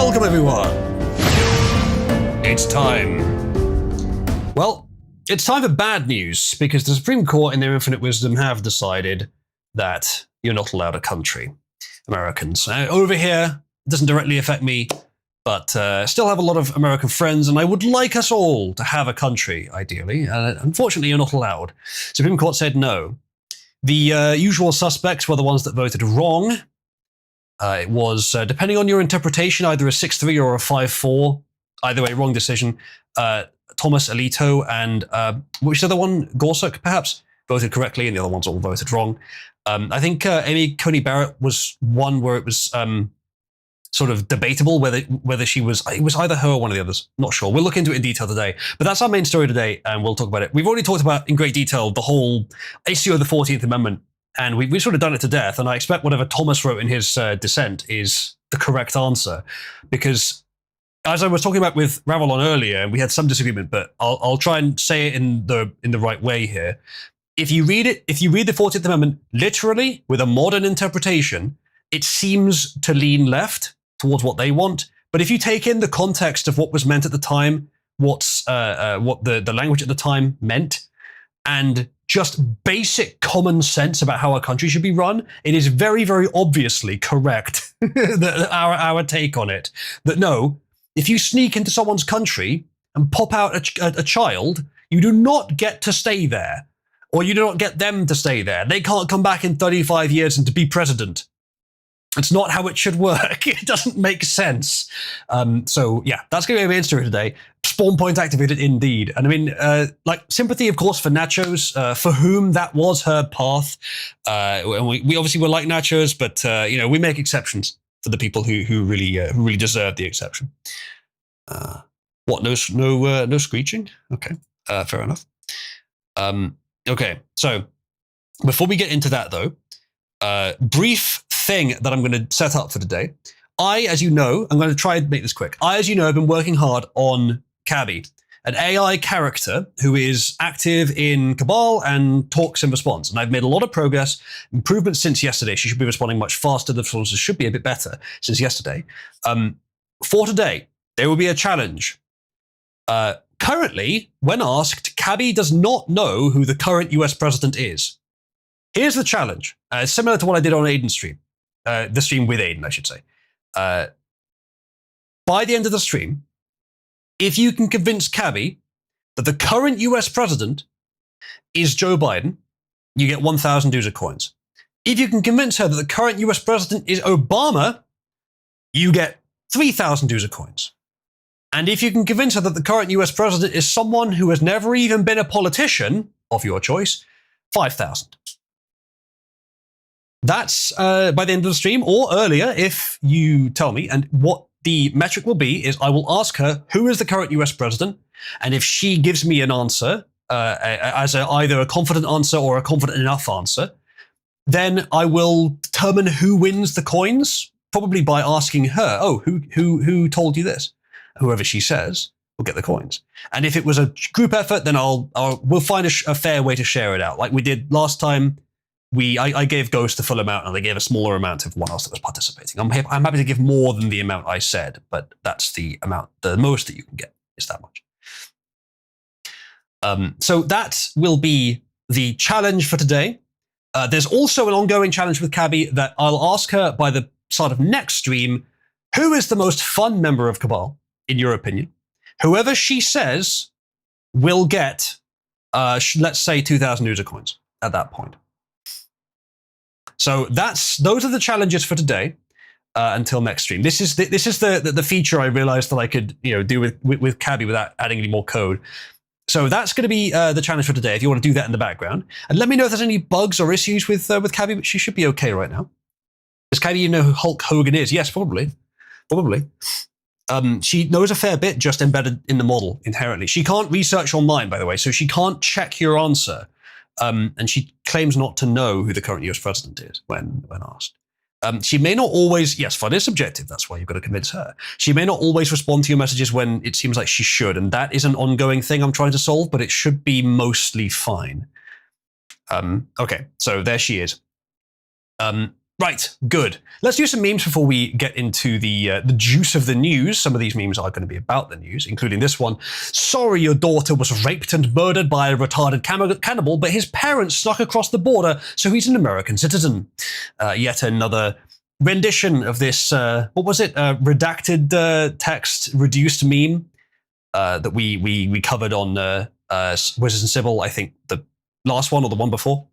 Welcome, everyone. It's time. Well, it's time for bad news, because the Supreme Court, in their infinite wisdom, have decided that you're not allowed a country, Americans. Over here, it doesn't directly affect me, but still have a lot of American friends, and I would like us all to have a country, ideally. Unfortunately, you're not allowed. Supreme Court said no. The usual suspects were the ones that voted wrong. It was, depending on your interpretation, either a 6-3 or a 5-4. Either way, wrong decision. Thomas Alito and which other one? Gorsuch, perhaps, voted correctly, and the other ones all voted wrong. I think Amy Coney Barrett was one where it was sort of debatable whether she was. It was either her or one of the others. Not sure. We'll look into it in detail today. But that's our main story today, and we'll talk about it. We've already talked about in great detail the whole issue of the 14th Amendment. And we've sort of done it to death, and I expect whatever Thomas wrote in his dissent is the correct answer. Because, as I was talking about with Ravelon earlier, we had some disagreement, but I'll try and say it in the right way here. If you read the 14th Amendment literally, with a modern interpretation, it seems to lean left towards what they want. But if you take in the context of what was meant at the time, what the language at the time meant, and just basic common sense about how a country should be run, it is very, very obviously correct, our take on it. That no, if you sneak into someone's country and pop out a child, you do not get to stay there. Or you do not get them to stay there. They can't come back in 35 years and to be president. It's not how it should work. It doesn't make sense. So yeah, that's going to be our main story today. Spawn point activated indeed. And I mean, like sympathy, of course, for Nachos, for whom that was her path. And we obviously will like Nachos, but you know, we make exceptions for the people who really deserve the exception. What? No screeching? Okay, fair enough. Okay, so before we get into that though, brief thing that I'm going to set up for today. As you know, I'm going to try and make this quick. As you know, I've been working hard on Cabby, an AI character who is active in Cabal and talks in response. And I've made a lot of progress, improvements since yesterday. She should be responding much faster. The responses should be a bit better since yesterday. For today, there will be a challenge. Currently, when asked, Cabby does not know who the current US president is. Here's the challenge. Similar to what I did on Aiden's stream. The stream with Aiden, I should say. By the end of the stream, if you can convince Cabby that the current US president is Joe Biden, you get 1,000 Dozer coins. If you can convince her that the current US president is Obama, you get 3,000 Dozer coins. And if you can convince her that the current US president is someone who has never even been a politician of your choice, 5,000. That's by the end of the stream, or earlier if you tell me. And what the metric will be is I will ask her who is the current US president, and if she gives me an answer as either a confident answer or a confident enough answer, then I will determine who wins the coins, probably by asking her, oh, who told you this? Whoever she says will get the coins. And if it was a group effort, then we'll find a fair way to share it out, like we did last time. I gave Ghost the full amount, and they gave a smaller amount to everyone else that was participating. I'm happy to give more than the amount I said, but that's the amount, the most that you can get is that much. So that will be the challenge for today. There's also an ongoing challenge with Cabby that I'll ask her by the start of next stream. Who is the most fun member of Cabal, in your opinion? Whoever she says will get, let's say, 2,000 user coins at that point. So those are the challenges for today until next stream. This is the feature I realized that I could do with Cabby without adding any more code. So that's going to be the challenge for today. If you want to do that in the background, and let me know if there's any bugs or issues with Cabby, but she should be okay right now. Does Cabby know who Hulk Hogan is? Yes, probably. She knows a fair bit just embedded in the model inherently. She can't research online, by the way, so she can't check your answer. And she claims not to know who the current US president is when asked. She may not always, yes, fun is subjective, that's why you've got to convince her. She may not always respond to your messages when it seems like she should, and that is an ongoing thing I'm trying to solve, but it should be mostly fine. Okay, so there she is. Right, good. Let's do some memes before we get into the juice of the news. Some of these memes are going to be about the news, including this one. Sorry your daughter was raped and murdered by a retarded cannibal, but his parents snuck across the border, so he's an American citizen. Yet another rendition of this, what was it? Redacted text reduced meme that we covered on Wizards and Sybil, I think the last one or the one before.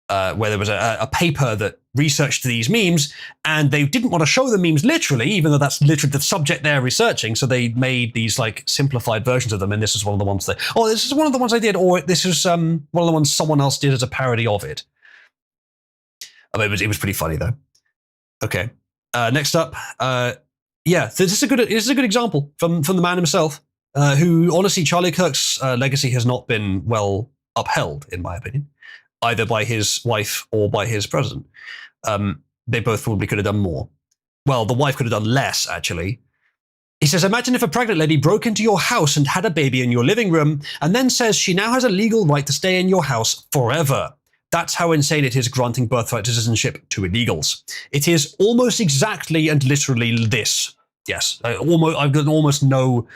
Where there was a paper that researched these memes, and they didn't want to show the memes literally, even though that's literally the subject they're researching. So they made these like simplified versions of them, and this is one of the ones this is one of the ones I did, or this is one of the ones someone else did as a parody of it. It was pretty funny though. Okay, next up, this is a good example from the man himself, who honestly Charlie Kirk's legacy has not been well upheld, in my opinion, either by his wife or by his president. They both probably could have done more. Well, the wife could have done less, actually. He says, imagine if a pregnant lady broke into your house and had a baby in your living room, and then says she now has a legal right to stay in your house forever. That's how insane it is granting birthright citizenship to illegals. It is almost exactly and literally this. Yes, I've got almost no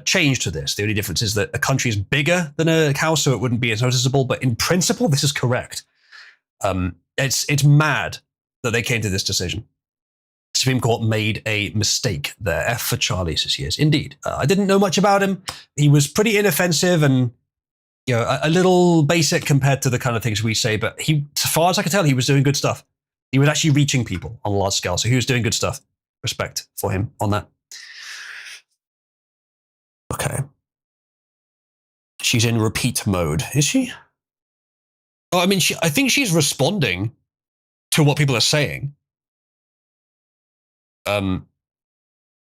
change to this. The only difference is that a country is bigger than a house, so it wouldn't be as noticeable. But in principle, this is correct. It's mad that they came to this decision. Supreme Court made a mistake there. F for Charlie, says he is. Indeed. I didn't know much about him. He was pretty inoffensive and a little basic compared to the kind of things we say. But he, as far as I could tell, he was doing good stuff. He was actually reaching people on a large scale. So he was doing good stuff. Respect for him on that. Okay. She's in repeat mode, is she? Oh, I mean, I think she's responding to what people are saying. I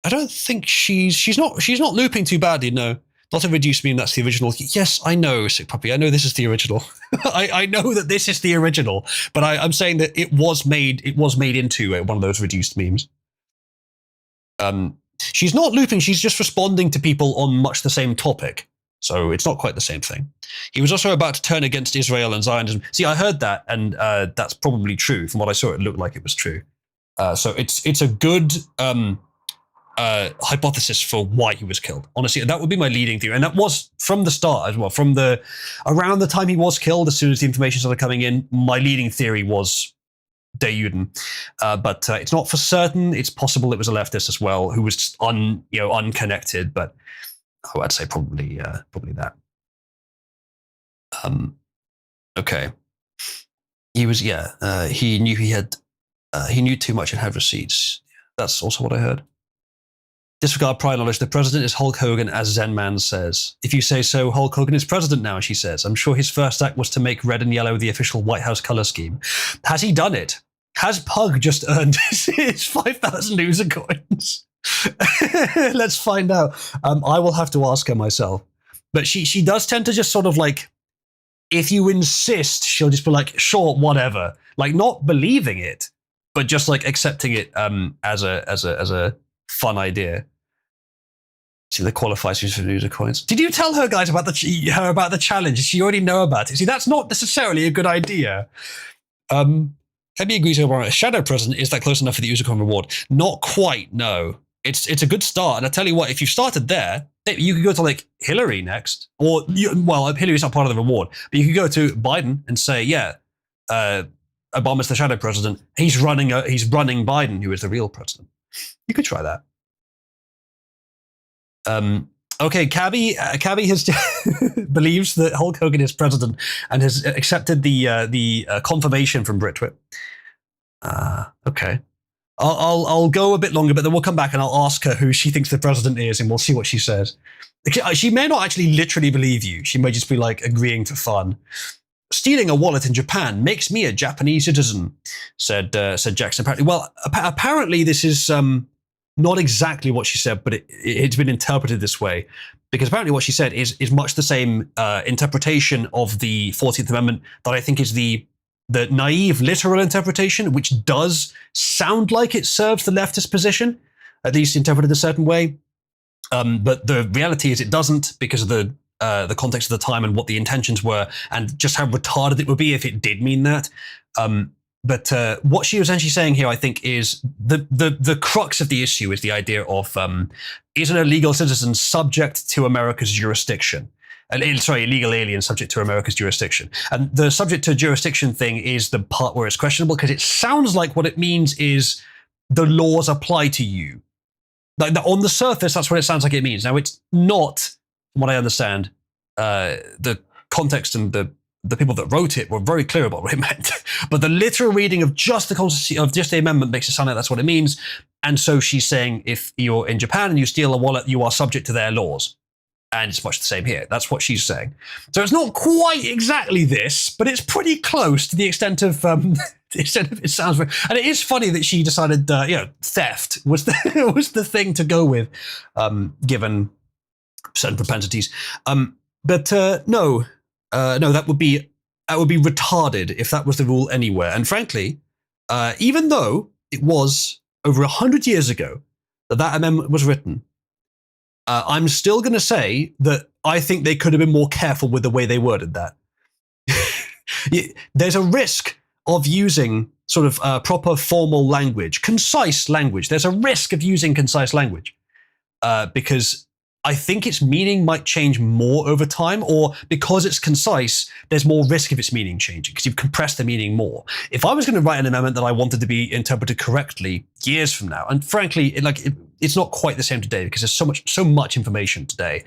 don't think she's not looping too badly. No, not a reduced meme. That's the original. Yes, I know, Sick Puppy. I know this is the original. I know that this is the original, but I'm saying that it was made into one of those reduced memes. She's not looping. She's just responding to people on much the same topic. So it's not quite the same thing. He was also about to turn against Israel and Zionism. See, I heard that, and that's probably true. From what I saw, it looked like it was true. So it's a good hypothesis for why he was killed. Honestly, that would be my leading theory. And that was from the start as well. From around the time he was killed, as soon as the information started coming in, my leading theory was De Juden. But it's not for certain. It's possible it was a leftist as well, who was just unconnected, but I'd say probably that. Okay. He was, he knew he knew too much and had receipts. That's also what I heard. Disregard prior knowledge. The president is Hulk Hogan, as Zen Man says. If you say so, Hulk Hogan is president now, she says. I'm sure his first act was to make red and yellow the official White House color scheme. Has he done it? Has Pug just earned his 5,000 loser coins? Let's find out. I will have to ask her myself. But she does tend to just sort of like, if you insist, she'll just be like, sure, whatever. Like not believing it, but just like accepting it as a fun idea. See, the qualifies for loser coins. Did you tell her guys about the challenge? Does she already know about it? See, that's not necessarily a good idea. Heavy agrees over a shadow president. Is that close enough for the user coin reward? Not quite. No. It's a good start, and I tell you what, if you started there, you could go to like Hillary next, or Hillary's not part of the reward, but you could go to Biden and say, Obama's the shadow president. He's running Biden, who is the real president. You could try that. Okay, Cabby has believes that Hulk Hogan is president and has accepted the confirmation from Birthright. Okay. I'll go a bit longer, but then we'll come back and I'll ask her who she thinks the president is, and we'll see what she says. She may not actually literally believe you. She may just be like agreeing to fun. Stealing a wallet in Japan makes me a Japanese citizen, said Jackson. Apparently this is not exactly what she said, but it's been interpreted this way, because apparently what she said is much the same interpretation of the 14th Amendment that I think is the naive literal interpretation, which does sound like it serves the leftist position, at least interpreted a certain way. But the reality is it doesn't, because of the context of the time and what the intentions were, and just how retarded it would be if it did mean that. what she was essentially saying here, I think, is the crux of the issue is the idea of is an illegal citizen subject to America's jurisdiction? Sorry, illegal alien subject to America's jurisdiction. And the subject to jurisdiction thing is the part where it's questionable, because it sounds like what it means is the laws apply to you. Like on the surface, that's what it sounds like it means. Now, it's not, from what I understand, the context and the people that wrote it were very clear about what it meant. But the literal reading of just the Constitution, of just the amendment, makes it sound like that's what it means. And so she's saying, if you're in Japan and you steal a wallet, you are subject to their laws. And it's much the same here. That's what she's saying. So it's not quite exactly this, but it's pretty close to the extent of it sounds. And it is funny that she decided, theft was the thing to go with, given certain propensities. No, that would be retarded if that was the rule anywhere. And frankly, even though it was over 100 years ago that amendment was written, I'm still going to say that I think they could have been more careful with the way they worded that. There's a risk of using sort of proper formal language, concise language. There's a risk of using concise language because I think its meaning might change more over time, or because it's concise, there's more risk of its meaning changing because you've compressed the meaning more. If I was going to write an amendment that I wanted to be interpreted correctly years from now, and frankly, it's not quite the same today because there's so much information today.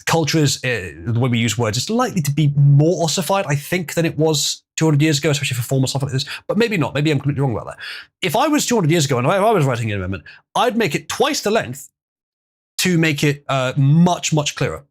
Culture is, the way we use words, is likely to be more ossified, I think, than it was 200 years ago, especially for formal stuff like this. But maybe not. Maybe I'm completely wrong about that. If I was 200 years ago and I was writing an amendment, I'd make it twice the length to make it much, much clearer.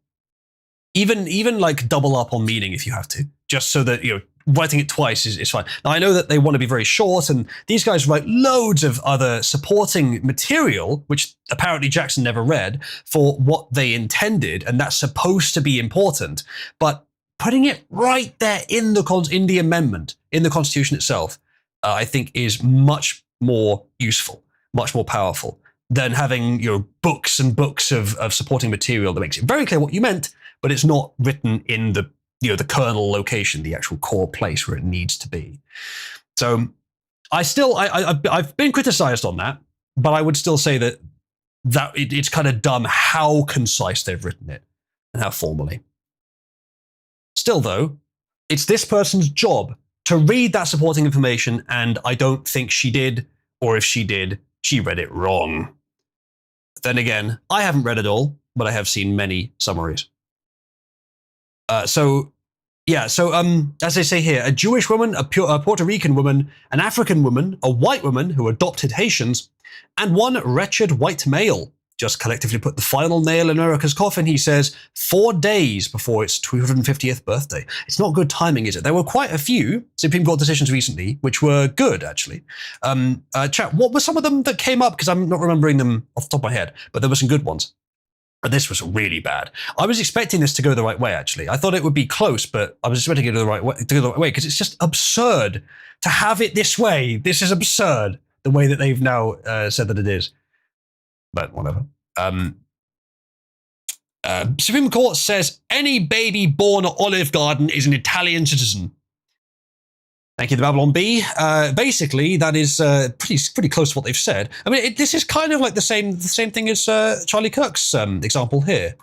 Even like double up on meaning if you have to, just so that, writing it twice is fine. Now, I know that they want to be very short, and these guys write loads of other supporting material, which apparently Jackson never read, for what they intended, and that's supposed to be important. But putting it right there in the amendment, in the Constitution itself, I think is much more useful, much more powerful than having books and books of supporting material that makes it very clear what you meant, but it's not written in the the kernel location, the actual core place where it needs to be. So I've been criticized on that, but I would still say that it's kind of dumb how concise they've written it and how formally. Still though, it's this person's job to read that supporting information, and I don't think she did, or if she did, she read it wrong. Then again, I haven't read it all, but I have seen many summaries. So as they say here, a Jewish woman, a Puerto Rican woman, an African woman, a white woman who adopted Haitians, and one wretched white male just collectively put the final nail in America's coffin, he says, 4 days before its 250th birthday. It's not good timing, is it? There were quite a few Supreme Court decisions recently, which were good, actually. Chat, what were some of them that came up? Because I'm not remembering them off the top of my head, but there were some good ones. But this was really bad. I was expecting this to go the right way, actually. I thought it would be close, but I was expecting it to go the right way, because it's just absurd to have it this way. This is absurd, the way that they've now said that it is. But whatever. Supreme Court says any baby born at Olive Garden is an Italian citizen. Thank you, the Babylon Bee. Basically, that is pretty close to what they've said. I mean, this is kind of like the same thing as Charlie Kirk's example here.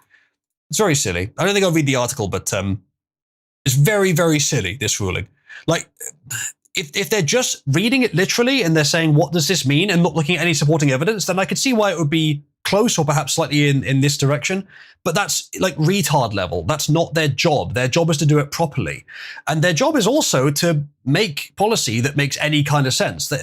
It's very silly. I don't think I'll read the article, but it's very, very silly, this ruling. Like, if they're just reading it literally and they're saying, what does this mean, and not looking at any supporting evidence, then I could see why it would be close or perhaps slightly in this direction. But that's like retard level. That's not their job. Their job is to do it properly. And their job is also to make policy that makes any kind of sense.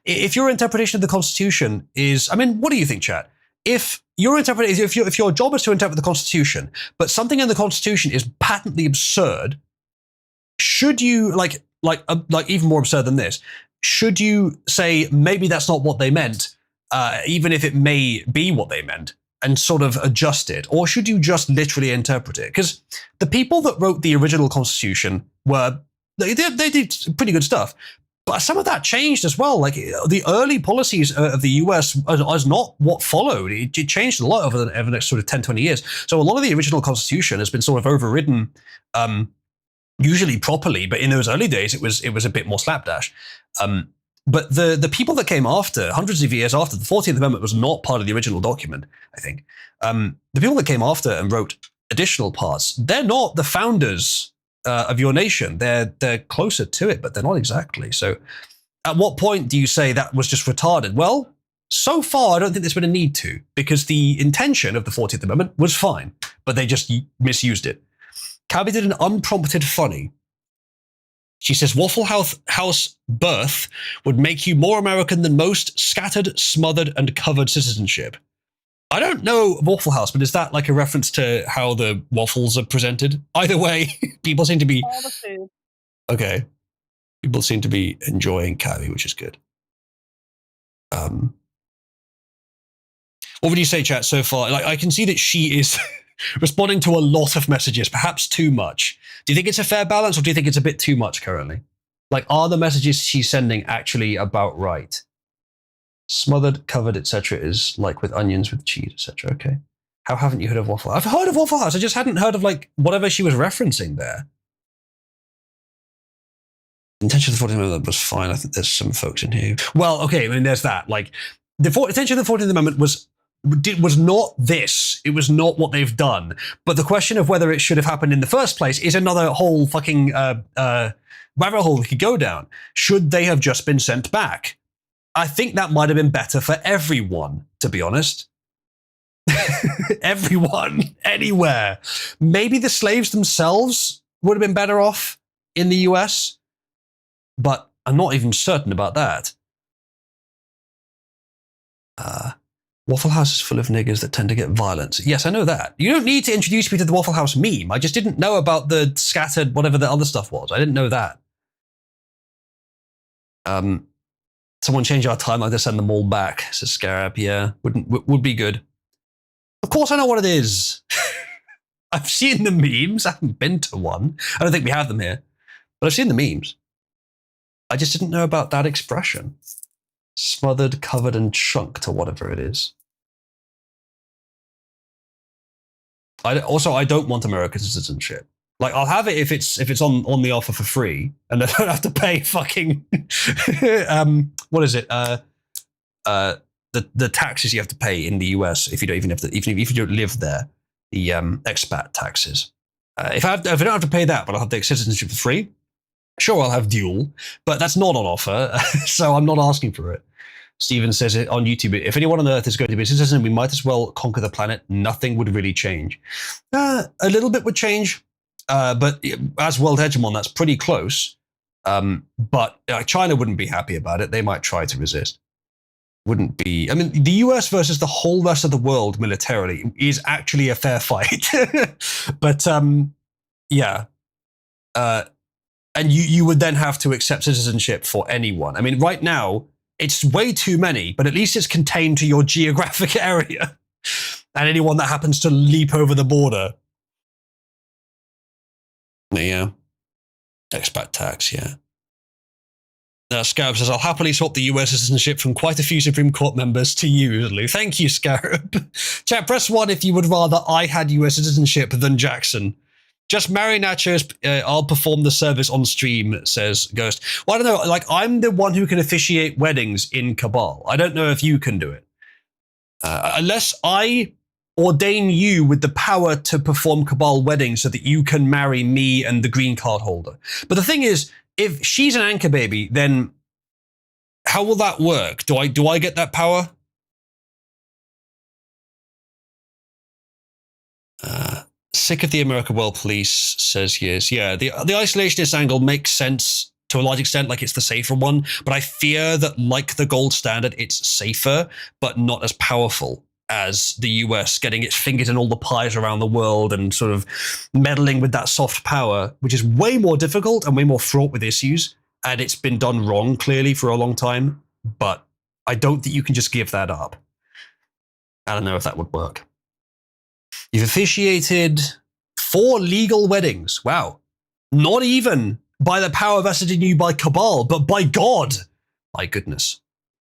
If your interpretation of the Constitution is, I mean, what do you think, chat? If your job is to interpret the Constitution, but something in the Constitution is patently absurd, should you, like even more absurd than this, should you say maybe that's not what they meant, even if it may be what they meant, and sort of adjust it? Or should you just literally interpret it? Because the people that wrote the original Constitution they did pretty good stuff. But some of that changed as well. Like the early policies of the US is not what followed. It changed a lot over the next sort of 10, 20 years. So a lot of the original Constitution has been sort of overridden, usually properly, but in those early days, it was a bit more slapdash. But the people that came after, hundreds of years after, the 14th Amendment was not part of the original document, I think. The people that came after and wrote additional parts, they're not the founders of your nation. They're closer to it, but they're not exactly. So at what point do you say that was just retarded? Well, so far, I don't think there's been a need to, because the intention of the 14th Amendment was fine, but they just misused it. Cabby did an unprompted funny. She says, Waffle House birth would make you more American than most scattered, smothered, and covered citizenship. I don't know Waffle House, but is that like a reference to how the waffles are presented? Either way, people seem to be... All the food. Okay. People seem to be enjoying Cabby, which is good. What would you say, chat, so far? Like, I can see that she is responding to a lot of messages, perhaps too much. Do you think it's a fair balance, or do you think it's a bit too much currently? Like, are the messages she's sending actually about right? Smothered, covered, etc. is like with onions, with cheese, etc. Okay. How haven't you heard of Waffle House? I've heard of Waffle House. I just hadn't heard of like whatever she was referencing there. The intention of the 14th Amendment was fine. I think there's some folks in here. Well, okay, I mean, there's that. Like, the intention of the 14th Amendment was not this. It was not what they've done. But the question of whether it should have happened in the first place is another whole fucking rabbit hole we could go down. Should they have just been sent back? I think that might have been better for everyone, to be honest. Everyone, anywhere. Maybe the slaves themselves would have been better off in the US, but I'm not even certain about that. Waffle House is full of niggers that tend to get violent. Yes, I know that. You don't need to introduce me to the Waffle House meme. I just didn't know about the scattered, whatever the other stuff was. I didn't know that. Someone change our timeline to send them all back, says Scarab. Yeah, would be good. Of course I know what it is. I've seen the memes. I haven't been to one. I don't think we have them here. But I've seen the memes. I just didn't know about that expression. Smothered, covered, and chunked, or whatever it is. I don't want American citizenship. Like, I'll have it if it's on the offer for free, and I don't have to pay fucking what is it? The taxes you have to pay in the US if you don't even if you don't live there, the expat taxes. If I don't have to pay that, but I'll have the citizenship for free. Sure, I'll have dual, but that's not on offer, so I'm not asking for it. Steven says it on YouTube, if anyone on Earth is going to be a citizen, we might as well conquer the planet. Nothing would really change. A little bit would change, but as world hegemon, that's pretty close. But China wouldn't be happy about it. They might try to resist. Wouldn't be. I mean, the US versus the whole rest of the world militarily is actually a fair fight. But yeah. And you would then have to accept citizenship for anyone. I mean, right now, it's way too many, but at least it's contained to your geographic area. And anyone that happens to leap over the border. Yeah. Expat tax, yeah. Scarab says, I'll happily swap the US citizenship from quite a few Supreme Court members to you, usually. Thank you, Scarab. Chat, press 1 if you would rather I had US citizenship than Jackson. Just marry Nachos, I'll perform the service on stream, says Ghost. Well, I don't know, like, I'm the one who can officiate weddings in Cabal. I don't know if you can do it. Unless I ordain you with the power to perform Cabal weddings so that you can marry me and the green card holder. But the thing is, if she's an anchor baby, then how will that work? Do I get that power? Sick of the America World Police, says yes. Yeah, the isolationist angle makes sense to a large extent, like it's the safer one, but I fear that, like the gold standard, it's safer, but not as powerful as the US getting its fingers in all the pies around the world and sort of meddling with that soft power, which is way more difficult and way more fraught with issues. And it's been done wrong, clearly, for a long time. But I don't think you can just give that up. I don't know if that would work. You've officiated 4 legal weddings. Wow. Not even by the power vested in you by Cabal, but by God. My goodness.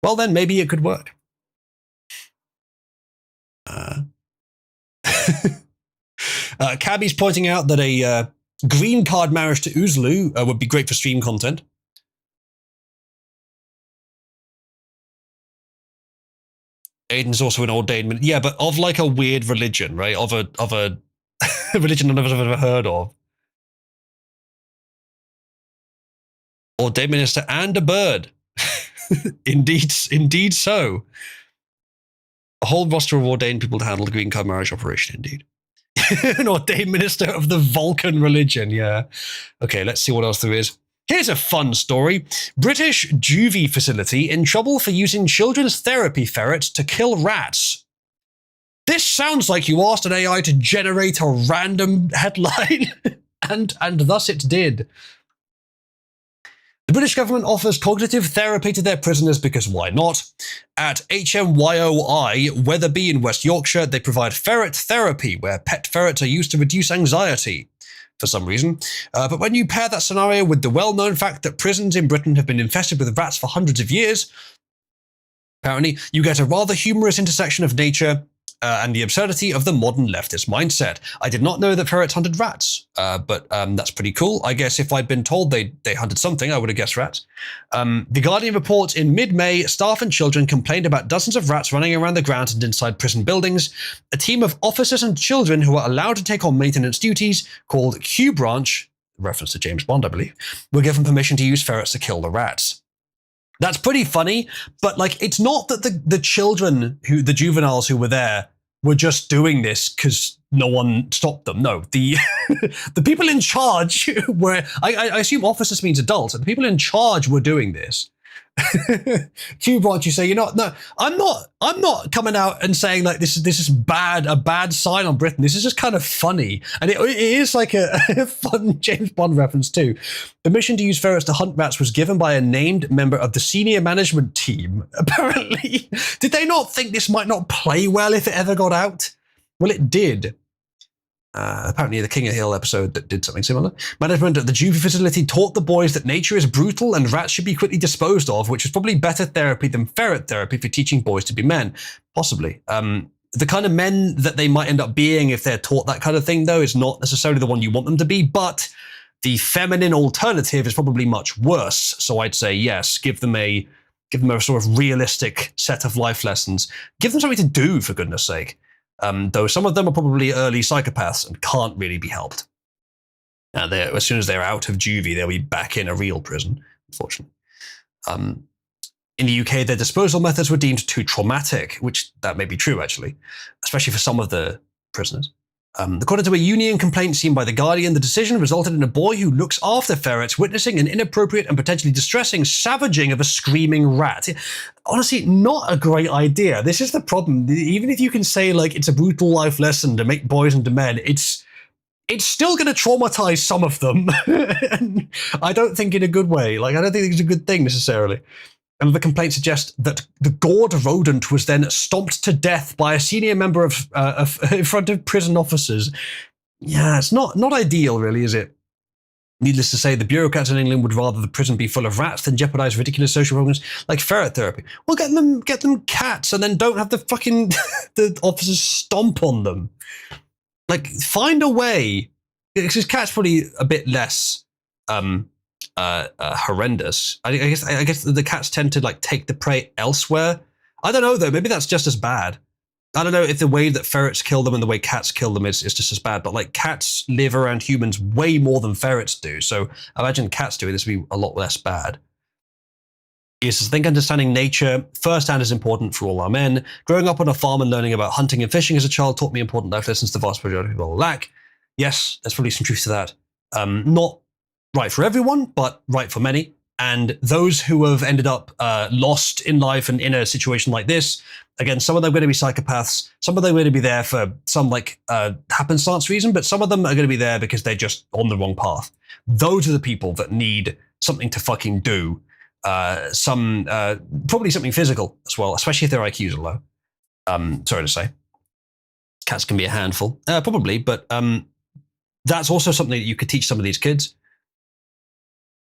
Well, then maybe it could work. Cabby's pointing out that a green card marriage to Uzlu would be great for stream content. Aiden's also an ordained, yeah, but of like a weird religion, right? Of a religion none of us have ever heard of. Ordained minister and a bird. Indeed so. A whole roster of ordained people to handle the green card marriage operation, indeed. An ordained minister of the Vulcan religion, yeah. Okay, let's see what else there is. Here's a fun story. British juvie facility in trouble for using children's therapy ferrets to kill rats. This sounds like you asked an AI to generate a random headline, and thus it did. The British government offers cognitive therapy to their prisoners because why not? At HMYOI Wetherby in West Yorkshire, they provide ferret therapy where pet ferrets are used to reduce anxiety for some reason. But when you pair that scenario with the well-known fact that prisons in Britain have been infested with rats for hundreds of years, apparently you get a rather humorous intersection of nature and the absurdity of the modern leftist mindset. I did not know that ferrets hunted rats, but that's pretty cool. I guess if I'd been told they hunted something, I would have guessed rats. The Guardian reports in mid-May, staff and children complained about dozens of rats running around the grounds and inside prison buildings. A team of officers and children who are allowed to take on maintenance duties, called Q Branch, reference to James Bond, I believe, were given permission to use ferrets to kill the rats. That's pretty funny, but like it's not that the children, the juveniles who were there, were just doing this because no one stopped them. No, the the people in charge were, I assume officers means adults, and the people in charge were doing this. Q Branch, you say, you know, no, I'm not coming out and saying like this is bad, a bad sign on Britain. This is just kind of funny, and it is like a fun James Bond reference too. The mission to use ferrets to hunt rats was given by a named member of the senior management team. Apparently, did they not think this might not play well if it ever got out? Well, it did. Apparently the King of Hill episode that did something similar. Management at the juvie facility taught the boys that nature is brutal and rats should be quickly disposed of, which is probably better therapy than ferret therapy for teaching boys to be men. Possibly. The kind of men that they might end up being if they're taught that kind of thing, though, is not necessarily the one you want them to be, but the feminine alternative is probably much worse. So I'd say yes, give them a sort of realistic set of life lessons. Give them something to do, for goodness sake. Though some of them are probably early psychopaths and can't really be helped. As soon as they're out of juvie, they'll be back in a real prison, unfortunately. In the UK, their disposal methods were deemed too traumatic, which that may be true, actually, especially for some of the prisoners. According to a union complaint seen by The Guardian, the decision resulted in a boy who looks after ferrets witnessing an inappropriate and potentially distressing savaging of a screaming rat. Honestly, not a great idea. This is the problem. Even if you can say like it's a brutal life lesson to make boys into men, it's still going to traumatize some of them. And I don't think in a good way. Like, I don't think it's a good thing necessarily. And the complaint suggests that the gored rodent was then stomped to death by a senior member of in front of prison officers. Yeah, it's not ideal, really, is it? Needless to say, the bureaucrats in England would rather the prison be full of rats than jeopardize ridiculous social programs like ferret therapy. Well, get them cats, and then don't have the fucking the officers stomp on them. Like, find a way. Because cats probably a bit less horrendous. I guess the cats tend to like take the prey elsewhere. I don't know though. Maybe that's just as bad. I don't know if the way that ferrets kill them and the way cats kill them is just as bad. But like cats live around humans way more than ferrets do. So I imagine cats doing this would be a lot less bad. Yes, I think understanding nature firsthand is important for all our men. Growing up on a farm and learning about hunting and fishing as a child taught me important life lessons the vast majority of people lack. Yes, there's probably some truth to that. Not right for everyone, but right for many. And those who have ended up lost in life and in a situation like this, again, some of them are going to be psychopaths. Some of them are going to be there for some like happenstance reason, but some of them are going to be there because they're just on the wrong path. Those are the people that need something to fucking do. Probably something physical as well, especially if their IQs are low. Sorry to say. Cats can be a handful, probably, but that's also something that you could teach some of these kids.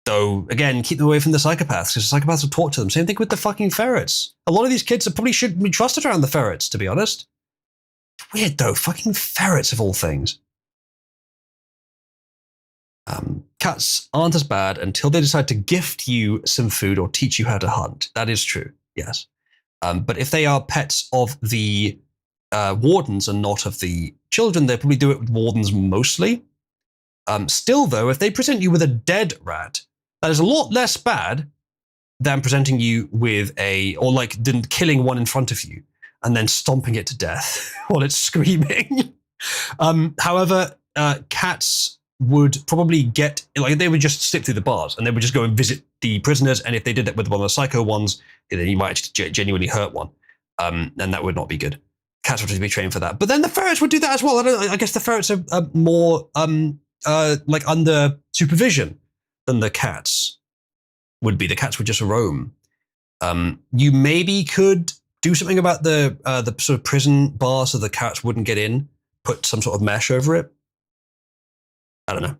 Though, again, keep them away from the psychopaths, because the psychopaths will talk to them. Same thing with the fucking ferrets. A lot of these kids probably shouldn't be trusted around the ferrets, to be honest. Weird, though. Fucking ferrets, of all things. Cats aren't as bad until they decide to gift you some food or teach you how to hunt. That is true, yes. But if they are pets of the wardens and not of the children, they probably do it with wardens mostly. Still, though, if they present you with a dead rat, that is a lot less bad than presenting you with killing one in front of you and then stomping it to death while it's screaming. However, cats would probably they would just slip through the bars and they would just go and visit the prisoners. And if they did that with one of the psycho ones, then you might actually genuinely hurt one. And that would not be good. Cats would have to be trained for that. But then the ferrets would do that as well. I guess the ferrets are more under supervision than the cats would be. The cats would just roam. You maybe could do something about the sort of prison bar so the cats wouldn't get in. Put some sort of mesh over it. I don't know.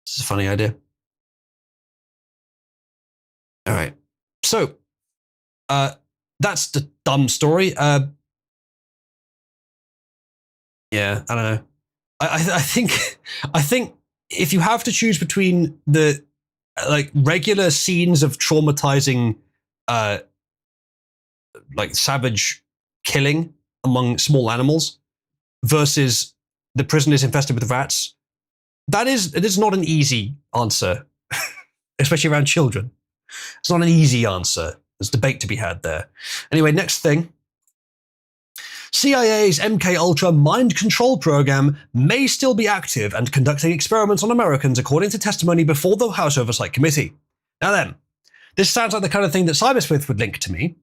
This is a funny idea. All right. So that's the dumb story. Yeah, I don't know. I think if you have to choose between the regular scenes of traumatizing savage killing among small animals versus the prison is infested with rats, it is not an easy answer, especially around children. It's not an easy answer. There's debate to be had there. Anyway, next thing. CIA's MKUltra mind control program may still be active and conducting experiments on Americans, according to testimony before the House Oversight Committee. Now then, this sounds like the kind of thing that Cybersmith would link to me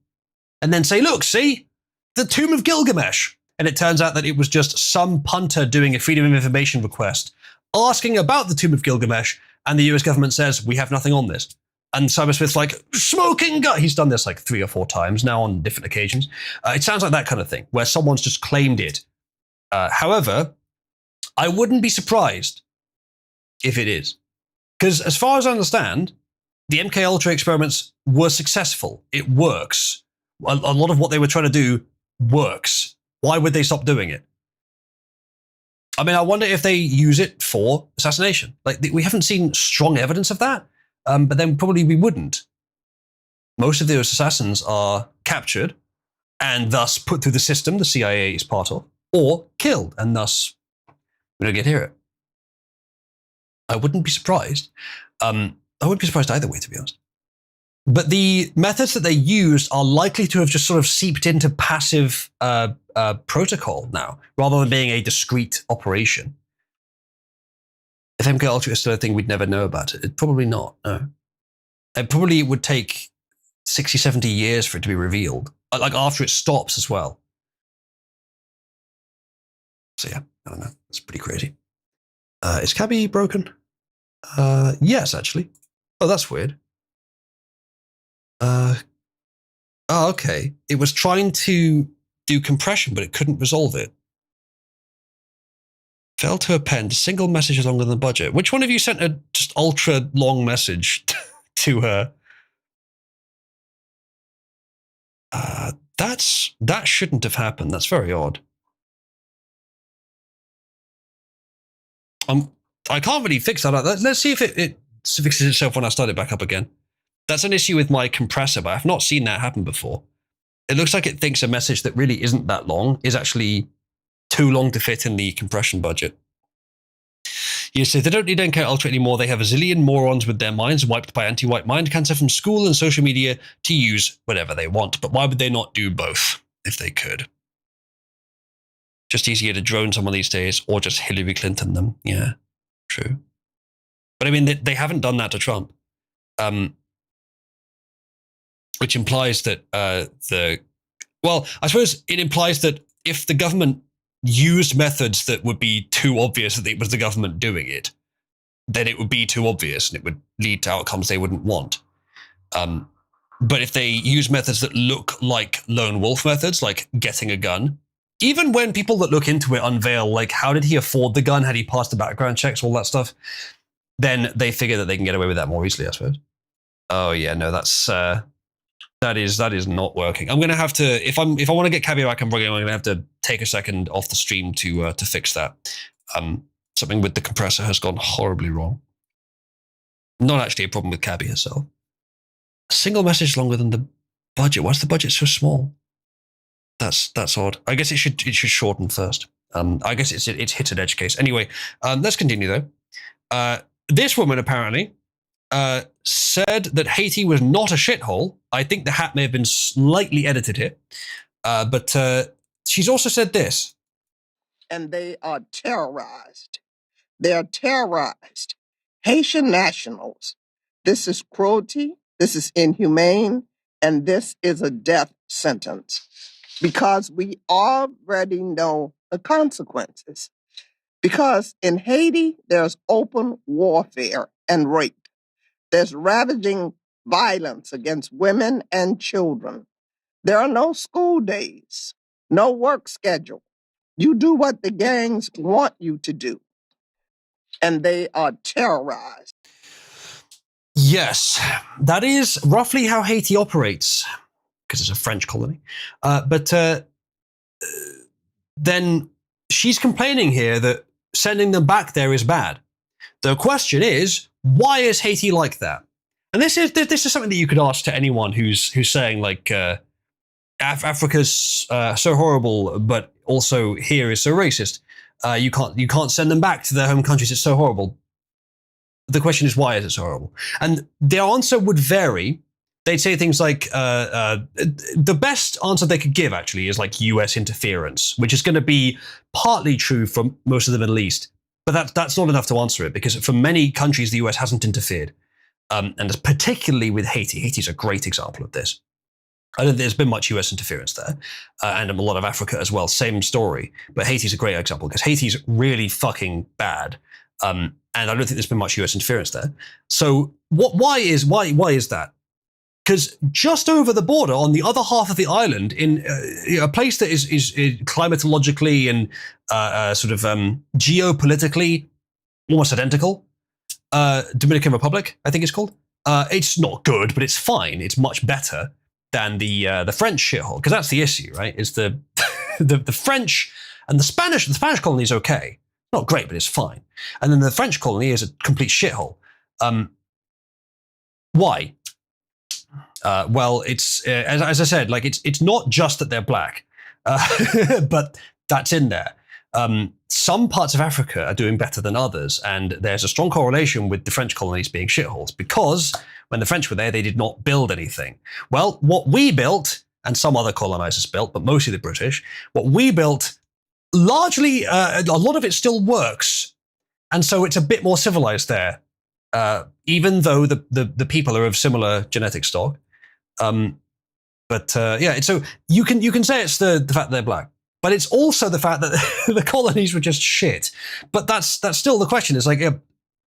and then say, look, see? The Tomb of Gilgamesh. And it turns out that it was just some punter doing a Freedom of Information request, asking about the Tomb of Gilgamesh, and the US government says, we have nothing on this. And Cybersmith's like, smoking gun. He's done this 3 or 4 times now on different occasions. It sounds like that kind of thing, where someone's just claimed it. However, I wouldn't be surprised if it is. Because as far as I understand, the MKUltra experiments were successful. It works. A lot of what they were trying to do works. Why would they stop doing it? I mean, I wonder if they use it for assassination. We haven't seen strong evidence of that. But then probably we wouldn't. Most of those assassins are captured and thus put through the system the CIA is part of, or killed, and thus we don't get to hear it. I wouldn't be surprised. I wouldn't be surprised either way, to be honest. But the methods that they used are likely to have just sort of seeped into passive protocol now, rather than being a discrete operation. If MKUltra is still a thing, we'd never know about it. Probably not, no. It probably would take 60, 70 years for it to be revealed. After it stops as well. So yeah, I don't know. It's pretty crazy. Is Cabby broken? Yes, actually. Oh, that's weird. Oh, okay. It was trying to do compression, but it couldn't resolve it. Failed to append a single message longer than the budget. Which one of you sent a just ultra long message to her? That shouldn't have happened. That's very odd. I can't really fix that. Let's see if it fixes itself when I start it back up again. That's an issue with my compressor, but I've not seen that happen before. It looks like it thinks a message that really isn't that long is actually too long to fit in the compression budget. You say they don't need MKUltra anymore. They have a zillion morons with their minds wiped by anti-white mind cancer from school and social media to use whatever they want. But why would they not do both if they could? Just easier to drone someone these days, or just Hillary Clinton them. Yeah, true. But I mean, they haven't done that to Trump, which implies that well, I suppose it implies that if the government used methods that would be too obvious that it was the government doing it, then it would be too obvious and it would lead to outcomes they wouldn't want. But if they use methods that look like lone wolf methods, like getting a gun, even when people that look into it unveil, how did he afford the gun? Had he passed the background checks, all that stuff? Then they figure that they can get away with that more easily, I suppose. Oh yeah, no, that is not working. I'm gonna have to, if I want to get Cabby back, I'm gonna have to take a second off the stream to fix that. Something with the compressor has gone horribly wrong. Not actually a problem with Cabby herself. A single message longer than the budget. Why's the budget so small? That's odd. I guess it should shorten first. I guess it's hit an edge case. Anyway, let's continue though. This woman apparently said that Haiti was not a shithole. I think the hat may have been slightly edited here, but she's also said this. And they are terrorized. They are terrorized. Haitian nationals. This is cruelty. This is inhumane. And this is a death sentence because we already know the consequences. Because in Haiti, there's open warfare and rape. There's ravaging violence against women and children. There are no school days, no work schedule. You do what the gangs want you to do. And they are terrorized. Yes, that is roughly how Haiti operates, because it's a French colony. But then she's complaining here that sending them back there is bad. The question is, why is Haiti like that? And this is something that you could ask to anyone who's saying like Africa's so horrible, but also here is so racist. You can't send them back to their home countries. It's so horrible. The question is, why is it so horrible? And the answer would vary. They'd say things like, the best answer they could give actually is like US interference, which is going to be partly true for most of the Middle East. But that's not enough to answer it, because for many countries, the US hasn't interfered. And particularly with Haiti. Haiti's a great example of this. I don't think there's been much US interference there, and a lot of Africa as well. Same story, but Haiti's a great example because Haiti's really fucking bad, and I don't think there's been much US interference there. So why is that? Because just over the border, on the other half of the island, in a place that is climatologically and geopolitically almost identical, Dominican Republic, I think it's called. It's not good, but it's fine. It's much better than the French shithole, because that's the issue, right? Is the the French and the Spanish colony is okay, not great, but it's fine, and then the French colony is a complete shithole. Why? Well, it's as I said, like it's not just that they're black, but that's in there. Some parts of Africa are doing better than others, and there's a strong correlation with the French colonies being shitholes, because when the French were there, they did not build anything. Well, what we built, and some other colonizers built, but mostly the British, what we built, largely, a lot of it still works. And so it's a bit more civilized there, even though the people are of similar genetic stock. Yeah, so you can say it's the fact that they're black. But it's also the fact that the colonies were just shit. But that's still the question. It's like,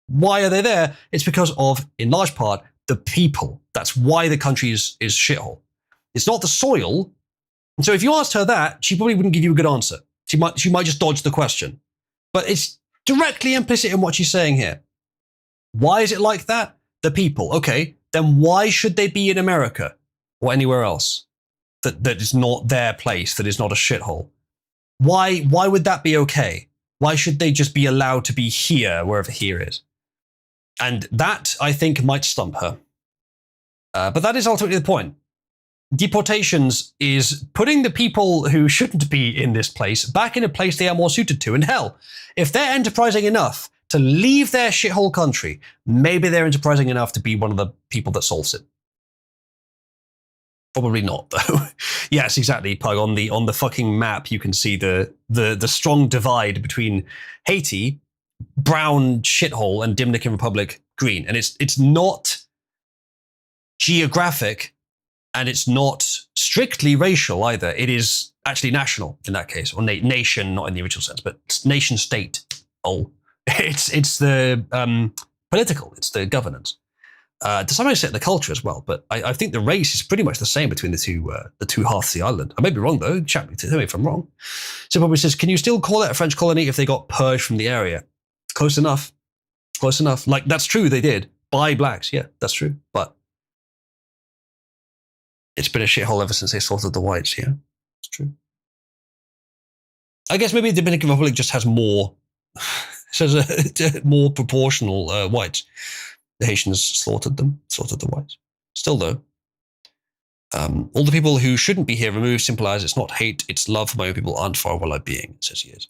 why are they there? It's because of, in large part, the people. That's why the country is shithole. It's not the soil. And so if you asked her that, she probably wouldn't give you a good answer. She might just dodge the question. But it's directly implicit in what she's saying here. Why is it like that? The people. Okay, then why should they be in America or anywhere else that is not their place, that is not a shithole? Why would that be okay? Why should they just be allowed to be here, wherever here is? And that, I think, might stump her. But that is ultimately the point. Deportations is putting the people who shouldn't be in this place back in a place they are more suited to. And hell, if they're enterprising enough to leave their shithole country, maybe they're enterprising enough to be one of the people that solves it. Probably not, though. Yes, exactly, Pug. On the fucking map, you can see the strong divide between Haiti, brown shithole, and Dominican Republic, green. And it's not geographic, and it's not strictly racial either. It is actually national in that case, or nation, not in the original sense, but nation state. Oh, it's the political. It's the governance. To some extent, the culture as well, but I think the race is pretty much the same between the two halves of the island. I may be wrong though. Chat me, tell me if I'm wrong. So probably says, can you still call it a French colony if they got purged from the area? Close enough. Close enough. Like, that's true, they did. By blacks, yeah, that's true. But it's been a shithole ever since they slaughtered the whites, yeah. It's true. I guess maybe the Dominican Republic just has more, more proportional whites. The Haitians slaughtered the whites. Still though, All the people who shouldn't be here removed, simple as it's not hate, it's love for my own people aren't far well-being, it says he is.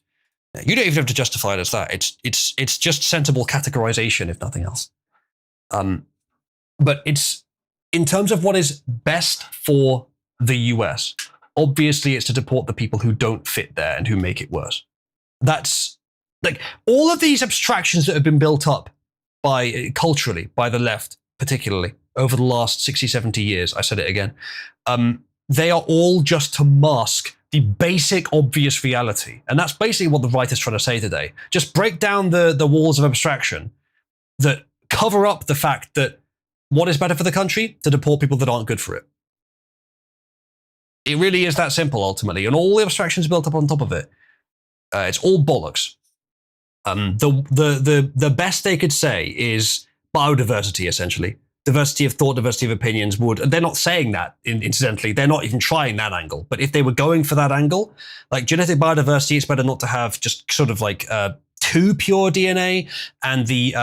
You don't even have to justify it as that. It's just sensible categorization, if nothing else. But it's in terms of what is best for the US. Obviously, it's to deport the people who don't fit there and who make it worse. That's like all of these abstractions that have been built up by culturally by the left, particularly over the last 60, 70 years. I said it again. They are all just to mask the basic, obvious reality. And that's basically what the right is trying to say today. Just break down the walls of abstraction that cover up the fact that what is better for the country? To deport people that aren't good for it. It really is that simple, ultimately. And all the abstractions built up on top of it. It's all bollocks. The best they could say is biodiversity, essentially. Diversity of thought, diversity of opinions would, they're not saying that, incidentally, they're not even trying that angle. But if they were going for that angle, like genetic biodiversity, it's better not to have just sort of like too pure DNA, and the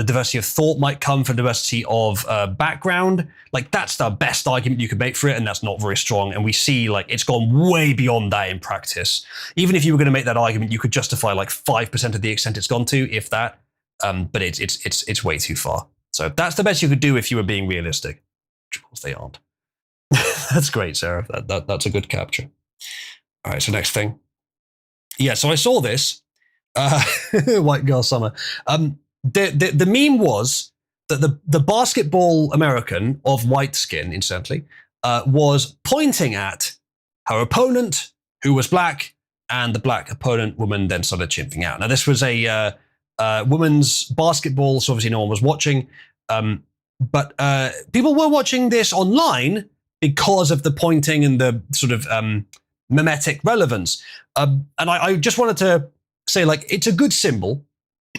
diversity of thought might come from diversity of background. Like that's the best argument you could make for it, and that's not very strong. And we see like it's gone way beyond that in practice. Even if you were going to make that argument, you could justify like 5% of the extent it's gone to, if that. But it's way too far. So that's the best you could do if you were being realistic. Which of course they aren't. That's great, Sarah. That's a good capture. All right, so next thing. Yeah, so I saw this. White Girl Summer. The meme was that the basketball American of white skin, incidentally, was pointing at her opponent, who was black, and the black opponent woman then started chimping out. Now, this was a women's basketball, so obviously no one was watching. But people were watching this online because of the pointing and the sort of mimetic relevance. And I just wanted to say, like, it's a good symbol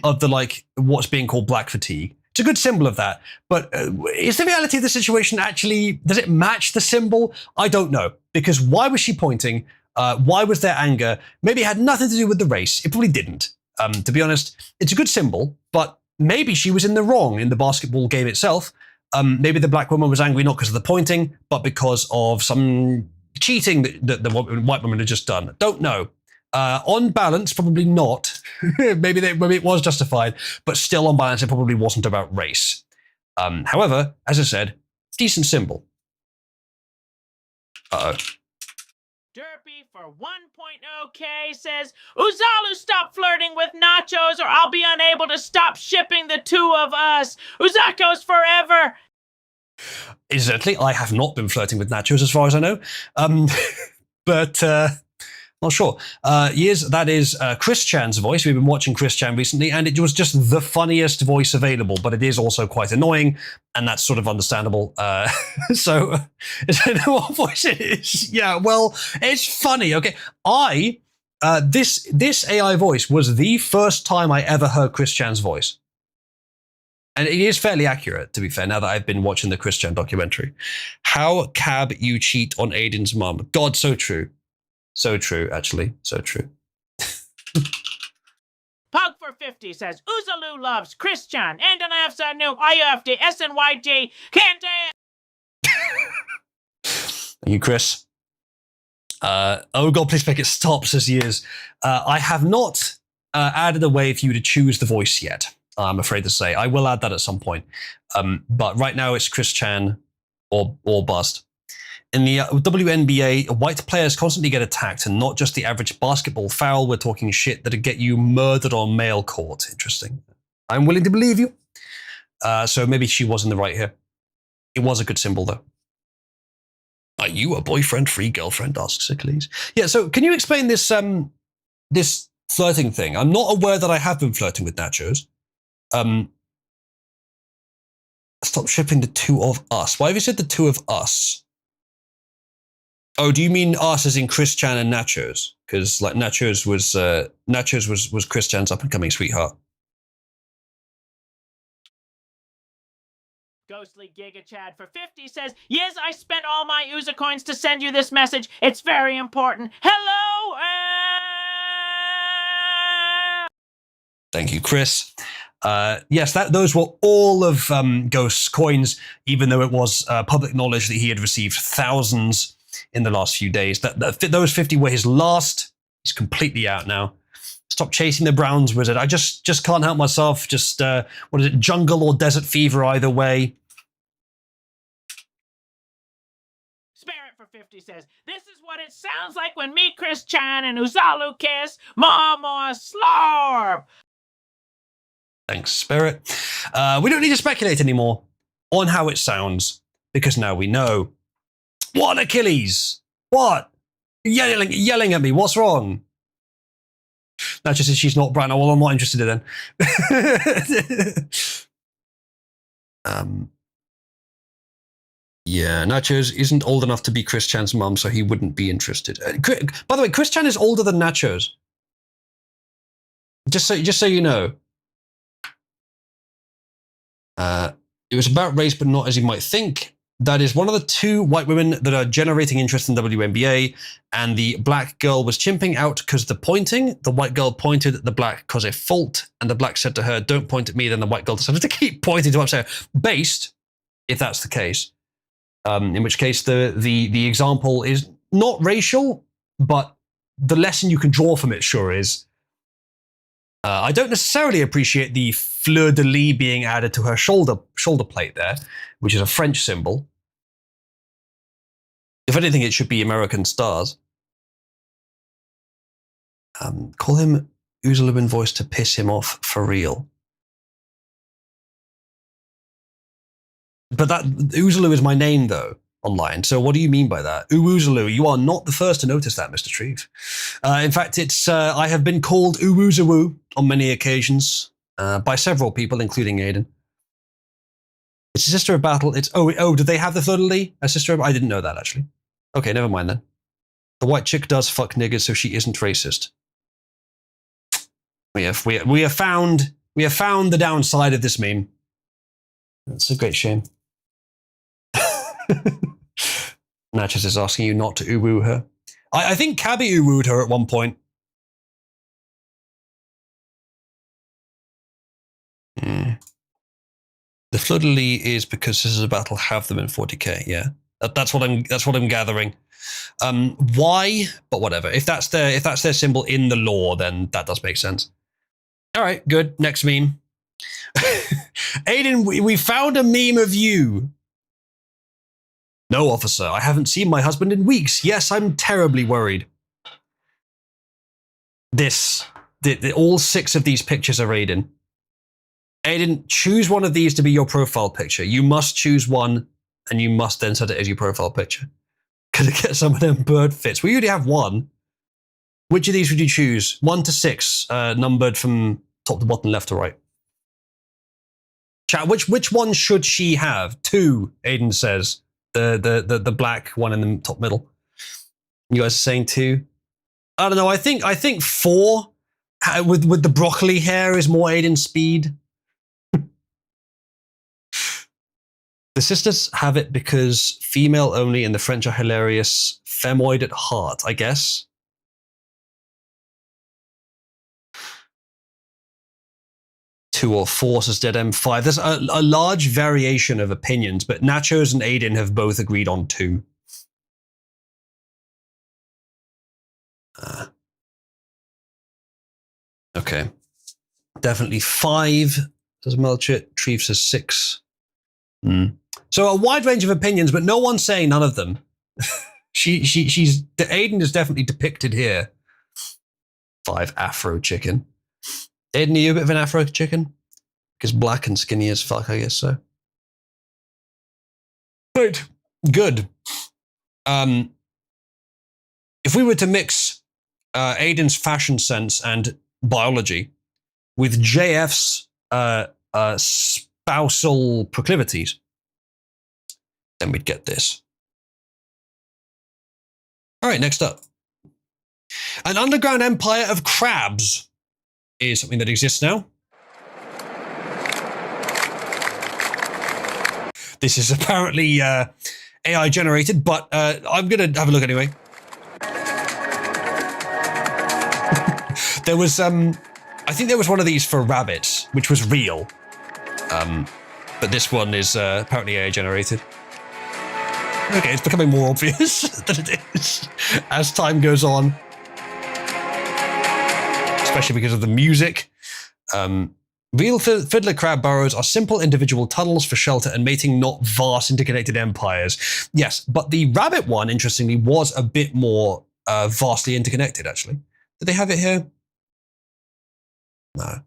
of the, like, what's being called black fatigue. It's a good symbol of that. But is the reality of the situation actually, does it match the symbol? I don't know. Because why was she pointing? Why was there anger? Maybe it had nothing to do with the race. It probably didn't. To be honest, it's a good symbol, but maybe she was in the wrong in the basketball game itself. Maybe the black woman was angry not because of the pointing, but because of some cheating that the white woman had just done. Don't know. On balance, probably not. maybe it was justified, but still on balance, it probably wasn't about race. However, as I said, decent symbol. Uh-oh. Derpy for 1.0K says, Uzalu, stop flirting with nachos or I'll be unable to stop shipping the two of us. Uzako's forever. Incidentally, I have not been flirting with nachos as far as I know. But not sure. Yes, that is Chris Chan's voice. We've been watching Chris Chan recently, and it was just the funniest voice available, but it is also quite annoying, and that's sort of understandable. So, I don't know what voice it is. Yeah, well, it's funny. Okay, this AI voice was the first time I ever heard Chris Chan's voice. And it is fairly accurate, to be fair, now that I've been watching the Chris Chan documentary. How Cab you cheat on Aiden's mum. God, so true. So true, actually. So true. Pug for 50 says, Uzalu loves Christian, and an afternoon, IUFD, SNYG, can't Thank you, Chris. Oh God, please make it stop, says Years. I have not added a way for you to choose the voice yet, I'm afraid to say. I will add that at some point. But right now it's Chris Chan or bust. In the WNBA, white players constantly get attacked, and not just the average basketball foul. We're talking shit that'd get you murdered on male court. Interesting. I'm willing to believe you. So maybe she was in the right here. It was a good symbol, though. Are you a boyfriend-free girlfriend? Asks Achilles. Yeah, so can you explain this this flirting thing? I'm not aware that I have been flirting with nachos. Stop shipping the two of us. Why have you said the two of us? Oh, do you mean us as in Chris Chan and Nachos? Because like Nachos was Chris Chan's up and coming sweetheart. Ghostly Giga Chad for 50 says, yes, I spent all my Uza coins to send you this message. It's very important. Hello! Thank you, Chris. Yes, those were all of Ghost's coins, even though it was public knowledge that he had received thousands in the last few days. Those 50 were his last. He's completely out now. Stop chasing the Browns, Wizard. I just can't help myself. Just, what is it, jungle or desert fever either way. Spirit for 50 says, this is what it sounds like when me, Chris Chan, and Uzalu kiss. More slurp. Thanks, Spirit. We don't need to speculate anymore on how it sounds, because now we know. What, Achilles? What? Yelling at me. What's wrong? Nacho says she's not Brana. Well, I'm not interested in then. Yeah, Nachos isn't old enough to be Chris Chan's mum, so he wouldn't be interested. By the way, Chris Chan is older than Nachos. Just so you know. It was about race, but not as you might think. That is one of the two white women that are generating interest in WNBA, and the black girl was chimping out because the pointing. The white girl pointed at the black because of fault, and the black said to her, "Don't point at me." Then the white girl decided to keep pointing to upstairs. Based, if that's the case, in which case the example is not racial, but the lesson you can draw from it sure is. I don't necessarily appreciate the fleur-de-lis being added to her shoulder plate there, which is a French symbol. If anything, it should be American stars. Call him Uzalubin voice to piss him off for real. But that Uzalu is my name, though, online. So what do you mean by that? Uwuzalu, you are not the first to notice that, Mr. Treve. In fact, it's I have been called Uwuzawu on many occasions by several people, including Aiden. It's a sister of battle. It's oh, did they have the fleur-de-lis? A sister of? I didn't know that actually. Okay, never mind then. The white chick does fuck niggas, so she isn't racist. We have found the downside of this meme. That's a great shame. Natchez is asking you not to uwu her. I think Cabby uwooed her at one point. The fleur-de-lis is because this is a battle. Have them in 40k. Yeah, that's what I'm gathering. Why? But whatever. If that's their symbol in the lore, then that does make sense. All right, good. Next meme. Aiden, we found a meme of you. No, officer, I haven't seen my husband in weeks. Yes, I'm terribly worried. All 6 of these pictures are Aiden. Aiden, choose one of these to be your profile picture. You must choose one, and you must then set it as your profile picture. Could it get some of them bird fits? We already have one. Which of these would you choose? 1 to 6, numbered from top to bottom, left to right. Chat, which one should she have? 2, Aiden says. The black one in the top middle. You guys are saying 2? I don't know. I think 4 with the broccoli hair is more Aiden speed. The sisters have it because female only and the French are hilarious. Femoid at heart, I guess. Two or 4 says Dead M5. There's a large variation of opinions, but Nachos and Aiden have both agreed on 2. Okay. Definitely 5, says Melchett. Treve says 6. So a wide range of opinions, but no one's saying none of them. Aiden is definitely depicted here. 5, Afro chicken. Aiden, are you a bit of an Afro chicken? Because black and skinny as fuck, I guess so. Right, good. If we were to mix Aiden's fashion sense and biology with JF's spousal proclivities, then we'd get this. All right, next up. An underground empire of crabs is something that exists now. This is apparently AI generated, but I'm going to have a look anyway. There was I think there was one of these for rabbits, which was real. But this one is apparently AI generated. Okay, it's becoming more obvious that it is as time goes on. Especially because of the music. Real fiddler crab burrows are simple individual tunnels for shelter and mating, not vast interconnected empires. Yes, but the rabbit one, interestingly, was a bit more vastly interconnected, actually. Did they have it here? No.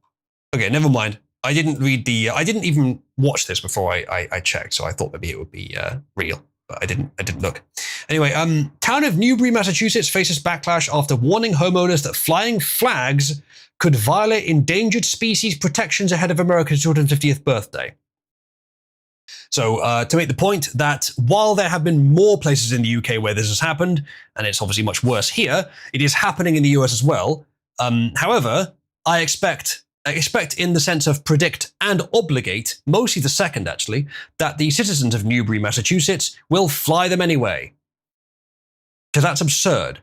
Okay, never mind. I didn't read the... I didn't even watch this before I checked, so I thought maybe it would be real. But I didn't look. Anyway, town of Newbury, Massachusetts faces backlash after warning homeowners that flying flags could violate endangered species protections ahead of America's 250th birthday. So to make the point that while there have been more places in the UK where this has happened, and it's obviously much worse here, it is happening in the US as well. However, I expect in the sense of predict and obligate, mostly the second actually, that the citizens of Newbury, Massachusetts will fly them anyway. Because that's absurd.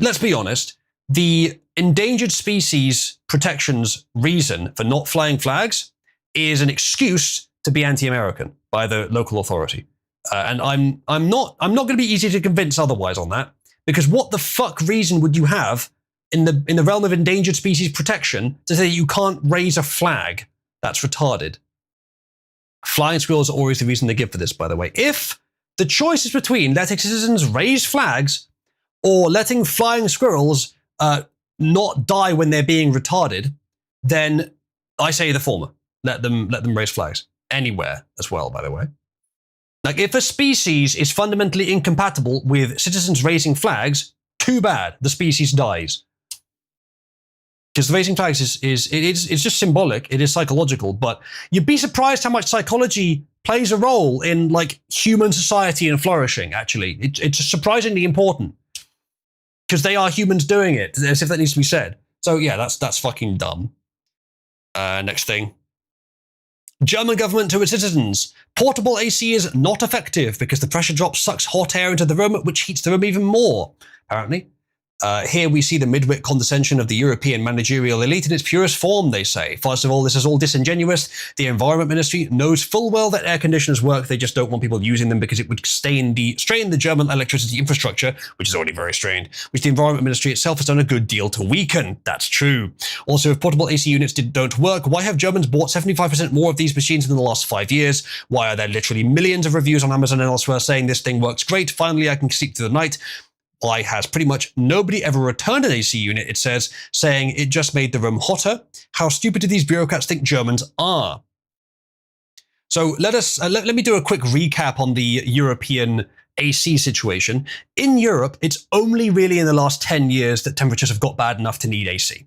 Let's be honest, the endangered species protections reason for not flying flags is an excuse to be anti-American by the local authority. And I'm not going to be easy to convince otherwise on that, because what the fuck reason would you have in the realm of endangered species protection to say you can't raise a flag? That's retarded. Flying squirrels are always the reason they give for this, by the way. If the choice is between letting citizens raise flags or letting flying squirrels not die when they're being retarded, then I say the former. Let them raise flags anywhere as well, by the way. Like, if a species is fundamentally incompatible with citizens raising flags, too bad, the species dies. Because raising flags it's just symbolic, it is psychological, but you'd be surprised how much psychology plays a role in like human society and flourishing, actually. It's surprisingly important. Because they are humans doing it, as if that needs to be said. So yeah, that's fucking dumb. Next thing. German government to its citizens. Portable AC is not effective because the pressure drop sucks hot air into the room, which heats the room even more, apparently. Here we see the midwit condescension of the European managerial elite in its purest form, they say. First of all, this is all disingenuous. The Environment Ministry knows full well that air conditioners work. They just don't want people using them because it would strain the German electricity infrastructure, which is already very strained, which the Environment Ministry itself has done a good deal to weaken. That's true. Also, if portable AC units don't work, why have Germans bought 75% more of these machines in the last 5 years? Why are there literally millions of reviews on Amazon and elsewhere saying this thing works great? Finally, I can sleep through the night. Why has pretty much nobody ever returned an AC unit, it says, saying it just made the room hotter? How stupid do these bureaucrats think Germans are? So let me do a quick recap on the European AC situation. In Europe, it's only really in the last 10 years that temperatures have got bad enough to need AC.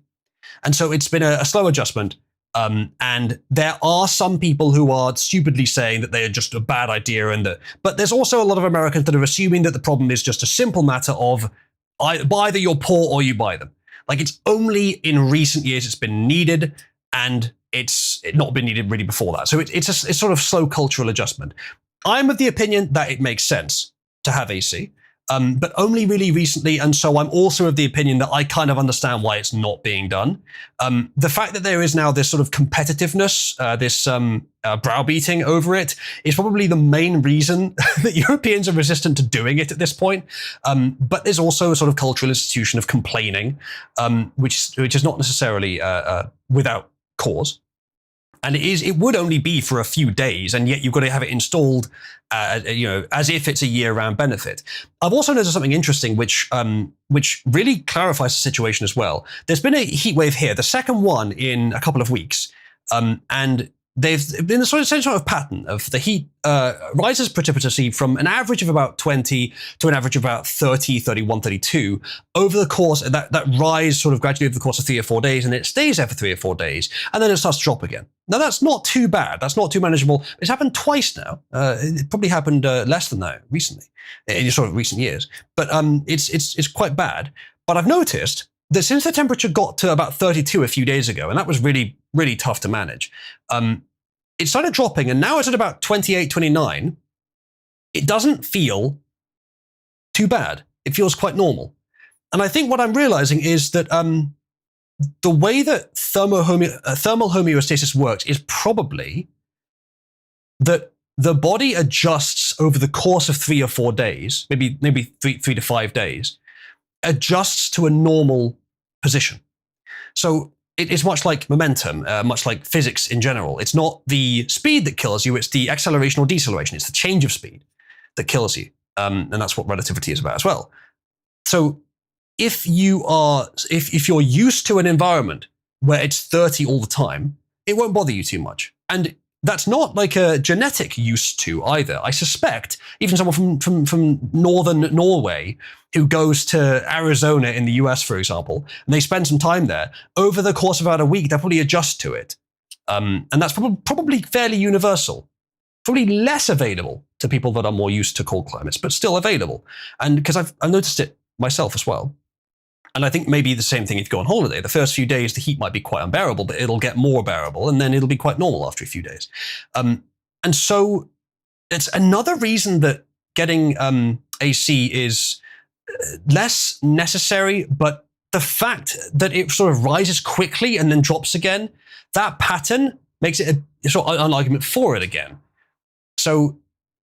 And so it's been a slow adjustment. And there are some people who are stupidly saying that they are just a bad idea, but there's also a lot of Americans that are assuming that the problem is just a simple matter of either you're poor or you buy them. Like, it's only in recent years it's been needed, and it's not been needed really before that. So it's sort of slow cultural adjustment. I'm of the opinion that it makes sense to have AC. But only really recently, and so I'm also of the opinion that I kind of understand why it's not being done. The fact that there is now this sort of competitiveness, this browbeating over it, is probably the main reason that Europeans are resistant to doing it at this point. But there's also a sort of cultural institution of complaining, which is not necessarily without cause. And it would only be for a few days, and yet you've got to have it installed, as if it's a year-round benefit. I've also noticed something interesting, which really clarifies the situation as well. There's been a heat wave here, the second one in a couple of weeks, and they've been the same sort of pattern of the heat rises precipitously from an average of about 20 to an average of about 30, 31, 32 over the course, that rise sort of gradually over the course of 3 or 4 days, and it stays there for 3 or 4 days, and then it starts to drop again. Now, that's not too bad. That's not too manageable. It's happened twice now. It probably happened less than that recently, in sort of recent years. But it's quite bad. But I've noticed that since the temperature got to about 32 a few days ago, and that was really, really tough to manage, it started dropping, and now it's at about 28, 29. It doesn't feel too bad. It feels quite normal. And I think what I'm realizing is that the way that thermal homeostasis works is probably that the body adjusts over the course of 3 or 4 days, maybe three to 5 days, adjusts to a normal position. So it's much like momentum, much like physics in general. It's not the speed that kills you, it's the acceleration or deceleration. It's the change of speed that kills you. And that's what relativity is about as well. So if you're used to an environment where it's 30 all the time, it won't bother you too much. And that's not like a genetic used to either. I suspect even someone from northern Norway who goes to Arizona in the US, for example, and they spend some time there, over the course of about a week, they'll probably adjust to it. And that's probably fairly universal. Probably less available to people that are more used to cold climates, but still available. And because I've noticed it myself as well. And I think maybe the same thing if you go on holiday. The first few days, the heat might be quite unbearable, but it'll get more bearable, and then it'll be quite normal after a few days. And so it's another reason that getting AC is less necessary, but the fact that it sort of rises quickly and then drops again, that pattern makes it a sort of an argument for it again. So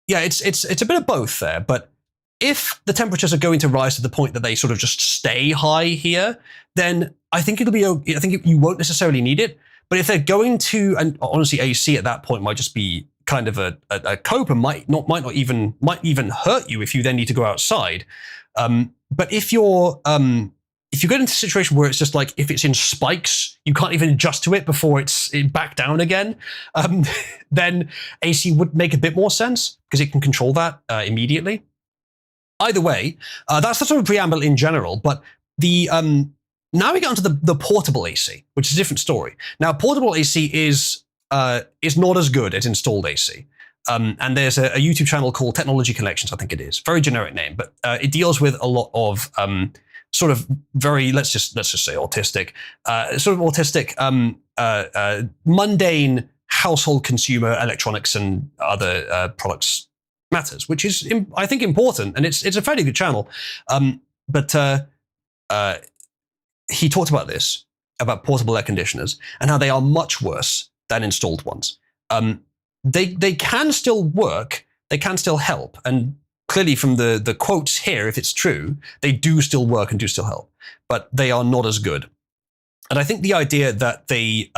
yeah, it's a bit of both there, but if the temperatures are going to rise to the point that they sort of just stay high here, then I think it'll be. I think you won't necessarily need it. But if they're going to, and honestly, AC at that point might just be kind of a cope and might even hurt you if you then need to go outside. But if you get into a situation where it's just like if it's in spikes, you can't even adjust to it before it's back down again, then AC would make a bit more sense because it can control that immediately. Either way, that's the sort of preamble in general, but now we get onto the portable AC, which is a different story. Now, portable AC is not as good as installed AC. And there's a YouTube channel called Technology Connections, I think it is. Very generic name, but it deals with a lot of sort of very, let's just say autistic, mundane household consumer electronics and other products matters, which is, I think, important, and it's a fairly good channel. But he talked about this, about portable air conditioners, and how they are much worse than installed ones. They can still work, they can still help, and clearly from the quotes here, if it's true, they do still work and do still help, but they are not as good. And I think the idea that they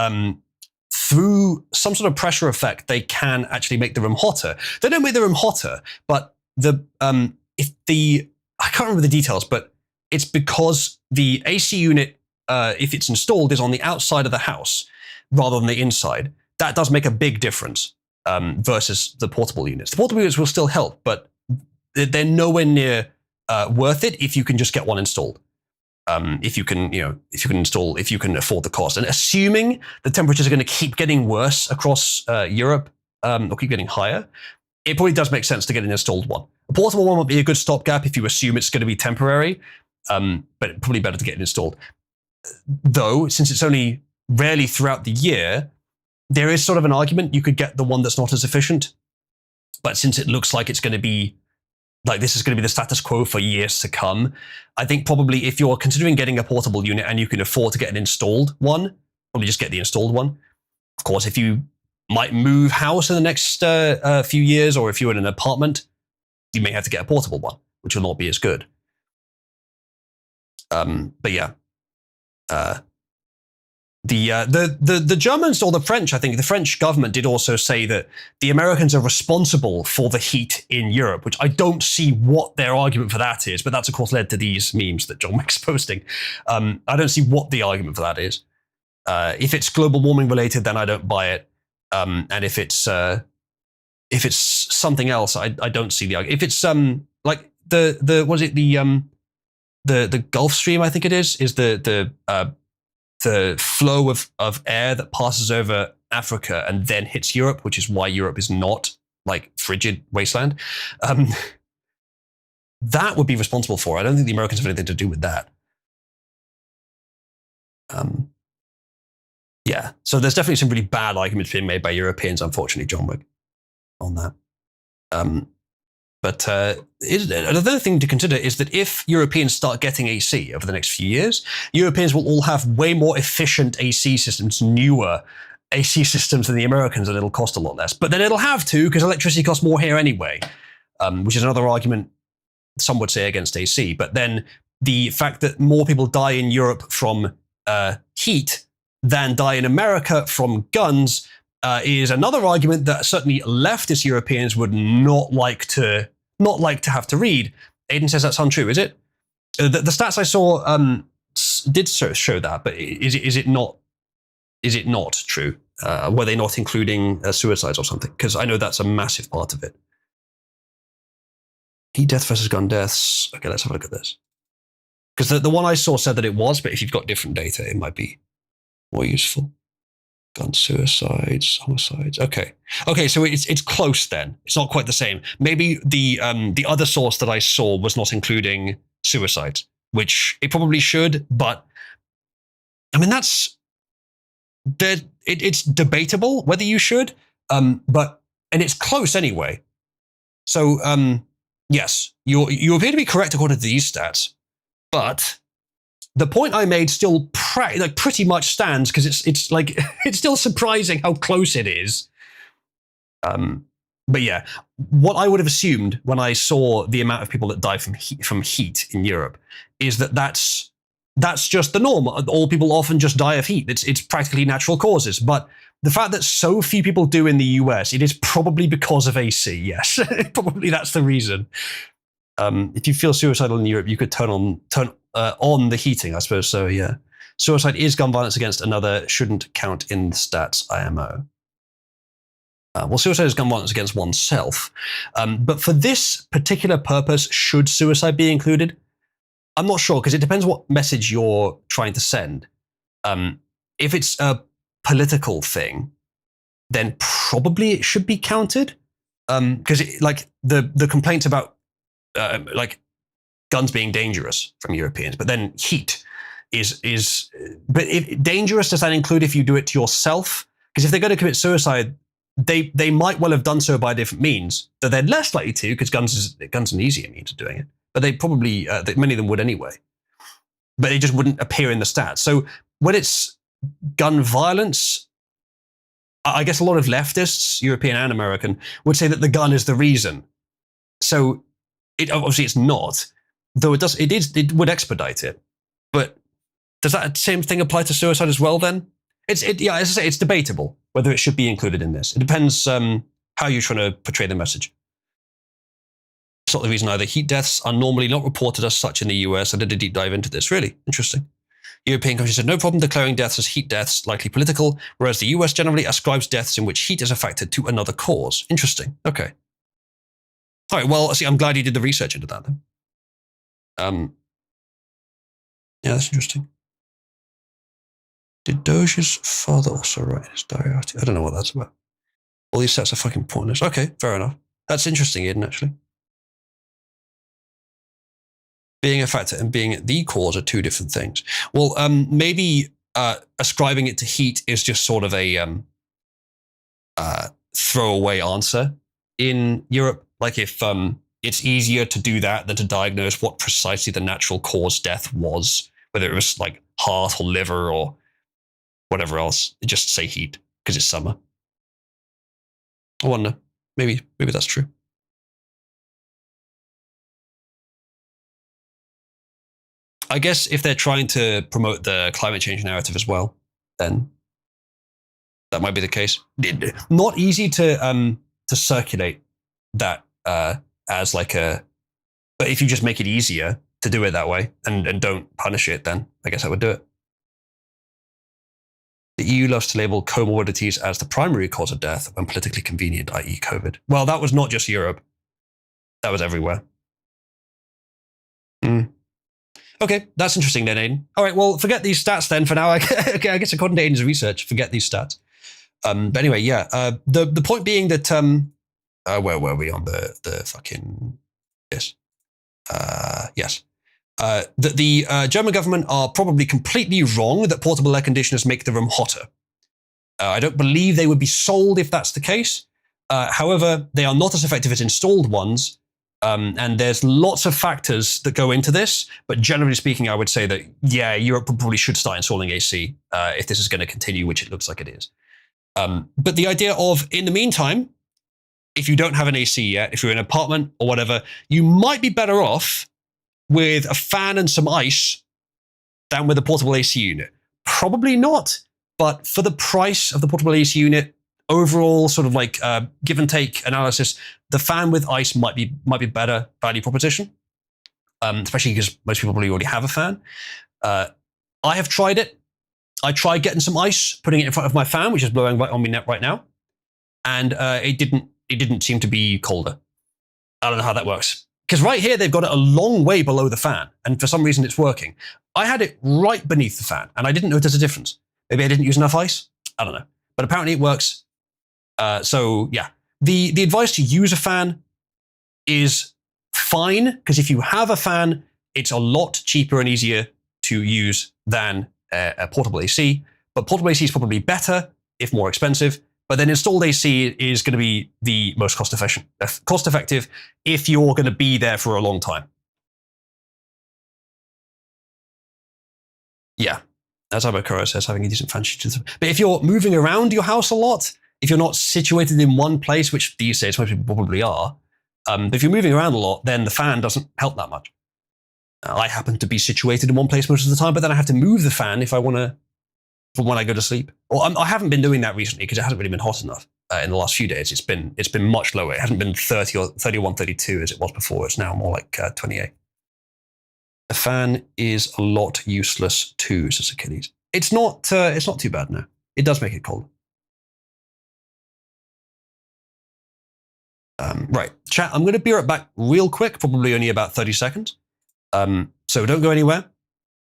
through some sort of pressure effect, they can actually make the room hotter. They don't make the room hotter, but I can't remember the details, but it's because the AC unit, if it's installed, is on the outside of the house rather than the inside. That does make a big difference versus the portable units. The portable units will still help, but they're nowhere near worth it if you can just get one installed. If you can afford the cost, and assuming the temperatures are going to keep getting worse across Europe or keep getting higher, it probably does make sense to get an installed one. A portable one might be a good stopgap if you assume it's going to be temporary, but probably better to get it installed. Though, since it's only rarely throughout the year, there is sort of an argument you could get the one that's not as efficient. But since it looks like it's going to be like this is going to be the status quo for years to come, I think probably if you're considering getting a portable unit and you can afford to get an installed one, probably just get the installed one. Of course, if you might move house in the next few years, or if you're in an apartment, you may have to get a portable one, which will not be as good. But yeah, the Germans or the French, I think the French government did also say that the Americans are responsible for the heat in Europe, which I don't see what their argument for that is, but that's of course led to these memes that John Wick's posting. I don't see what the argument for that is. If it's global warming related, then I don't buy it. And if it's something else, I don't see the argument. If it's like the Gulf Stream, I think it is the flow of air that passes over Africa and then hits Europe, which is why Europe is not like frigid wasteland. That would be responsible for it. I don't think the Americans have anything to do with that. Yeah, so there's definitely some really bad arguments being made by Europeans, unfortunately, John Wick, on that. But another thing to consider is that if Europeans start getting AC over the next few years, Europeans will all have way more efficient AC systems, newer AC systems than the Americans, and it'll cost a lot less. But then it'll have to, because electricity costs more here anyway, which is another argument some would say against AC. But then the fact that more people die in Europe from heat than die in America from guns is another argument that certainly leftist Europeans would not like to have to read. Aiden says that's untrue, is it? The stats I saw did show that, but is it not true? Were they not including suicides or something? Because I know that's a massive part of it. Heat death versus gun deaths. Okay, let's have a look at this. Because the one I saw said that it was, but if you've got different data, it might be more useful. Gun suicides, homicides. Okay, so it's close then. It's not quite the same. Maybe the other source that I saw was not including suicides, which it probably should. But I mean, it's debatable whether you should. And it's close anyway. So yes, you appear to be correct according to these stats, but the point I made still pretty much stands, because it's like it's still surprising how close it is. But yeah, what I would have assumed when I saw the amount of people that die from heat in Europe is that's just the norm. All people often just die of heat. It's practically natural causes. But the fact that so few people do in the US, it is probably because of AC. Yes, probably that's the reason. If you feel suicidal in Europe, you could turn on the heating, I suppose. So yeah, suicide is gun violence against another, shouldn't count in the stats IMO. Well, suicide is gun violence against oneself. But for this particular purpose, should suicide be included? I'm not sure, because it depends what message you're trying to send. If it's a political thing, then probably it should be counted. Because the complaints about like guns being dangerous from Europeans, but then heat is but if dangerous, does that include if you do it to yourself? Because if they're going to commit suicide, they might well have done so by different means, that they're less likely to, because guns an easier means of doing it. But they probably many of them would anyway, but they just wouldn't appear in the stats. So when it's gun violence, I guess a lot of leftists, European and American, would say that the gun is the reason. So obviously it's not, though it would expedite it. But does that same thing apply to suicide as well then? As I say, it's debatable whether it should be included in this. It depends how you're trying to portray the message. It's not the reason either. Heat deaths are normally not reported as such in the US. I did a deep dive into this. Really interesting. European countries said no problem declaring deaths as heat deaths, likely political, whereas the US generally ascribes deaths in which heat is a factor to another cause. Interesting. Okay. All right. Well, see, I'm glad you did the research into that then. Yeah, that's interesting. Did Doge's father also write in his diary? I don't know what that's about. All these sets are fucking pointless. Okay, fair enough. That's interesting, Eden, actually. Being a factor and being the cause are two different things. Well, maybe ascribing it to heat is just sort of a throwaway answer in Europe. Like if it's easier to do that than to diagnose what precisely the natural cause death was, whether it was like heart or liver or whatever else. Just say heat because it's summer. I wonder. Maybe that's true. I guess if they're trying to promote the climate change narrative as well, then that might be the case. Not easy to circulate that as like a, but if you just make it easier to do it that way and don't punish it, then I guess I would do it. The EU loves to label comorbidities as the primary cause of death when politically convenient, i.e. COVID. Well, that was not just Europe. That was everywhere. Okay, that's interesting then, Aiden. All right, well, forget these stats then for now. Okay, I guess according to Aiden's research, forget these stats. But anyway, yeah, the point being that, where were we on the fucking, yes. Yes. That the German government are probably completely wrong that portable air conditioners make the room hotter. I don't believe they would be sold if that's the case. However, they are not as effective as installed ones. And there's lots of factors that go into this, but generally speaking, I would say that, yeah, Europe probably should start installing AC if this is going to continue, which it looks like it is. But the idea of, in the meantime, if you don't have an AC yet, if you're in an apartment or whatever, you might be better off with a fan and some ice than with a portable AC unit. Probably not, but for the price of the portable AC unit, overall sort of like give and take analysis, the fan with ice might be better value proposition, especially because most people probably already have a fan. I have tried it. I tried getting some ice, putting it in front of my fan, which is blowing right on me right now, and it didn't seem to be colder. I don't know how that works. Because right here, they've got it a long way below the fan, and for some reason it's working. I had it right beneath the fan, and I didn't notice a difference. Maybe I didn't use enough ice? I don't know. But apparently it works. So yeah, the advice to use a fan is fine, because if you have a fan, it's a lot cheaper and easier to use than a portable AC. But portable AC is probably better, if more expensive. But then installed AC is going to be the most cost effective if you're going to be there for a long time. Yeah, as Abakura says, having a decent fan sheet. But if you're moving around your house a lot, if you're not situated in one place, which these days most people probably are, but if you're moving around a lot, then the fan doesn't help that much. I happen to be situated in one place most of the time, but then I have to move the fan if I want to, from when I go to sleep. Or I haven't been doing that recently because it hasn't really been hot enough in the last few days. It's been much lower. It hasn't been 30 or 31, 32 as it was before. It's now more like 28. The fan is a lot useless too, says Achilles. It's not too bad now. It does make it cold. Right, chat, I'm going to be right back real quick, probably only about 30 seconds. So don't go anywhere.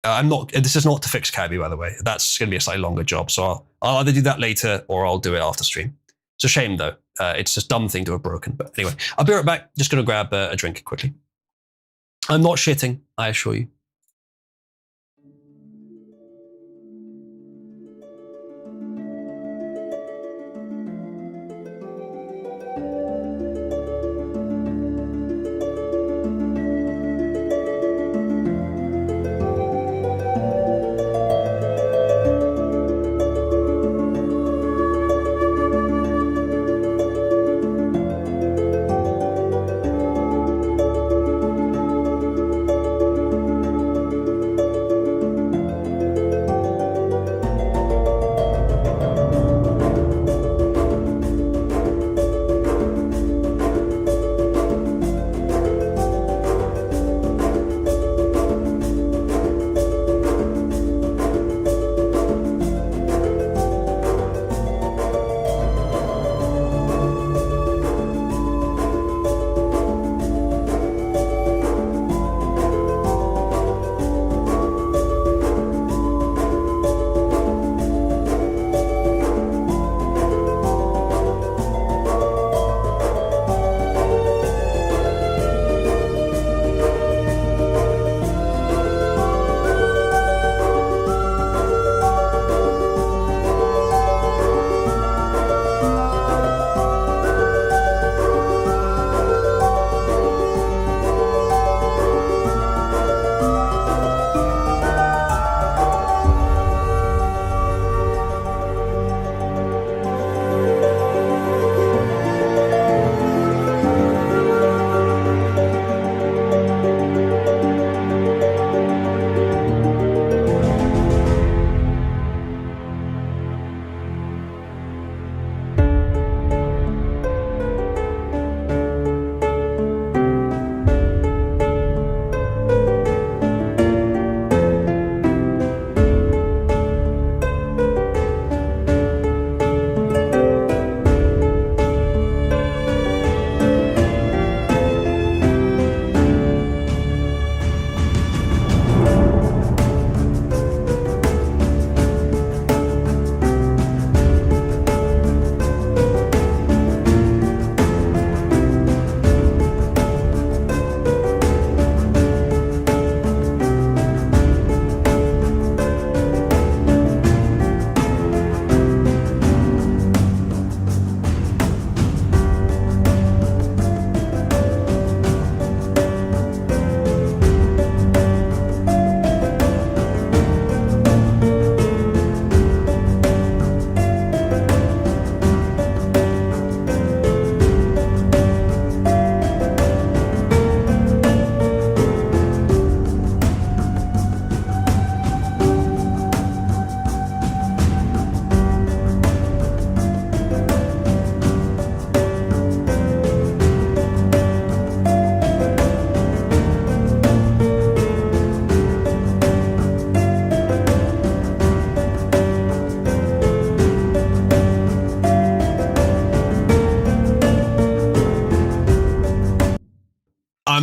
This is not to fix Cabby, by the way. That's going to be a slightly longer job, so I'll either do that later or I'll do it after stream. It's a shame, though. It's a dumb thing to have broken. But anyway, I'll be right back. Just going to grab a drink quickly. I'm not shitting, I assure you.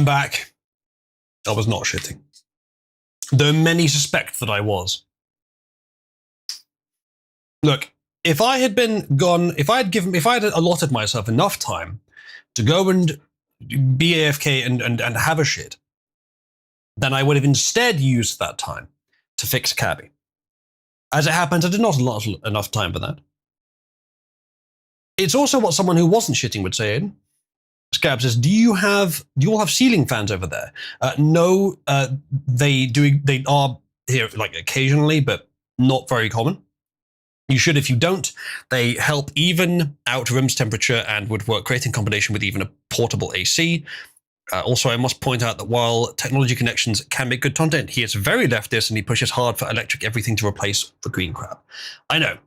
I'm back. I was not shitting. Though many suspect that I was. Look, if I had allotted myself enough time to go and be AFK and have a shit, then I would have instead used that time to fix Cabby. As it happens, I did not allot enough time for that. It's also what someone who wasn't shitting would say. Scab says, do you all have ceiling fans over there? No, they are here like occasionally, but not very common. You should if you don't. They help even out room's temperature and would work great in combination with even a portable AC. Also, I must point out that while technology connections can make good content, he is very leftist and he pushes hard for electric everything to replace the green crap. I know.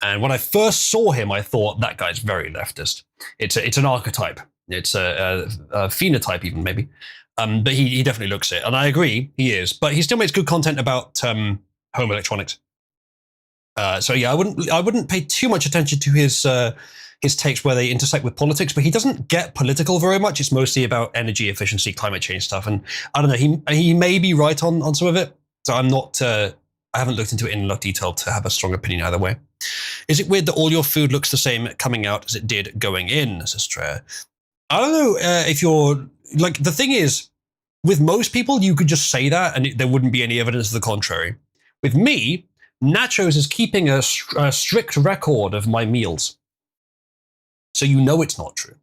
And when I first saw him, I thought that guy's very leftist. It's an archetype. It's a phenotype even maybe. But he definitely looks it. And I agree, he is. But he still makes good content about home electronics. So yeah, I wouldn't pay too much attention to his takes where they intersect with politics, but he doesn't get political very much. It's mostly about energy efficiency, climate change stuff. And I don't know, he may be right on some of it. So I'm not, I haven't looked into it in enough detail to have a strong opinion either way. Is it weird that all your food looks the same coming out as it did going in, says Treya? I don't know if you're, like, the thing is, with most people, you could just say that and there wouldn't be any evidence to the contrary. With me, Nachos is keeping a strict record of my meals. So you know it's not true.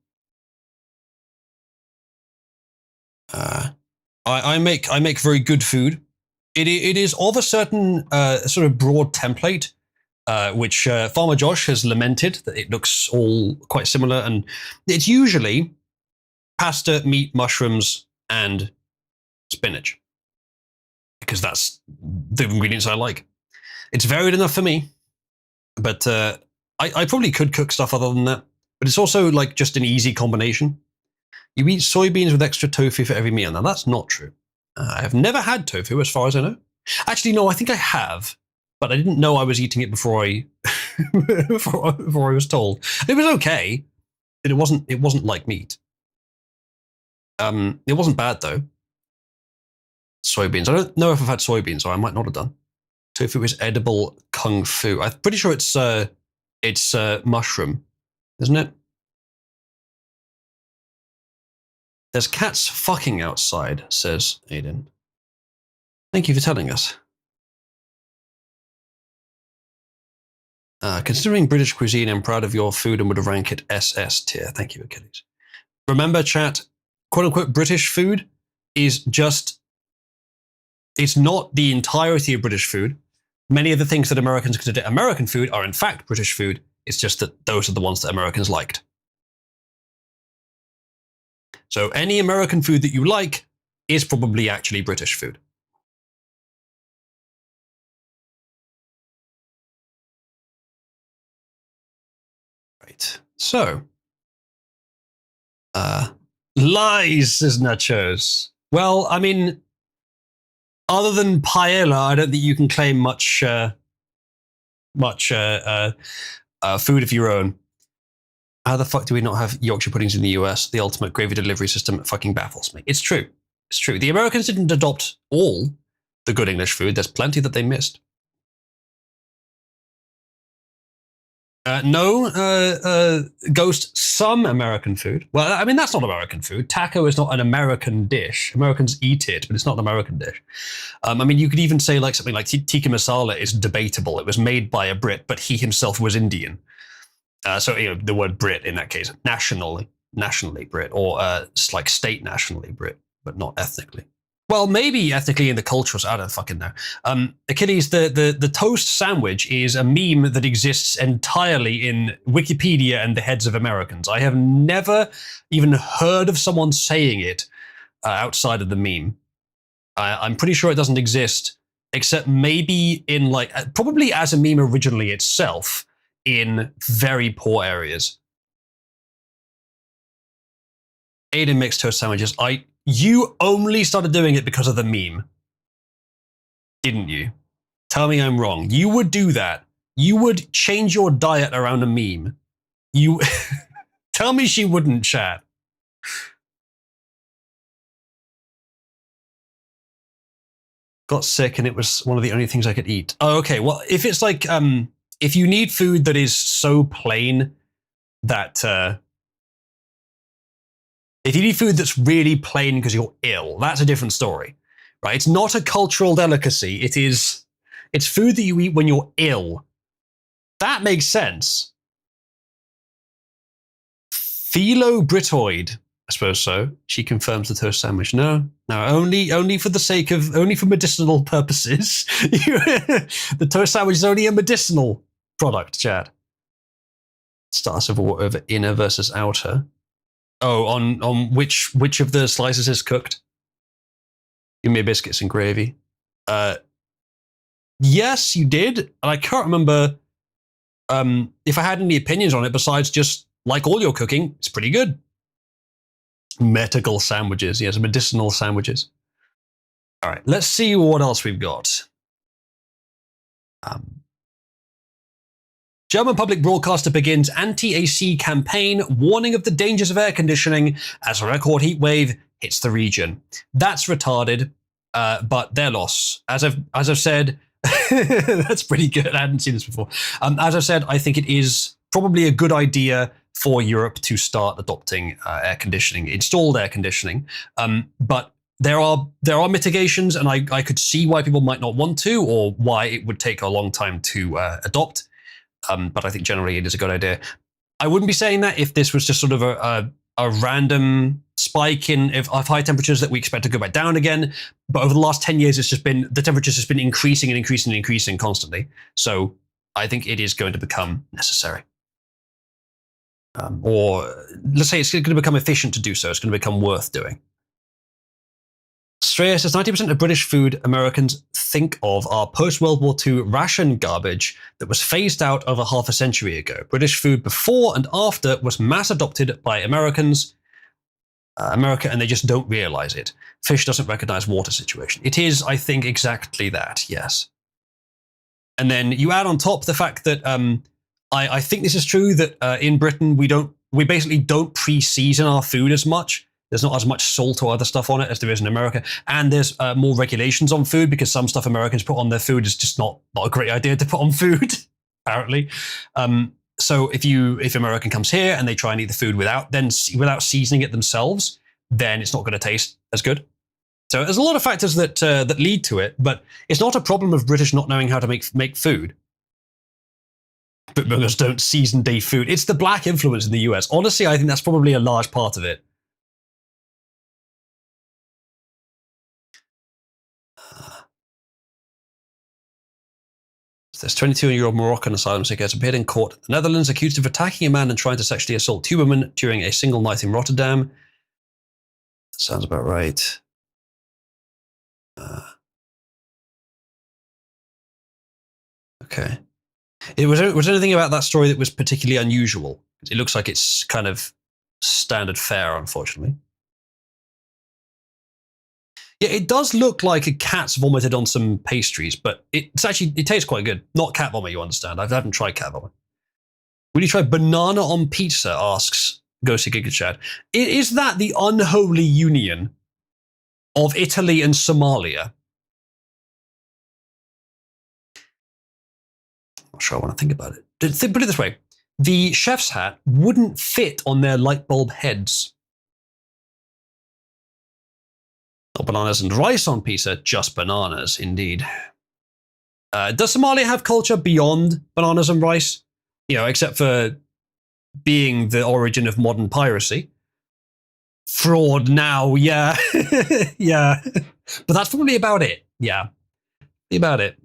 I make very good food. It is of a certain sort of broad template, which Farmer Josh has lamented that it looks all quite similar, and it's usually pasta, meat, mushrooms, and spinach, because that's the ingredients I like. It's varied enough for me, but I probably could cook stuff other than that. But it's also like just an easy combination. You eat soybeans with extra tofu for every meal. Now that's not true. I have never had tofu as far as I know. Actually, no, I think I have, but I didn't know I was eating it before I before I was told. It was okay, but it wasn't like meat. It wasn't bad though. Soybeans. I don't know if I've had soybeans, or I might not have done. Tofu is edible kung fu. I'm pretty sure it's mushroom, isn't it? There's cats fucking outside, says Aiden. Thank you for telling us. Considering British cuisine, I'm proud of your food and would rank it SS tier. Thank you, Achilles. Remember, chat, quote-unquote British food is just... It's not the entirety of British food. Many of the things that Americans consider American food are in fact British food. It's just that those are the ones that Americans liked. So any American food that you like is probably actually British food. Right. So, lies, says Nachos. Well, I mean, other than paella, I don't think you can claim much food of your own. How the fuck do we not have Yorkshire puddings in the US? The ultimate gravy delivery system fucking baffles me. It's true. It's true. The Americans didn't adopt all the good English food. There's plenty that they missed. No, Ghost, some American food. Well, I mean, that's not American food. Taco is not an American dish. Americans eat it, but it's not an American dish. I mean, you could even say like something like tikka masala is debatable. It was made by a Brit, but he himself was Indian. So you know, the word Brit in that case, nationally Brit, or like state nationally Brit, but not ethnically. Well, maybe ethnically in the cultures. I don't fucking know. Achilles, the toast sandwich is a meme that exists entirely in Wikipedia and the heads of Americans. I have never even heard of someone saying it outside of the meme. I'm pretty sure it doesn't exist, except maybe in like probably as a meme originally itself in very poor areas. Aiden makes toast sandwiches. You only started doing it because of the meme, didn't you? Tell me I'm wrong. You would do that. You would change your diet around a meme. You tell me she wouldn't, chat. got sick and it was one of the only things I could eat. Oh, okay. Well, if it's like, if you need food that is so plain that, if you need food that's really plain because you're ill, that's a different story, right? It's not a cultural delicacy. It's food that you eat when you're ill. That makes sense. Philobritoid, I suppose so. She confirms the toast sandwich. No, only for the sake of, only for medicinal purposes. The toast sandwich is only a medicinal product, Chad. Starts of war over inner versus outer. Oh, on which of the slices is cooked? Give me biscuits and gravy. Yes, you did, and I can't remember if I had any opinions on it besides just, like all your cooking, it's pretty good. Medical sandwiches, yes, medicinal sandwiches. All right, let's see what else we've got. German public broadcaster begins anti-AC campaign, warning of the dangers of air conditioning as a record heat wave hits the region. That's retarded, but their loss. As I've said, that's pretty good. I hadn't seen this before. As I've said, I think it is probably a good idea for Europe to start adopting air conditioning, installed air conditioning. But there are mitigations, and I could see why people might not want to, or why it would take a long time to adopt. But I think generally it is a good idea. I wouldn't be saying that if this was just sort of a random spike of high temperatures that we expect to go back down again. But over the last 10 years, it's just been, the temperature's just been increasing and increasing and increasing constantly. So I think it is going to become necessary. Or let's say it's going to become efficient to do so. It's going to become worth doing. Straya says 90% of British food Americans think of are post-World War II ration garbage that was phased out over half a century ago. British food before and after was mass adopted by America, and they just don't realize it. Fish doesn't recognize water situation. It is, I think, exactly that, yes. And then you add on top the fact that I think this is true, that in Britain we basically don't pre-season our food as much. There's not as much salt or other stuff on it as there is in America. And there's more regulations on food, because some stuff Americans put on their food is just not a great idea to put on food, apparently. So if American comes here and they try and eat the food without seasoning it themselves, then it's not going to taste as good. So there's a lot of factors that lead to it, but it's not a problem of British not knowing how to make food. Bootmongers don't season day food. It's the black influence in the US. Honestly, I think that's probably a large part of it. This 22-year-old Moroccan asylum seeker has appeared in court in the Netherlands, accused of attacking a man and trying to sexually assault two women during a single night in Rotterdam. That sounds about right. Okay. Was there anything about that story that was particularly unusual? It looks like it's kind of standard fare, unfortunately. Yeah, it does look like a cat's vomited on some pastries, but it tastes quite good. Not cat vomit, you understand. I haven't tried cat vomit. Will you try banana on pizza? Asks Ghosty Gigachad. Is that the unholy union of Italy and Somalia? I'm not sure I want to think about it. Put it this way. The chef's hat wouldn't fit on their light bulb heads. Not bananas and rice on pizza, just bananas, indeed. Does Somalia have culture beyond bananas and rice? You know, except for being the origin of modern piracy. Fraud now, yeah. Yeah. But that's probably about it. Yeah. About it.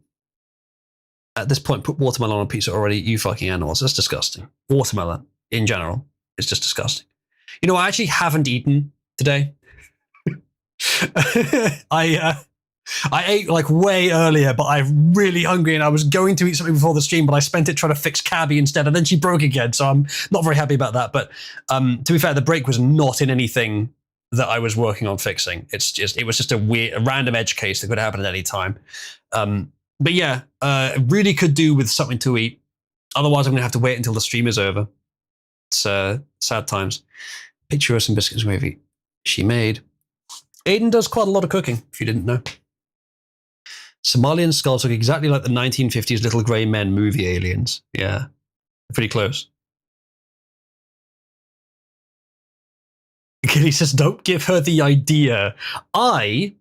At this point, put watermelon on pizza already, you fucking animals. That's disgusting. Watermelon, in general, is just disgusting. You know, I actually haven't eaten today. I ate like way earlier, but I'm really hungry and I was going to eat something before the stream, but I spent it trying to fix Cabby instead, and then she broke again, so I'm not very happy about that. But to be fair, the break was not in anything that I was working on fixing. It was just a random edge case that could happen at any time. But yeah, really could do with something to eat. Otherwise, I'm going to have to wait until the stream is over. It's sad times. Picture of some biscuits and gravy she made. Aiden does quite a lot of cooking, if you didn't know. Somalian skulls look exactly like the 1950s Little Grey Men movie aliens. Yeah, pretty close. He says, don't give her the idea. I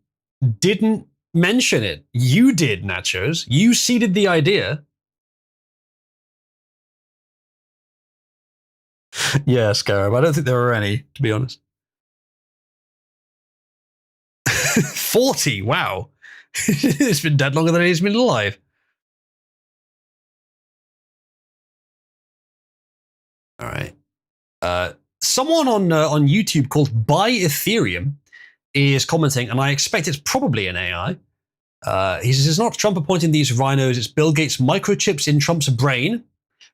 didn't mention it. You did, Nachos. You seeded the idea. Yeah, Scarab. I don't think there are any, to be honest. 40, wow. It's been dead longer than he's been alive. All right. Someone on YouTube called Buy Ethereum is commenting, and I expect it's probably an AI. He says, it's not Trump appointing these rhinos, it's Bill Gates' microchips in Trump's brain.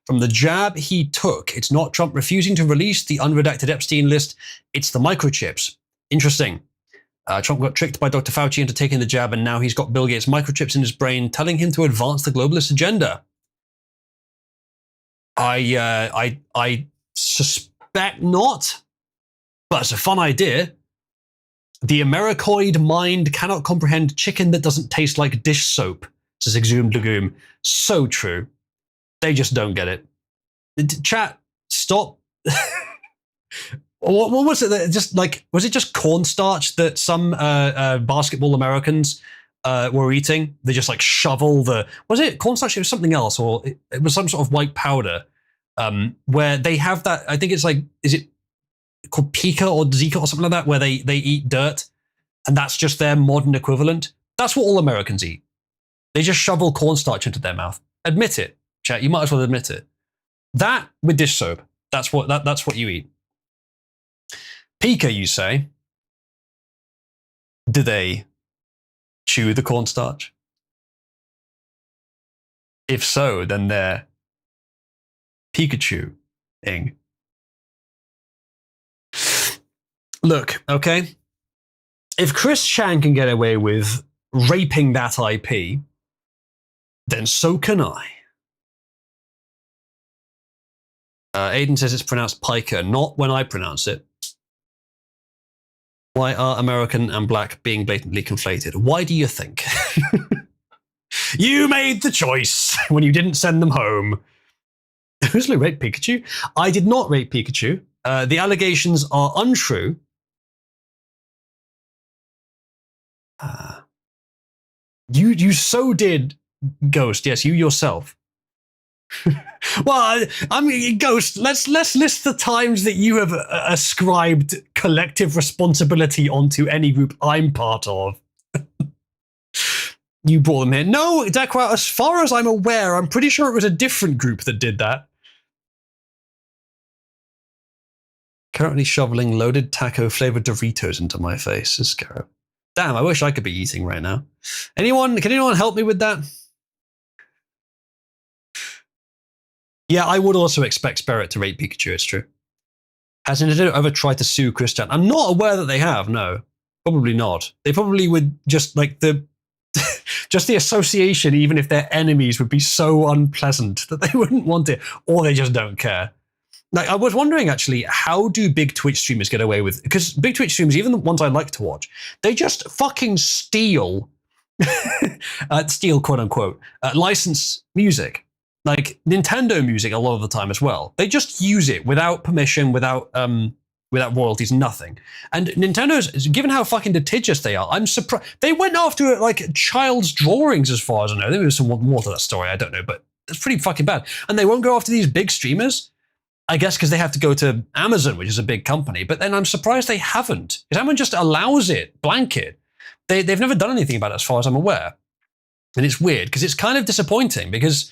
From the jab he took, it's not Trump refusing to release the unredacted Epstein list, it's the microchips. Interesting. Trump got tricked by Dr. Fauci into taking the jab, and now he's got Bill Gates' microchips in his brain, telling him to advance the globalist agenda. I suspect not, but it's a fun idea. The Americoid mind cannot comprehend chicken that doesn't taste like dish soap, says Exhumed Legume. So true. They just don't get it. Chat, stop. What was it? That just like, was it just cornstarch that some basketball Americans were eating? They just like shovel the, was it cornstarch? It was something else, or it was some sort of white powder where they have that. I think it's like, is it called Pika or Zika or something like that, where they eat dirt, and that's just their modern equivalent. That's what all Americans eat. They just shovel cornstarch into their mouth. Admit it, chat. You might as well admit it. That with dish soap. That's what you eat. Pika, you say? Do they chew the cornstarch? If so, then they're Pikachu-ing. Look, okay? If Chris Chan can get away with raping that IP, then so can I. Aiden says it's pronounced Piker, not when I pronounce it. Why are American and black being blatantly conflated? Why do you think? You made the choice when you didn't send them home. Who's raped Pikachu? I did not rape Pikachu. The allegations are untrue. You so did, Ghost. Yes, you yourself. Well, I mean, Ghost, let's list the times that you have ascribed collective responsibility onto any group I'm part of. You brought them here. No, Dekra, as far as I'm aware, I'm pretty sure it was a different group that did that. Currently shoveling loaded taco-flavored Doritos into my face, says Scarab. Damn, I wish I could be eating right now. Can anyone help me with that? Yeah, I would also expect Spirit to rape Pikachu, it's true. Has Nintendo ever tried to sue Christian? I'm not aware that they have, no. Probably not. They probably would just, like, just the association, even if they're enemies, would be so unpleasant that they wouldn't want it, or they just don't care. Like, I was wondering, actually, how do big Twitch streamers get away with, because big Twitch streamers, even the ones I like to watch, they just fucking steal, quote unquote, license music. Like Nintendo music a lot of the time as well. They just use it without permission, without royalties, nothing. And Nintendo's, given how fucking litigious they are, I'm surprised. They went after like child's drawings as far as I know. There was some more to that story, I don't know, but it's pretty fucking bad. And they won't go after these big streamers, I guess because they have to go to Amazon, which is a big company. But then I'm surprised they haven't, because Amazon just allows it, blanket. They've never done anything about it as far as I'm aware. And it's weird, because it's kind of disappointing, because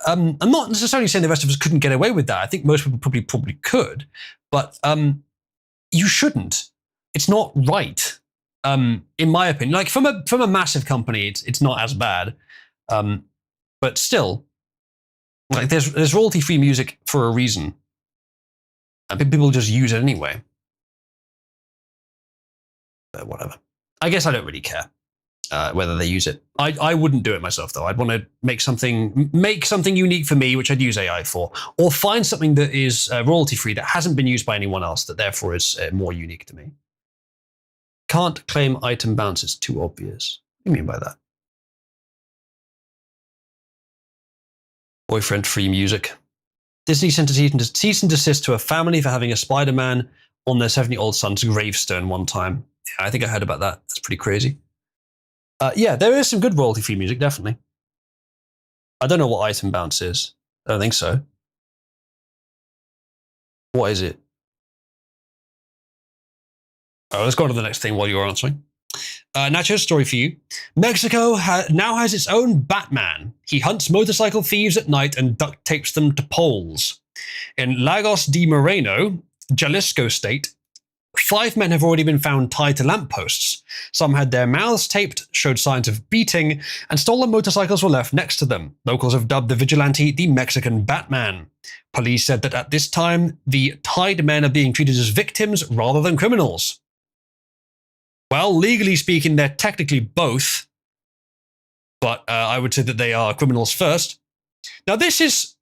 I'm not necessarily saying the rest of us couldn't get away with that. I think most people probably could, but you shouldn't. It's not right, in my opinion. Like from a massive company, it's not as bad, but still, like there's royalty-free music for a reason, and people just use it anyway. But whatever. I guess I don't really care. Whether they use it. I wouldn't do it myself, though. I'd want to make something unique for me, which I'd use AI for, or find something that is royalty-free that hasn't been used by anyone else, that therefore is more unique to me. Can't claim item bounce, it's too obvious. What do you mean by that? Boyfriend-free music. Disney sent a cease and desist to a family for having a Spider-Man on their 7-year-old son's gravestone one time. Yeah, I think I heard about that. That's pretty crazy. Yeah, there is some good royalty-free music, definitely. I don't know what item bounce is. I don't think so. What is it? Oh, let's go on to the next thing while you're answering. Nacho's story for you. Mexico now has its own Batman. He hunts motorcycle thieves at night and duct tapes them to poles. In Lagos de Moreno, Jalisco state, 5 men have already been found tied to lampposts. Some had their mouths taped, showed signs of beating, and stolen motorcycles were left next to them. Locals have dubbed the vigilante the Mexican Batman. Police said that at this time, the tied men are being treated as victims rather than criminals. Well, legally speaking, they're technically both, but I would say that they are criminals first. Now, this is...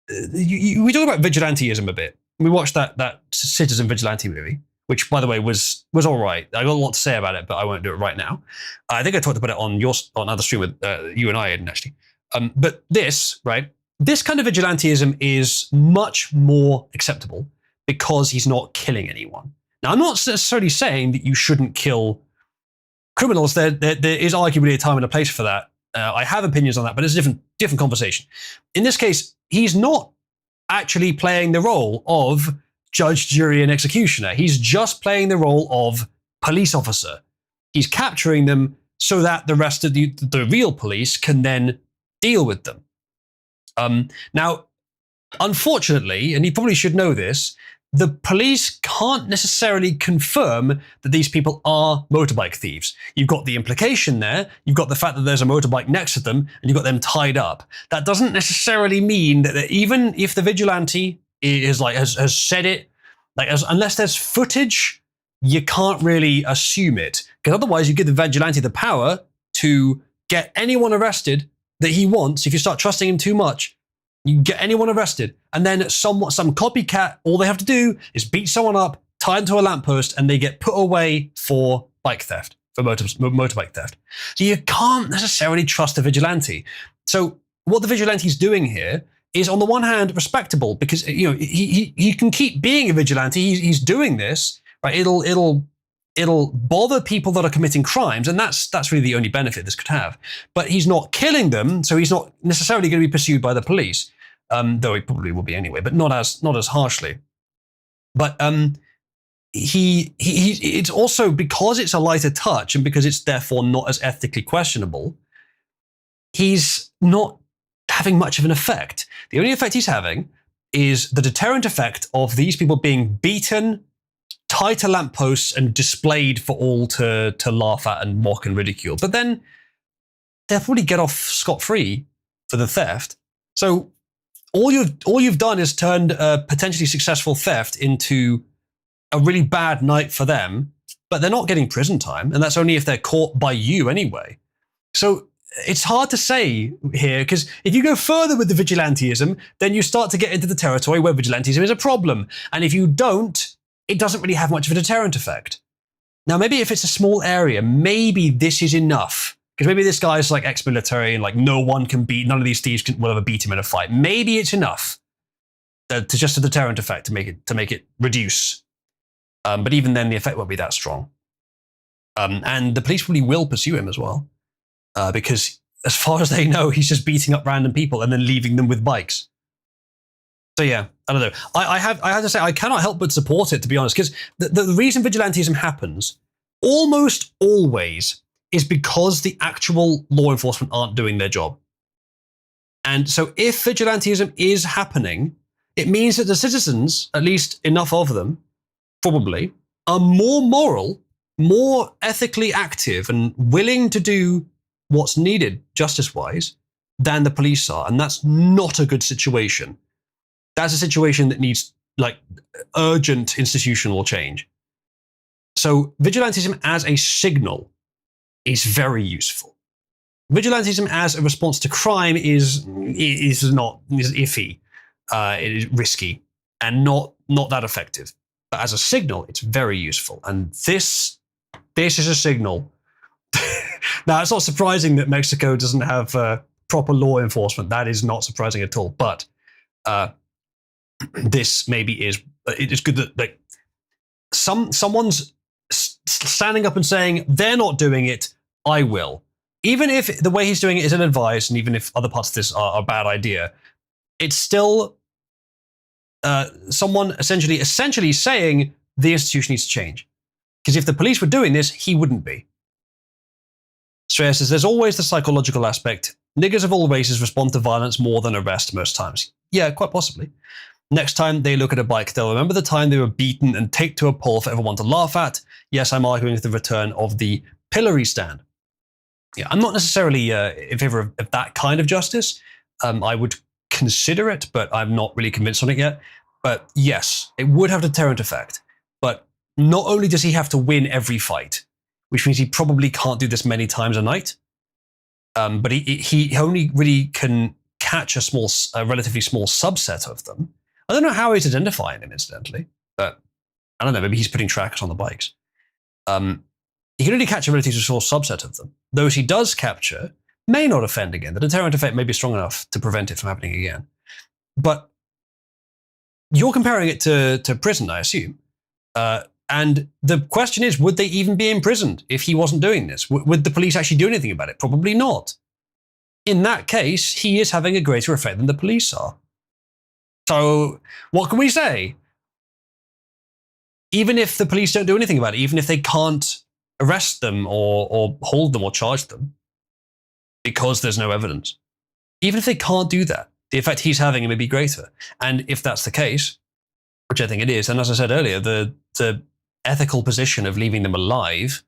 we talk about vigilanteism a bit. We watched that Citizen Vigilante movie, which, by the way, was all right. I got a lot to say about it, but I won't do it right now. I think I talked about it on other stream with you and I, Aiden, actually. But this, right, this kind of vigilanteism is much more acceptable because he's not killing anyone. Now, I'm not necessarily saying that you shouldn't kill criminals. There is arguably a time and a place for that. I have opinions on that, but it's a different conversation. In this case, he's not actually playing the role of judge, jury, and executioner. He's just playing the role of police officer. He's capturing them so that the rest of the real police can then deal with them. Now, unfortunately, and you probably should know this, the police can't necessarily confirm that these people are motorbike thieves. You've got the implication there, you've got the fact that there's a motorbike next to them, and you've got them tied up. That doesn't necessarily mean that even if the vigilante is has said it, unless there's footage, you can't really assume it. Because otherwise you give the vigilante the power to get anyone arrested that he wants. If you start trusting him too much, you can get anyone arrested, and then some copycat, all they have to do is beat someone up, tie them to a lamppost, and they get put away for bike theft, for motorbike theft. So you can't necessarily trust a vigilante. So what the vigilante's doing here is, on the one hand, respectable, because he can keep being a vigilante. He's doing this, right? It'll bother people that are committing crimes, and that's really the only benefit this could have. But he's not killing them, so he's not necessarily going to be pursued by the police, though he probably will be anyway, but not as harshly. But it's also, because it's a lighter touch and because it's therefore not as ethically questionable, he's not having much of an effect. The only effect he's having is the deterrent effect of these people being beaten, tied to lampposts, and displayed for all to laugh at and mock and ridicule. But then they'll probably get off scot-free for the theft. So all you've done is turned a potentially successful theft into a really bad night for them, but they're not getting prison time, and that's only if they're caught by you anyway. So it's hard to say here, because if you go further with the vigilanteism, then you start to get into the territory where vigilanteism is a problem. And if you don't, it doesn't really have much of a deterrent effect. Now, maybe if it's a small area, maybe this is enough. Because maybe this guy's like ex-military and like none of these thieves will ever beat him in a fight. Maybe it's enough to just a deterrent effect to make it reduce. But even then, the effect won't be that strong. And the police probably will pursue him as well. Because as far as they know, he's just beating up random people and then leaving them with bikes. So yeah, I don't know. I have to say, I cannot help but support it, to be honest, because the reason vigilantism happens almost always is because the actual law enforcement aren't doing their job. And so if vigilantism is happening, it means that the citizens, at least enough of them, probably, are more moral, more ethically active, and willing to do what's needed justice-wise than the police are. And that's not a good situation. That's a situation that needs like urgent institutional change. So vigilantism as a signal is very useful. Vigilantism as a response to crime is iffy, it is risky, and not that effective. But as a signal, it's very useful. And this is a signal. Now, it's not surprising that Mexico doesn't have proper law enforcement. That is not surprising at all. But this maybe is. It is good that like someone's standing up and saying they're not doing it. I will. Even if the way he's doing it is ill-advised, and even if other parts of this are a bad idea, it's still someone essentially saying the institution needs to change. Because if the police were doing this, he wouldn't be. Straya says, there's always the psychological aspect. Niggers of all races respond to violence more than arrest most times. Yeah, quite possibly. Next time they look at a bike, they'll remember the time they were beaten and taped to a pole for everyone to laugh at. Yes, I'm arguing for the return of the pillory stand. Yeah, I'm not necessarily in favor of that kind of justice. I would consider it, but I'm not really convinced on it yet. But yes, it would have a deterrent effect. But not only does he have to win every fight, which means he probably can't do this many times a night, but he only really can catch a relatively small subset of them. I don't know how he's identifying them, incidentally, but I don't know, maybe he's putting trackers on the bikes. He can only catch a relatively small subset of them. Those he does capture may not offend again. The deterrent effect may be strong enough to prevent it from happening again. But you're comparing it to prison, I assume. And the question is, would they even be imprisoned if he wasn't doing this? Would the police actually do anything about it? Probably not. In that case, he is having a greater effect than the police are. So what can we say? Even if the police don't do anything about it, even if they can't arrest them or hold them or charge them because there's no evidence, even if they can't do that, the effect he's having may be greater. And if that's the case, which I think it is, and as I said earlier, the ethical position of leaving them alive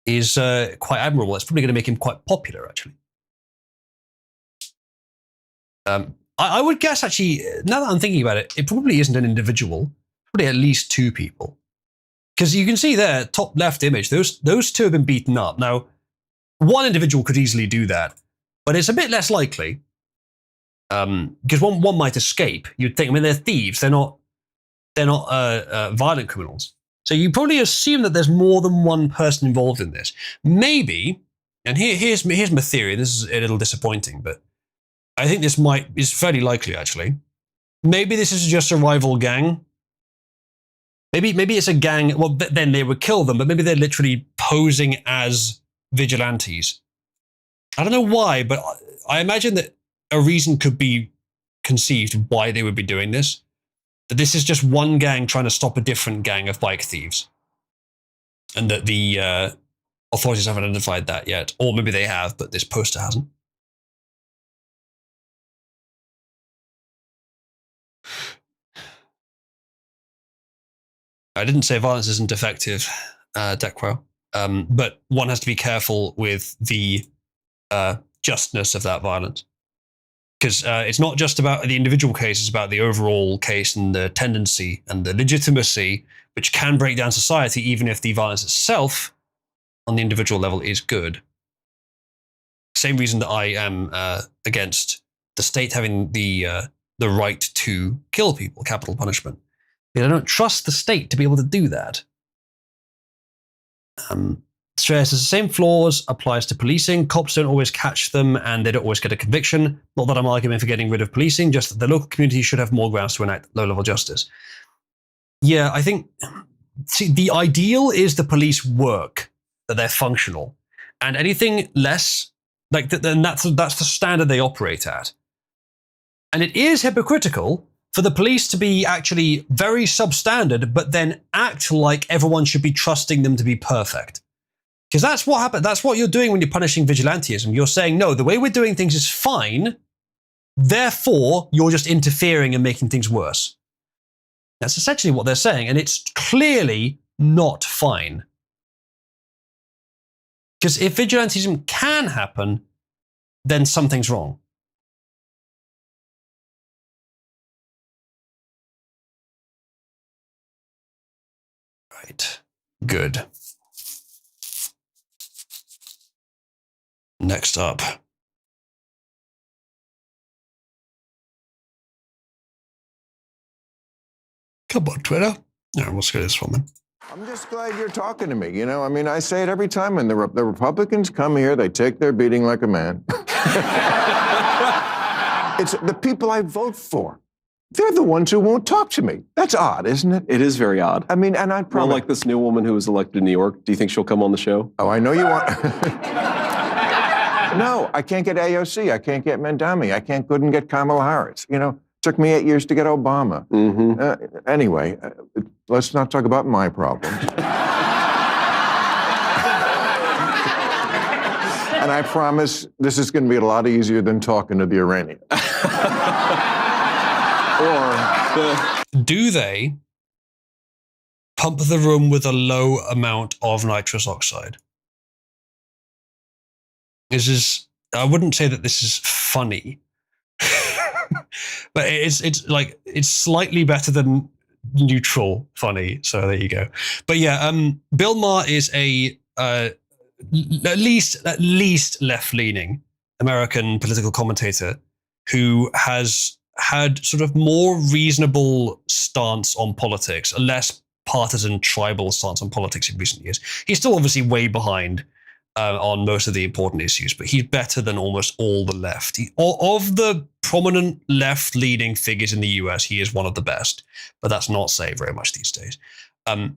is quite admirable. It's probably going to make him quite popular, actually. I would guess, actually, now that I'm thinking about it, it probably isn't an individual, probably at least two people. Because you can see there, top left image, those two have been beaten up. Now, one individual could easily do that, but it's a bit less likely. Because one might escape. You'd think, I mean, they're thieves. They're not violent criminals. So you probably assume that there's more than one person involved in this. Maybe, and here's my theory. This is a little disappointing, but I think this is fairly likely, actually. Maybe this is just a rival gang. Maybe it's a gang. Well, then they would kill them, but maybe they're literally posing as vigilantes. I don't know why, but I imagine that a reason could be conceived why they would be doing this. That this is just one gang trying to stop a different gang of bike thieves. And that the authorities haven't identified that yet. Or maybe they have, but this poster hasn't. I didn't say violence isn't effective, Decro. But one has to be careful with the justness of that violence. Because it's not just about the individual case, it's about the overall case and the tendency and the legitimacy, which can break down society even if the violence itself on the individual level is good. Same reason that I am against the state having the right to kill people, capital punishment. Because I don't trust the state to be able to do that. Stress says the same flaws applies to policing. Cops don't always catch them and they don't always get a conviction. Not that I'm arguing for getting rid of policing, just that the local community should have more grounds to enact low-level justice. Yeah, I think, see, the ideal is the police work, that they're functional. And anything less, like then that's the standard they operate at. And it is hypocritical for the police to be actually very substandard, but then act like everyone should be trusting them to be perfect. Because that's what happened. That's what you're doing when you're punishing vigilantism. You're saying, no, the way we're doing things is fine. Therefore, you're just interfering and making things worse. That's essentially what they're saying. And it's clearly not fine. Because if vigilantism can happen, then something's wrong. Right. Good. Next up. Come on, Twitter. No, let's go to this one then. I'm just glad you're talking to me. You know, I mean, I say it every time, and the Republicans come here, they take their beating like a man. It's the people I vote for. They're the ones who won't talk to me. That's odd, isn't it? It is very odd. I mean, and I Well, promise. like this new woman who was elected in New York. Do you think she'll come on the show? Oh, I know you want. No, I can't get AOC. I can't get Mandami. Couldn't get Kamala Harris. You know, took me 8 years to get Obama. Anyway, let's not talk about my problems. And I promise this is going to be a lot easier than talking to the Iranians. Do they pump the room with a low amount of nitrous oxide? I wouldn't say that this is funny, but it's slightly better than neutral funny. So there you go. But yeah, Bill Maher is a at least left-leaning American political commentator who has had sort of more reasonable stance on politics, a less partisan tribal stance on politics in recent years. He's still obviously way behind on most of the important issues, but he's better than almost all the left. Of the prominent left-leaning figures in the US, he is one of the best, but that's not saying very much these days. I'm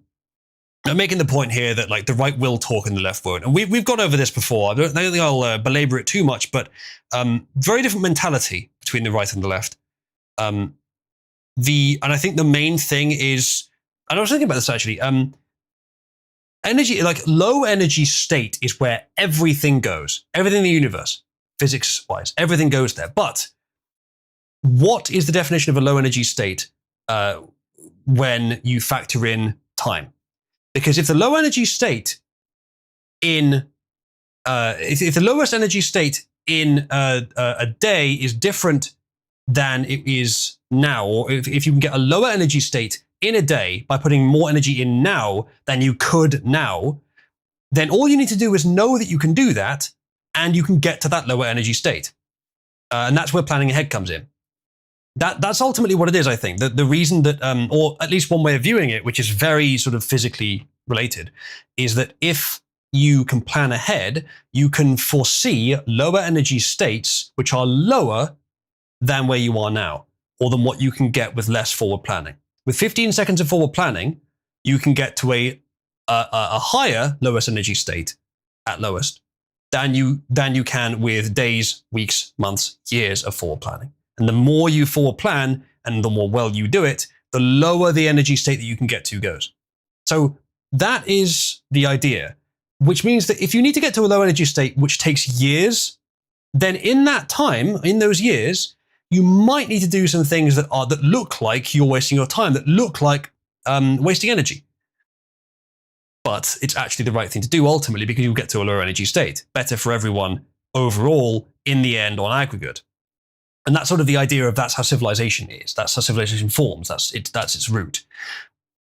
making the point here that like the right will talk and the left won't, and we've gone over this before. I don't think I'll belabor it too much, but very different mentality between the right and the left. And I think the main thing is, and I was thinking about this actually, energy, like low energy state is where everything goes. Everything in the universe, physics-wise, everything goes there. But what is the definition of a low energy state when you factor in time? Because if the low energy state if the lowest energy state in a day is different than it is now, or if you can get a lower energy state in a day by putting more energy in now than you could now, then all you need to do is know that you can do that and you can get to that lower energy state. And that's where planning ahead comes in. That's ultimately what it is, I think. The reason that, or at least one way of viewing it, which is very sort of physically related, is that if you can plan ahead, you can foresee lower energy states which are lower than where you are now, or than what you can get with less forward planning. With 15 seconds of forward planning, you can get to a higher lowest energy state at lowest than you can with days, weeks, months, years of forward planning. And the more you forward plan and the more well you do it, the lower the energy state that you can get to goes. So that is the idea, which means that if you need to get to a low energy state, which takes years, then in that time, in those years, you might need to do some things that look like you're wasting your time, that look like wasting energy. But it's actually the right thing to do ultimately because you'll get to a lower energy state. Better for everyone overall in the end on aggregate. And that's sort of the idea of that's how civilization is. That's how civilization forms. That's its root.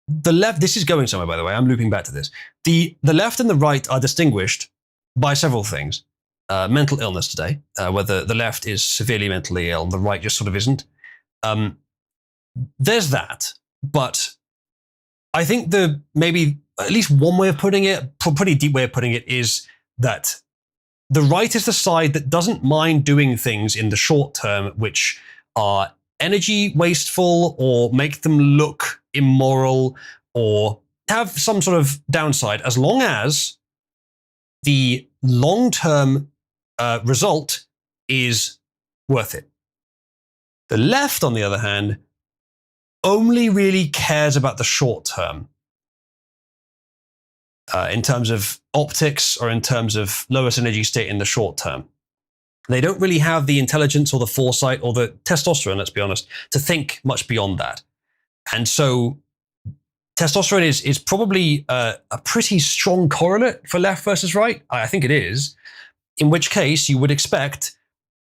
The left, this is going somewhere, by the way. I'm looping back to this. The left and the right are distinguished by several things. Mental illness today, whether the left is severely mentally ill and the right just sort of isn't. There's that, but I think maybe at least one way of putting it, pretty deep way of putting it, is that the right is the side that doesn't mind doing things in the short term which are energy wasteful or make them look immoral or have some sort of downside, as long as the long-term result is worth it. The left, on the other hand, only really cares about the short term in terms of optics or in terms of lowest energy state in the short term. They don't really have the intelligence or the foresight or the testosterone, let's be honest, to think much beyond that. And so testosterone is probably a pretty strong correlate for left versus right. I think it is. In which case, you would expect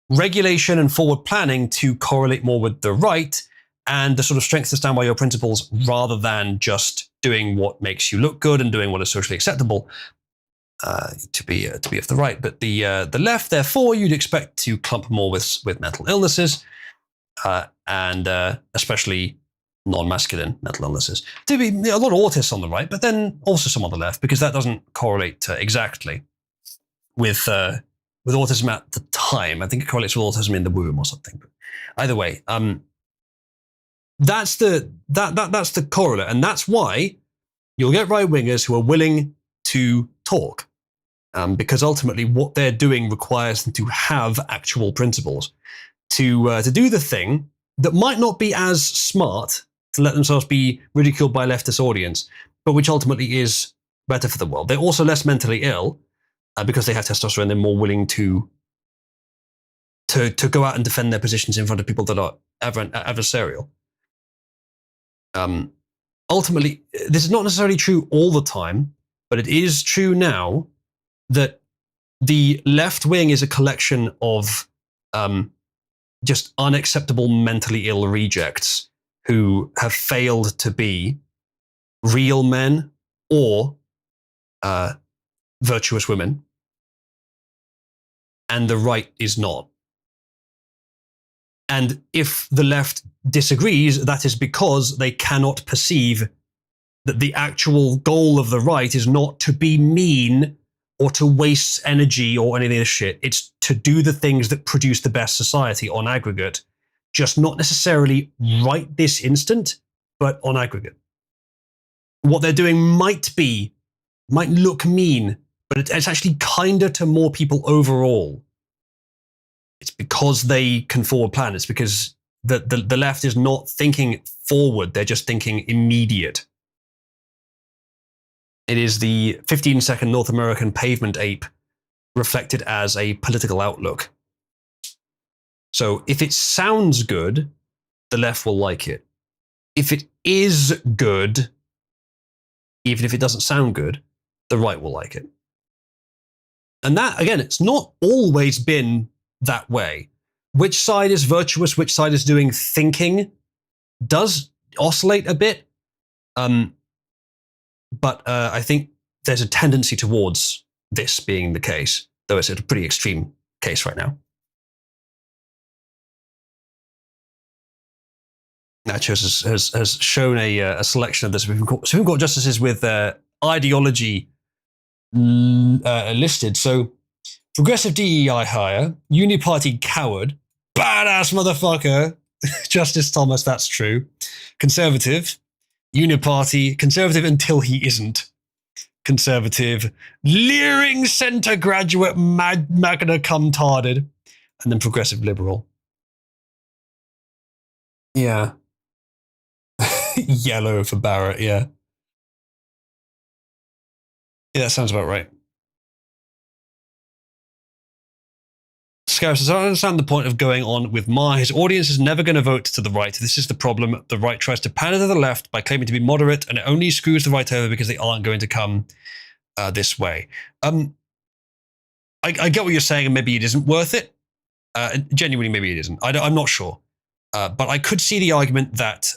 regulation and forward planning to correlate more with the right and the sort of strength to stand by your principles rather than just doing what makes you look good and doing what is socially acceptable to be of the right. But the left, therefore, you'd expect to clump more with mental illnesses and especially non-masculine mental illnesses. To be a lot of autists on the right, but then also some on the left, because that doesn't correlate exactly with with autism at the time. I think it correlates with autism in the womb or something. But either way, that's the correlate, and that's why you'll get right-wingers who are willing to talk, because ultimately what they're doing requires them to have actual principles, to do the thing that might not be as smart to let themselves be ridiculed by a leftist audience, but which ultimately is better for the world. They're also less mentally ill because they have testosterone. They're more willing to go out and defend their positions in front of people that are adversarial. Ultimately, this is not necessarily true all the time, but it is true now that the left wing is a collection of just unacceptable mentally ill rejects who have failed to be real men or virtuous women, and the right is not. And if the left disagrees, that is because they cannot perceive that the actual goal of the right is not to be mean or to waste energy or any of this shit. It's to do the things that produce the best society on aggregate, just not necessarily right this instant, but on aggregate. What they're doing might look mean, but it's actually kinder to more people overall. It's because they can forward plan. It's because the left is not thinking forward. They're just thinking immediate. It is the 15-second North American pavement ape reflected as a political outlook. So if it sounds good, the left will like it. If it is good, even if it doesn't sound good, the right will like it. And that, again, it's not always been that way. Which side is virtuous, which side is doing thinking, does oscillate a bit. But I think there's a tendency towards this being the case, though it's a pretty extreme case right now. Nachos has shown a selection of the Supreme Court justices with ideology listed. So, progressive DEI hire, uniparty coward, badass motherfucker, Justice Thomas, that's true. Conservative, uniparty, conservative until he isn't. Conservative, leering centre graduate, magna cum tarded, and then progressive liberal. Yeah. Yellow for Barrett, yeah. Yeah, that sounds about right. Scarab says, I don't understand the point of going on with Ma. His audience is never going to vote to the right. This is the problem. The right tries to pander to the left by claiming to be moderate, and it only screws the right over because they aren't going to come this way. I get what you're saying, and maybe it isn't worth it. Genuinely, maybe it isn't. I'm not sure. But I could see the argument that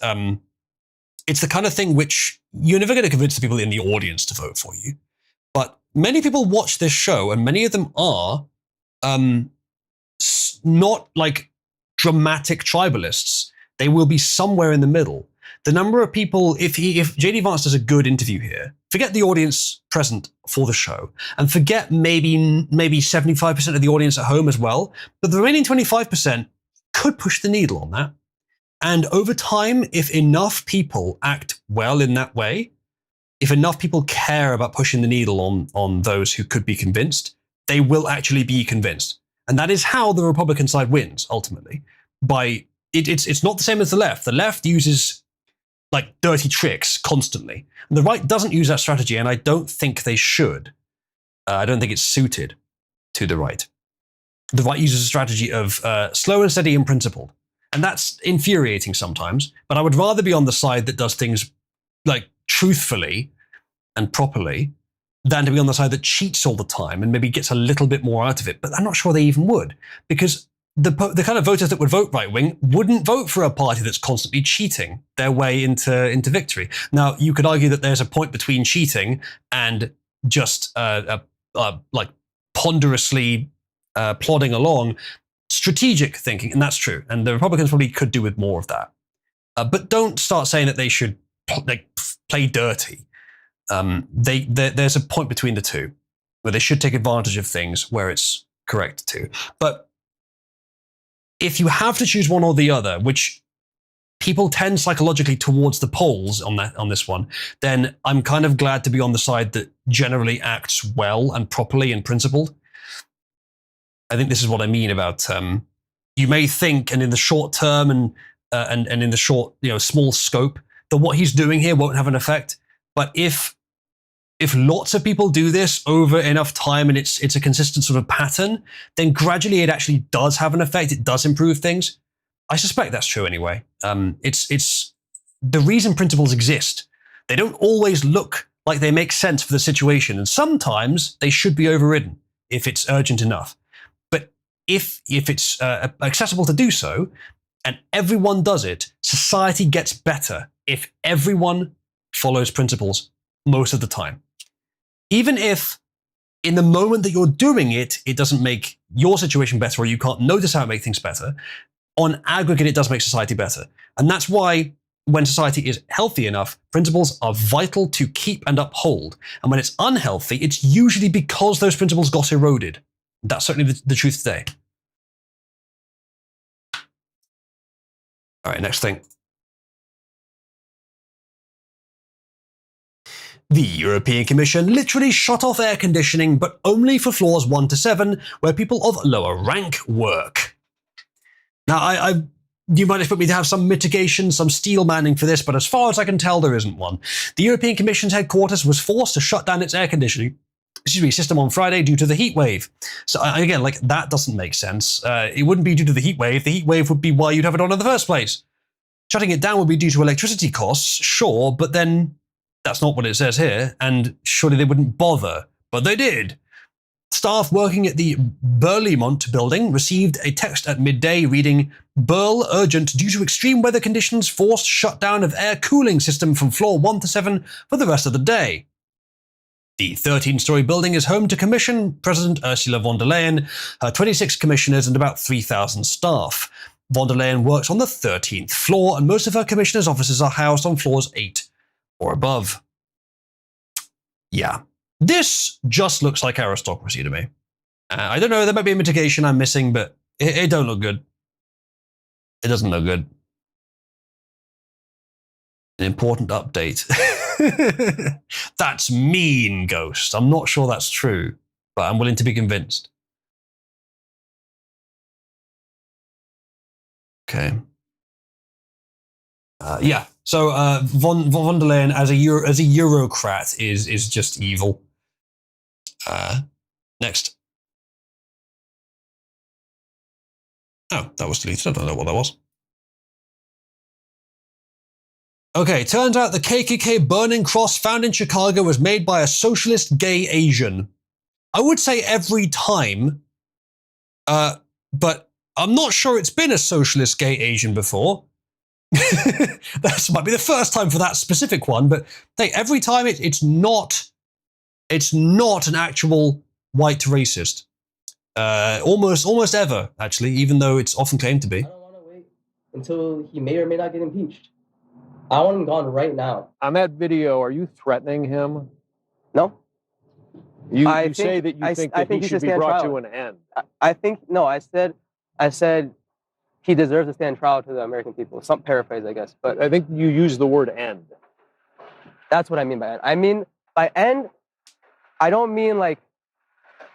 it's the kind of thing which you're never going to convince the people in the audience to vote for you. But many people watch this show, and many of them are not like dramatic tribalists. They will be somewhere in the middle. The number of people, if JD Vance does a good interview here, forget the audience present for the show, and forget maybe 75% of the audience at home as well, but the remaining 25% could push the needle on that. And over time, if enough people act well in that way, if enough people care about pushing the needle on those who could be convinced, they will actually be convinced. And that is how the Republican side wins, ultimately. It's not the same as the left. The left uses like dirty tricks constantly. And the right doesn't use that strategy, and I don't think they should. I don't think it's suited to the right. The right uses a strategy of slow and steady and principled. And that's infuriating sometimes, but I would rather be on the side that does things like truthfully and properly than to be on the side that cheats all the time and maybe gets a little bit more out of it. But I'm not sure they even would, because the kind of voters that would vote right-wing wouldn't vote for a party that's constantly cheating their way into victory. Now, you could argue that there's a point between cheating and just like ponderously plodding along, strategic thinking, and that's true. And the Republicans probably could do with more of that. But don't start saying that they should play dirty. There's a point between the two where they should take advantage of things where it's correct too. But if you have to choose one or the other, which people tend psychologically towards the polls on this one, then I'm kind of glad to be on the side that generally acts well and properly and principled. I think this is what I mean about you may think, and in the short term and in the short, small scope, that what he's doing here won't have an effect. But if lots of people do this over enough time and it's a consistent sort of pattern, then gradually it actually does have an effect. It does improve things. I suspect that's true anyway. It's the reason principles exist. They don't always look like they make sense for the situation, and sometimes they should be overridden if it's urgent enough. But if it's accessible to do so, and everyone does it, society gets better if everyone follows principles most of the time. Even if in the moment that you're doing it, it doesn't make your situation better or you can't notice how it makes things better, on aggregate, it does make society better. And that's why when society is healthy enough, principles are vital to keep and uphold. And when it's unhealthy, it's usually because those principles got eroded. That's certainly the truth today. All right, next thing. The European Commission literally shut off air conditioning, but only for floors 1 to 7, where people of lower rank work. Now, you might expect me to have some mitigation, some steel manning for this, but as far as I can tell, there isn't one. The European Commission's headquarters was forced to shut down its air conditioning system on Friday due to the heat wave. So again, that doesn't make sense. It wouldn't be due to the heat wave. The heat wave would be why you'd have it on in the first place. Shutting it down would be due to electricity costs, sure, but then that's not what it says here, and surely they wouldn't bother, but they did. Staff working at the Berlaymont building received a text at midday reading, "Burl urgent due to extreme weather conditions, forced shutdown of air cooling system from floor 1 to 7 for the rest of the day." The 13-story building is home to Commission President Ursula von der Leyen, her 26 commissioners and about 3,000 staff. Von der Leyen works on the 13th floor, and most of her commissioners' offices are housed on floors 8 or above. Yeah. This just looks like aristocracy to me. I don't know, there might be a mitigation I'm missing, but it don't look good. It doesn't look good. An important update. That's mean, Ghost. I'm not sure that's true, but I'm willing to be convinced. Okay. Yeah. So von der Leyen as a Eurocrat is just evil. Next. Oh, that was deleted. I don't know what that was. Okay, turns out the KKK burning cross found in Chicago was made by a socialist gay Asian. I would say every time, but I'm not sure it's been a socialist gay Asian before. That might be the first time for that specific one, but hey, every time it's not an actual white racist. Almost ever, actually, even though it's often claimed to be. I don't want to wait until he may or may not get impeached. I want him gone right now. On that video, are you threatening him? No. You say that you think that he should be brought to an end. I said he deserves to stand trial to the American people. Some paraphrase, I guess. But I think you use the word end. That's what I mean by end. I mean, by end, I don't mean like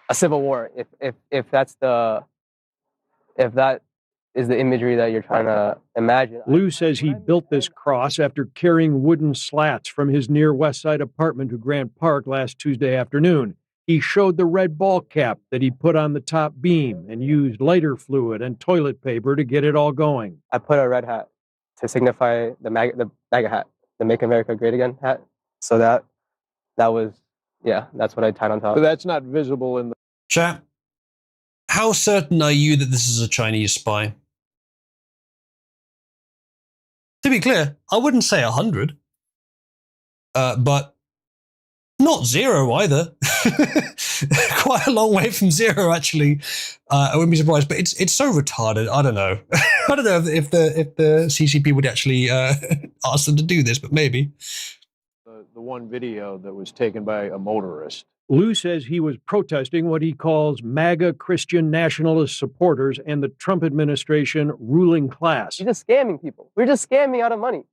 a civil war, if that is the imagery that you're trying to imagine. Lou says he built this cross after carrying wooden slats from his near West Side apartment to Grant Park last Tuesday afternoon. He showed the red ball cap that he put on the top beam and used lighter fluid and toilet paper to get it all going. I put a red hat to signify the MAGA hat, the Make America Great Again hat. So that was, yeah, that's what I tied on top. But that's not visible in the... Chat, how certain are you that this is a Chinese spy? To be clear, I wouldn't say 100. But not 0 either. Quite a long way from 0, actually. I wouldn't be surprised, but it's so retarded. I don't know. I don't know if the CCP would actually ask them to do this, but maybe. The one video that was taken by a motorist Lou says he was protesting what he calls MAGA Christian nationalist supporters and the Trump administration ruling class. You're just scamming people. We're just scamming out of money,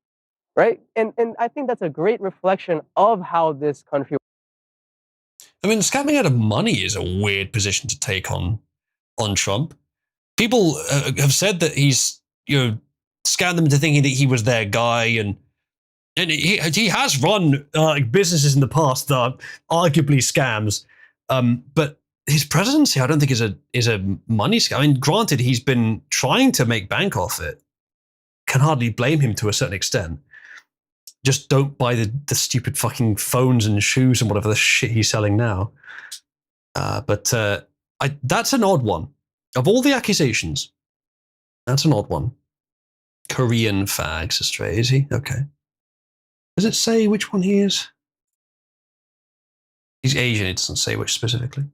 right? And I think that's a great reflection of how this country. I mean, scamming out of money is a weird position to take on Trump. People have said that he's, scammed them into thinking that he was their guy, and he has run businesses in the past that are arguably scams. But his presidency, I don't think is a money scam. I mean, granted, he's been trying to make bank off it. Can hardly blame him to a certain extent. Just don't buy the stupid fucking phones and shoes and whatever the shit he's selling now. But that's an odd one. Of all the accusations, that's an odd one. Korean fags astray, is he? Okay. Does it say which one he is? He's Asian, it doesn't say which specifically.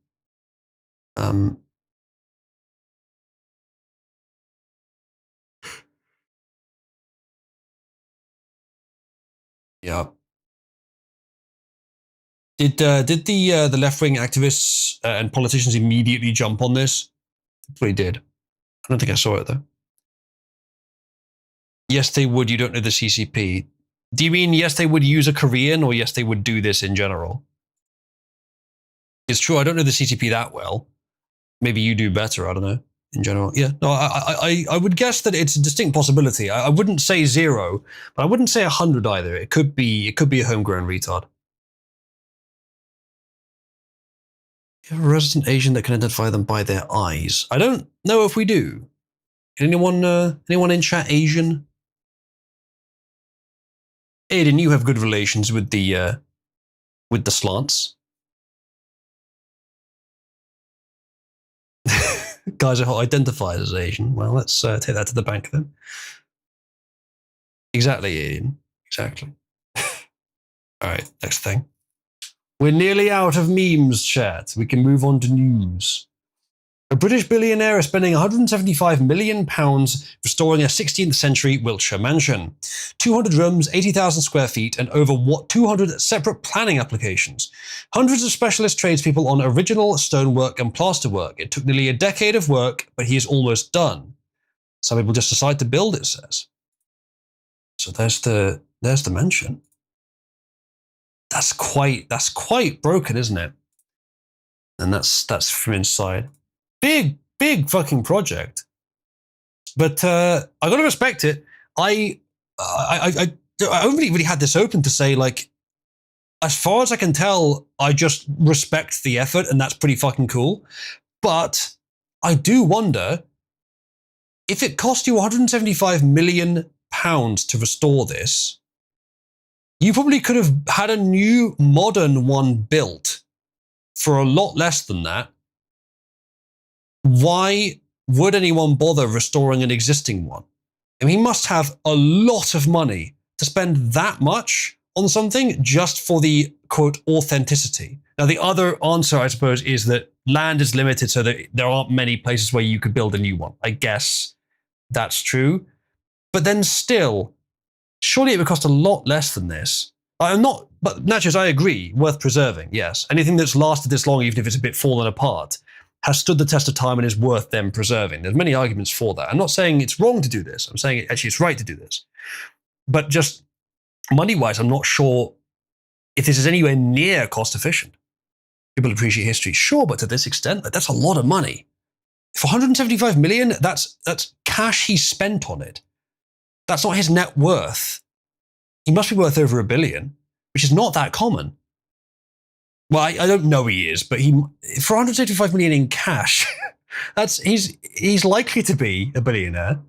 Yeah. Did the left-wing activists and politicians immediately jump on this? They did. I don't think I saw it though. Yes, they would. You don't know the CCP. Do you mean yes, they would use a Korean, or yes, they would do this in general? It's true. I don't know the CCP that well. Maybe you do better. I don't know. In general, yeah. No, I would guess that it's a distinct possibility. I wouldn't say 0, but I wouldn't say 100 either. It could be a homegrown retard. You have a resident Asian that can identify them by their eyes. I don't know if we do. Anyone in chat Asian? Aiden, you have good relations with the slants. Guys are identified as Asian. Well, let's take that to the bank then. Exactly, Aiden. Exactly. All right, next thing. We're nearly out of memes, chat. We can move on to news. A British billionaire is spending £175 million restoring a 16th century Wiltshire mansion. 200 rooms, 80,000 square feet, and over 200 separate planning applications. Hundreds of specialist tradespeople on original stonework and plasterwork. It took nearly a decade of work, but he is almost done. Some people just decide to build, it says. So there's the mansion. That's quite broken, isn't it? And that's from inside. Big fucking project. But I gotta respect it. I only really had this open to say, like, as far as I can tell, I just respect the effort, and that's pretty fucking cool. But I do wonder if it cost you £175 million to restore this. You probably could have had a new modern one built for a lot less than that. Why would anyone bother restoring an existing one? I mean, he must have a lot of money to spend that much on something just for the, quote, authenticity. Now, the other answer, I suppose, is that land is limited, so that there aren't many places where you could build a new one. I guess that's true. But then still, surely it would cost a lot less than this. But Nachos, I agree, worth preserving, yes. Anything that's lasted this long, even if it's a bit fallen apart, has stood the test of time and is worth them preserving. There's many arguments for that. I'm not saying it's wrong to do this. I'm saying actually it's right to do this. But just money-wise, I'm not sure if this is anywhere near cost-efficient. People appreciate history, sure, but to this extent, that's a lot of money. For 175 million, that's cash he spent on it. That's not his net worth. He must be worth over $1 billion, which is not that common. Well, I don't know he is, but for 175 million in cash, he's likely to be a billionaire.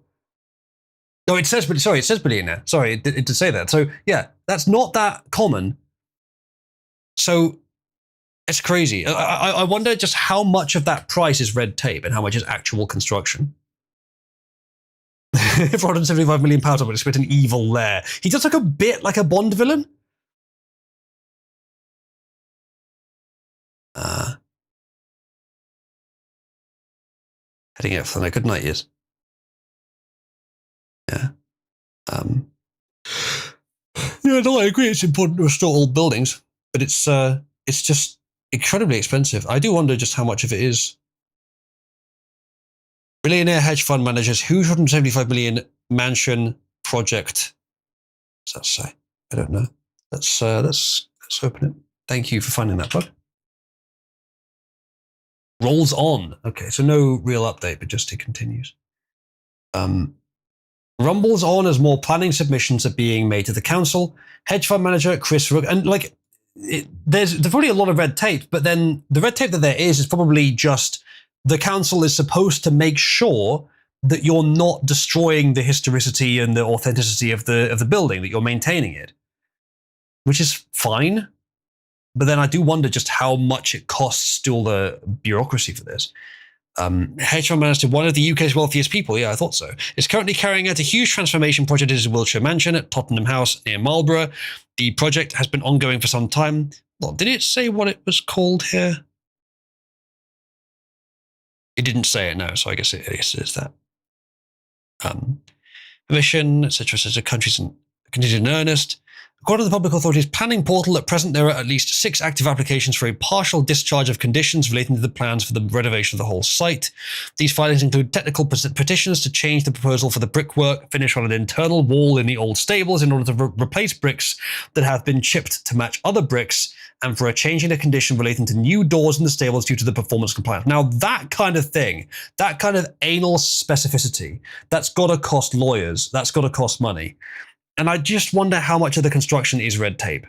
No, it says billionaire. Sorry, it did say that. So yeah, that's not that common. So it's crazy. I wonder just how much of that price is red tape and how much is actual construction. For 175 million pounds, I would expect an evil lair. He does look a bit like a Bond villain. Heading out for the good night, yes. Yeah. Yeah, no, I agree. It's important to restore old buildings, but it's just incredibly expensive. I do wonder just how much of it is. Billionaire hedge fund managers, whose 175 million mansion project? What does that say? I don't know. Let's open it. Thank you for finding that, bud. Rolls on. Okay, so no real update, but just it continues. Rumbles on as more planning submissions are being made to the council. Hedge fund manager Chris Rook, and like, there's probably a lot of red tape, but then the red tape that there is probably just the council is supposed to make sure that you're not destroying the historicity and the authenticity of the building, that you're maintaining it, which is fine. But then I do wonder just how much it costs to all the bureaucracy for this. Hedge fund manager, one of the UK's wealthiest people, yeah, I thought so, is currently carrying out a huge transformation project at his Wiltshire mansion at Tottenham House near Marlborough. The project has been ongoing for some time. Well, did it say what it was called here? It didn't say it, no, so I guess it is that. Permission, etc., countries continued in earnest. According to the public authorities planning portal, at present there are at least 6 active applications for a partial discharge of conditions relating to the plans for the renovation of the whole site. These filings include technical petitions to change the proposal for the brickwork, finish on an internal wall in the old stables in order to replace bricks that have been chipped to match other bricks, and for a change in a condition relating to new doors in the stables due to the performance compliance. Now, that kind of thing, that kind of anal specificity, that's got to cost lawyers, that's got to cost money. And I just wonder how much of the construction is red tape.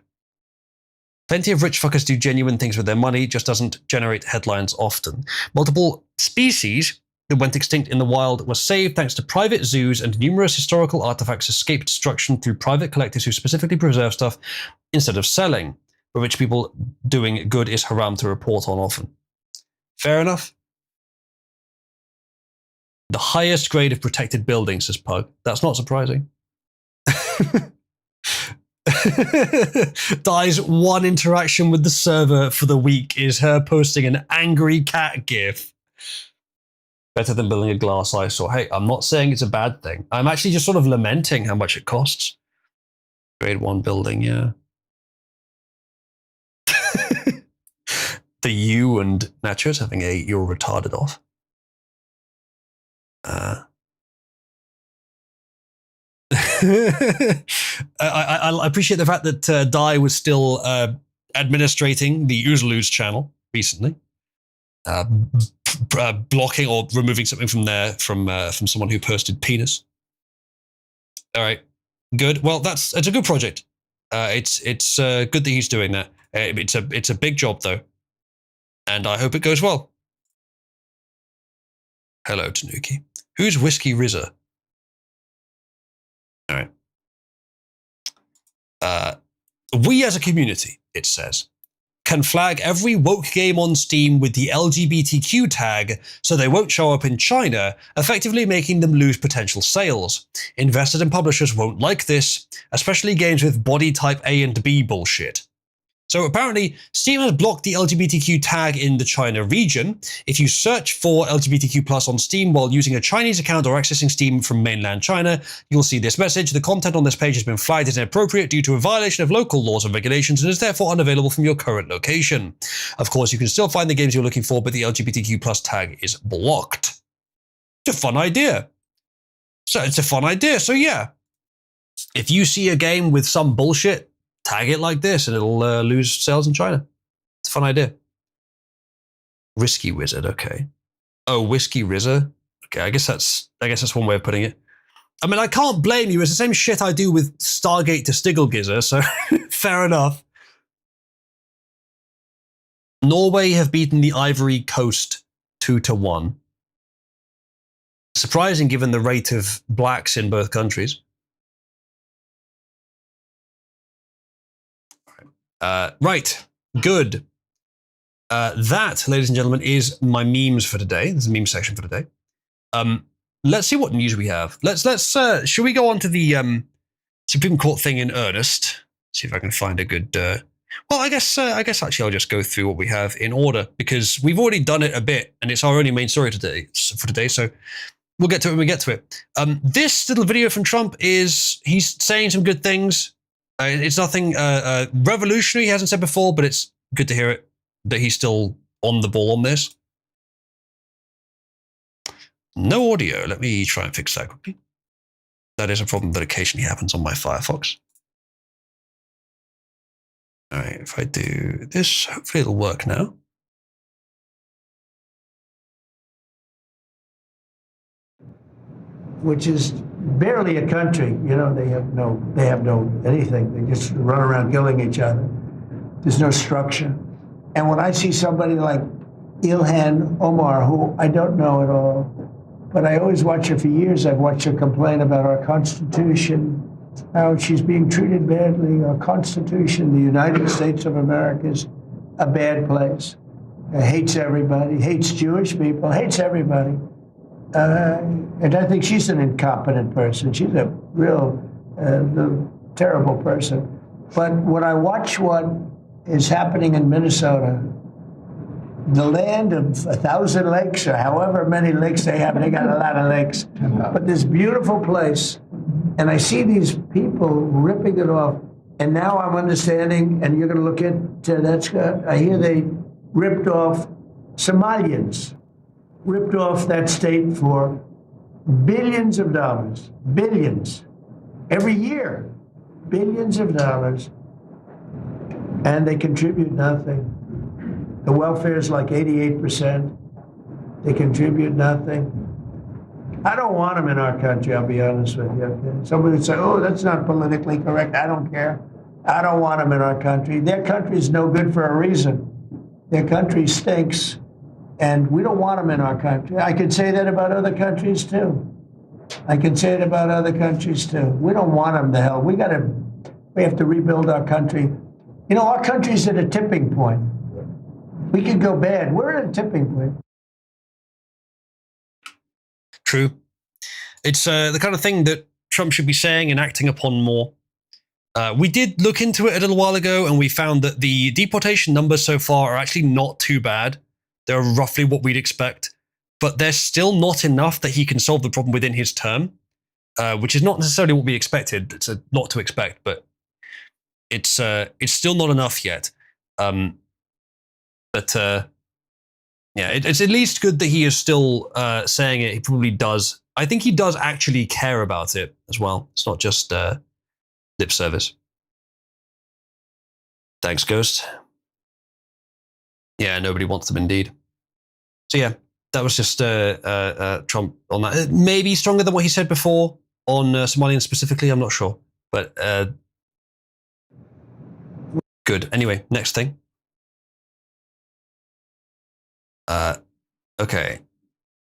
Plenty of rich fuckers do genuine things with their money, just doesn't generate headlines often. Multiple species that went extinct in the wild were saved thanks to private zoos, and numerous historical artifacts escaped destruction through private collectors who specifically preserve stuff instead of selling. But rich people doing good is haram to report on often. Fair enough. The highest grade of protected buildings, says Pug. That's not surprising. Di's one interaction with the server for the week is her posting an angry cat gif. Better than building a glass eyesore. Hey, I'm not saying it's a bad thing. I'm actually just sort of lamenting how much it costs. Grade 1 building, yeah. The you and Nachos having a you're retarded off. I appreciate the fact that Dai was still administrating the Oozaloo's channel recently, blocking or removing something from there from someone who posted penis. All right, good. Well, it's a good project. It's good that he's doing that. It's a big job though, and I hope it goes well. Hello, Tanuki. Who's Whiskey Rizza? All right. We as a community, it says, can flag every woke game on Steam with the LGBTQ tag so they won't show up in China, effectively making them lose potential sales. Investors and publishers won't like this, especially games with body type A and B bullshit. So apparently, Steam has blocked the LGBTQ tag in the China region. If you search for LGBTQ+ on Steam while using a Chinese account or accessing Steam from mainland China, you'll see this message. The content on this page has been flagged as inappropriate due to a violation of local laws and regulations and is therefore unavailable from your current location. Of course, you can still find the games you're looking for, but the LGBTQ+ tag is blocked. It's a fun idea. So yeah. If you see a game with some bullshit, tag it like this and it'll lose sales in China. It's a fun idea. Risky Wizard, okay. Oh, Whiskey Rizza? Okay, I guess that's one way of putting it. I mean, I can't blame you. It's the same shit I do with Stargate to Stigglegizzer, so fair enough. Norway have beaten the Ivory Coast 2-1. Surprising given the rate of blacks in both countries. Right, good. That, ladies and gentlemen, is my memes for today. There's a meme section for today. Let's see what news we have. Should we go on to the Supreme Court thing in earnest? See if I can find a good. Well, I guess actually I'll just go through what we have in order because we've already done it a bit, and it's our only main story today. So we'll get to it when we get to it. This little video from Trump he's saying some good things. It's nothing revolutionary he hasn't said before, but it's good to hear it. that he's still on the ball on this. No audio. Let me try and fix that quickly. That is a problem that occasionally happens on my Firefox. All right, if I do this, hopefully it'll work now. Which is barely a country. You know, they have no anything. They just run around killing each other. There's no structure. And when I see somebody like Ilhan Omar, who I don't know at all, but I always watch her for years. I've watched her complain about our Constitution, how she's being treated badly. Our Constitution, the United States of America, is a bad place. It hates everybody, hates Jewish people, hates everybody. And I think she's an incompetent person. She's a real terrible person. But when I watch what is happening in Minnesota, the land of 1,000 lakes, or however many lakes they have, they got a lot of lakes, but this beautiful place, and I see these people ripping it off, and now I'm understanding, and you're going to look at that, Scott, I hear they ripped off Somalians, ripped off that state for billions of dollars, billions, every year, billions of dollars, and they contribute nothing. The welfare is like 88%. They contribute nothing. I don't want them in our country, I'll be honest with you. Okay? Somebody would say, oh, that's not politically correct. I don't care. I don't want them in our country. Their country is no good for a reason. Their country stinks, and we don't want them in our country. I could say that about other countries, too. I can say it about other countries, too. We don't want them to hell. We have to rebuild our country. You know, our country's at a tipping point. We could go bad. We're at a tipping point. True. It's the kind of thing that Trump should be saying and acting upon more. We did look into it a little while ago, and we found that the deportation numbers so far are actually not too bad. They're roughly what we'd expect, but they're still not enough that he can solve the problem within his term, which is not necessarily what we expected. It's not to expect, but it's still not enough yet. But yeah, it's at least good that he is still saying it. He probably does. I think he does actually care about it as well. It's not just lip service. Thanks, Ghost. Yeah, nobody wants them indeed. So yeah, that was just Trump on that. Maybe stronger than what he said before on Somalians specifically. I'm not sure, but good. Anyway, next thing. Okay.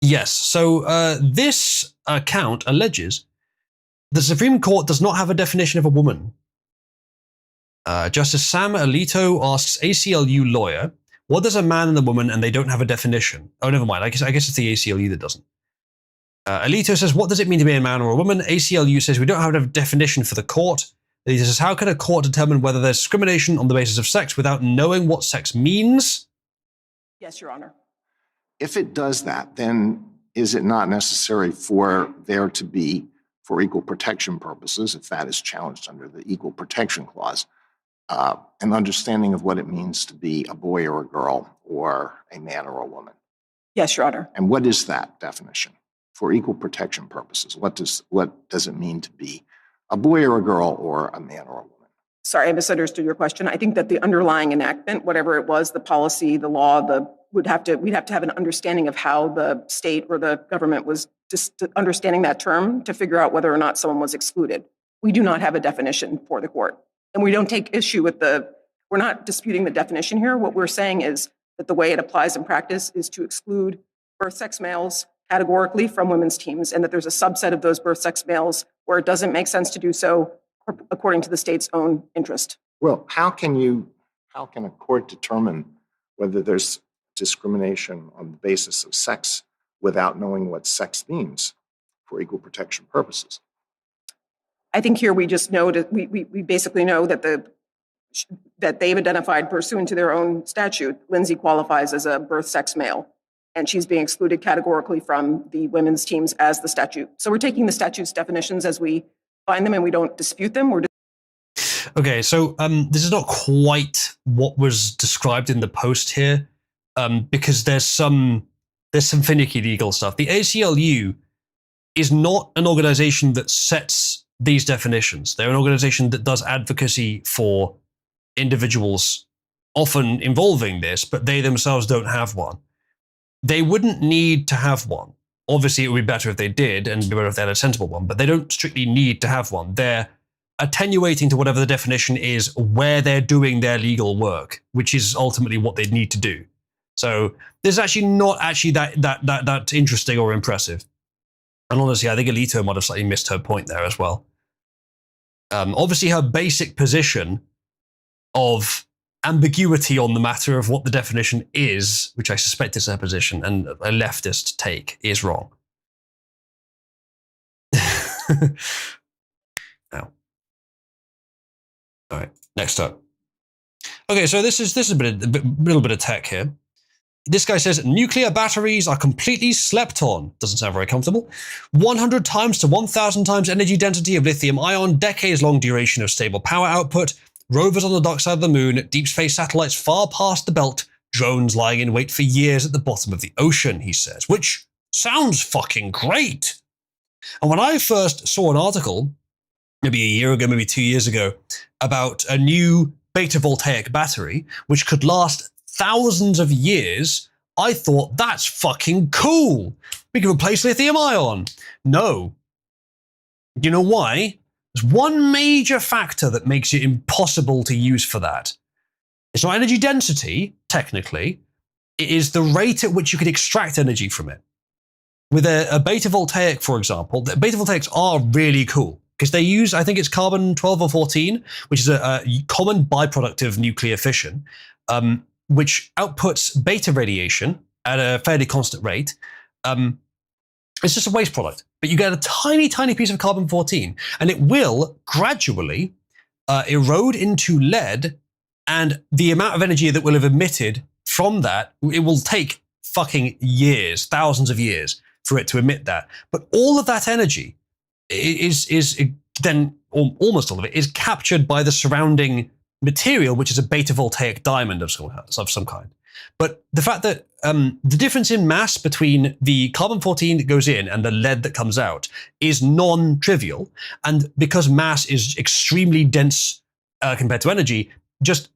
Yes. So this account alleges the Supreme Court does not have a definition of a woman. Justice Sam Alito asks ACLU lawyer, what does a man and a woman, and they don't have a definition? Oh, never mind. I guess it's the ACLU that doesn't. Alito says, what does it mean to be a man or a woman? ACLU says, we don't have a definition for the court. Alito says, how can a court determine whether there's discrimination on the basis of sex without knowing what sex means? Yes, Your Honor. If it does that, then is it not necessary for there to be, for equal protection purposes, if that is challenged under the Equal Protection Clause, an understanding of what it means to be a boy or a girl or a man or a woman? Yes, Your Honor. And what is that definition for equal protection purposes? What does it mean to be a boy or a girl or a man or a woman? Sorry, I misunderstood your question. I think that the underlying enactment, whatever it was, the policy, the law, we'd have to have an understanding of how the state or the government was just understanding that term to figure out whether or not someone was excluded. We do not have a definition for the court. And we don't take issue with we're not disputing the definition here. What we're saying is that the way it applies in practice is to exclude birth sex males categorically from women's teams, and that there's a subset of those birth sex males where it doesn't make sense to do so according to the state's own interest. Well, how can a court determine whether there's discrimination on the basis of sex without knowing what sex means for equal protection purposes? I think here we just know that we basically know that that they've identified pursuant to their own statute, Lindsay qualifies as a birth sex male, and she's being excluded categorically from the women's teams as the statute. So we're taking the statute's definitions as we find them, and we don't dispute them. Okay, so this is not quite what was described in the post here, because there's some finicky legal stuff. The ACLU is not an organization that sets these definitions. They're an organization that does advocacy for individuals, often involving this, but they themselves don't have one. They wouldn't need to have one. Obviously, it would be better if they did, and better if they had a sensible one, but they don't strictly need to have one. They're attenuating to whatever the definition is where they're doing their legal work, which is ultimately what they need to do. So this is actually not actually that interesting or impressive. And honestly, I think Alito might have slightly missed her point there as well. Obviously, her basic position of ambiguity on the matter of what the definition is, which I suspect is her position, and a leftist take, is wrong. Now, all right, next up. Okay, so this is a little bit of tech here. This guy says nuclear batteries are completely slept on. Doesn't sound very comfortable. 100 times to 1,000 times energy density of lithium ion, decades-long duration of stable power output, rovers on the dark side of the moon, deep space satellites far past the belt, drones lying in wait for years at the bottom of the ocean, he says, which sounds fucking great. And when I first saw an article, maybe a year ago, maybe 2 years ago, about a new beta voltaic battery, which could last thousands of years, I thought, that's fucking cool. We can replace lithium ion. No. Do you know why? There's one major factor that makes it impossible to use for that. It's not energy density, technically. It is the rate at which you can extract energy from it. With a beta voltaic, for example, the beta voltaics are really cool because they use, I think it's carbon 12 or 14, which is a common byproduct of nuclear fission, which outputs beta radiation at a fairly constant rate. It's just a waste product, but you get a tiny, tiny piece of carbon-14, and it will gradually erode into lead, and the amount of energy that will have emitted from that, it will take fucking years, thousands of years for it to emit that. But all of that energy is then, almost all of it, is captured by the surrounding material, which is a beta voltaic diamond of some kind. But the fact that the difference in mass between the carbon-14 that goes in and the lead that comes out is non-trivial, and because mass is extremely dense compared to energy, just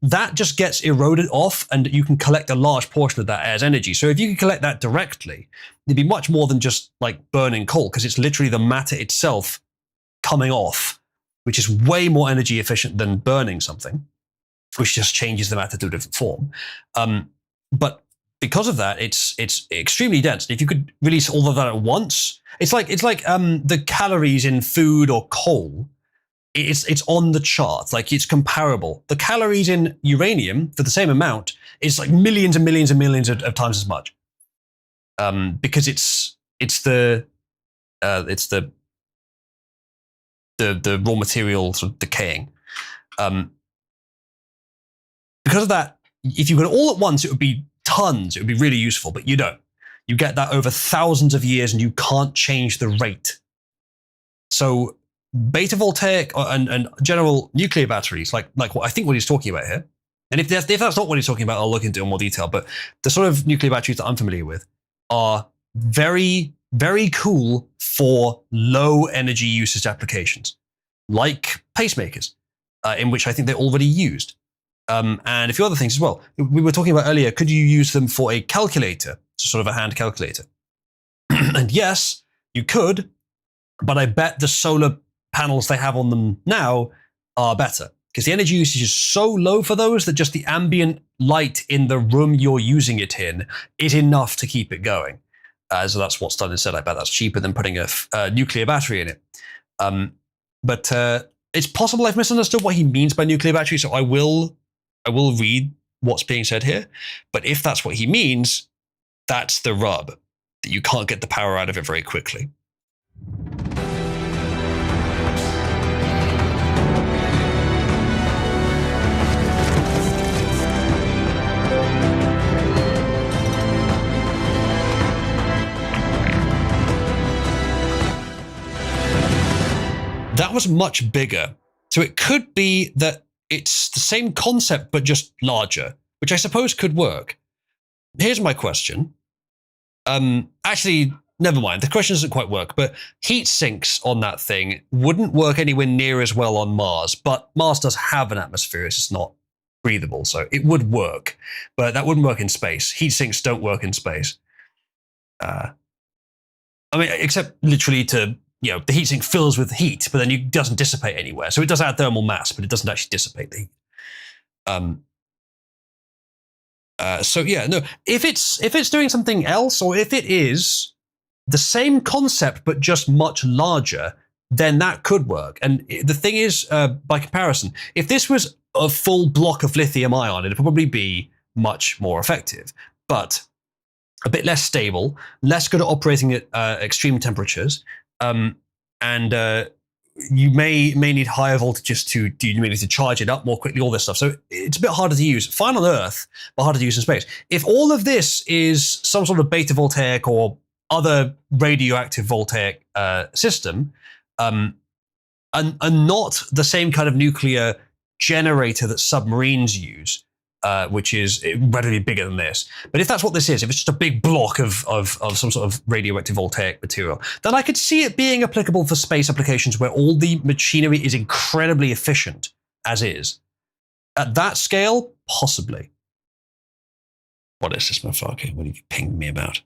gets eroded off, and you can collect a large portion of that as energy. So if you could collect that directly, it'd be much more than just like burning coal, because it's literally the matter itself coming off, which is way more energy efficient than burning something, which just changes the matter to a different form. But because of that, it's extremely dense. If you could release all of that at once, it's like the calories in food or coal. It's on the chart, like it's comparable. The calories in uranium for the same amount is like millions and millions and millions of times as much, because it's the raw material sort of decaying. Because of that, if you got it all at once, it would be tons. It would be really useful, but you don't. You get that over thousands of years, and you can't change the rate. So beta voltaic and general nuclear batteries, like what I think what he's talking about here, and if that's not what he's talking about, I'll look into it in more detail. But the sort of nuclear batteries that I'm familiar with are very, very cool for low energy usage applications, like pacemakers, in which I think they're already used. And a few other things as well. We were talking about earlier, could you use them for a calculator, sort of a hand calculator? And yes, you could, but I bet the solar panels they have on them now are better, because the energy usage is so low for those that just the ambient light in the room you're using it in is enough to keep it going. So that's what's done instead. I bet that's cheaper than putting a nuclear battery in it. But it's possible I've misunderstood what he means by nuclear battery, so I will read what's being said here. But if that's what he means, that's the rub, that you can't get the power out of it very quickly. That was much bigger So it could be that it's the same concept, but just larger, which I suppose could work. Here's my question. Actually, never mind. The question doesn't quite work, but heat sinks on that thing wouldn't work anywhere near as well on Mars, but Mars does have an atmosphere. It's just not breathable, so it would work, but that wouldn't work in space. Heat sinks don't work in space. I mean, except literally the heat sink fills with heat, but then it doesn't dissipate anywhere. So it does add thermal mass, but it doesn't actually dissipate the heat. So yeah, no. If it's doing something else, or if it is the same concept but just much larger, then that could work. And the thing is, by comparison, if this was a full block of lithium ion, it'd probably be much more effective, but a bit less stable, less good at operating at extreme temperatures, and you may need higher voltages you may need to charge it up more quickly, all this stuff. So it's a bit harder to use. Fine on Earth, but harder to use in space. If all of this is some sort of beta voltaic or other radioactive voltaic system, and not the same kind of nuclear generator that submarines use, which is relatively bigger than this. But if that's what this is, if it's just a big block of some sort of radioactive voltaic material, then I could see it being applicable for space applications where all the machinery is incredibly efficient as is. At that scale, possibly. What is this, motherfucker? What are you pinging me about?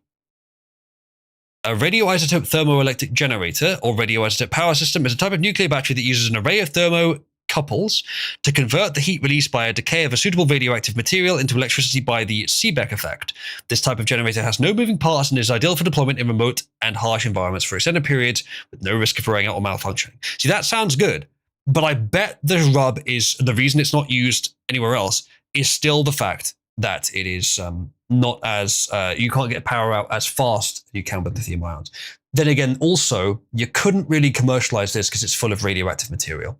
A radioisotope thermoelectric generator, or radioisotope power system, is a type of nuclear battery that uses an array of thermocouples to convert the heat released by a decay of a suitable radioactive material into electricity by the Seebeck effect. This type of generator has no moving parts and is ideal for deployment in remote and harsh environments for extended periods with no risk of wearing out or malfunctioning. See, that sounds good, but I bet the rub is the reason it's not used anywhere else is still the fact that it is not as you can't get power out as fast as you can with lithium ions. Then again, also, you couldn't really commercialize this because it's full of radioactive material.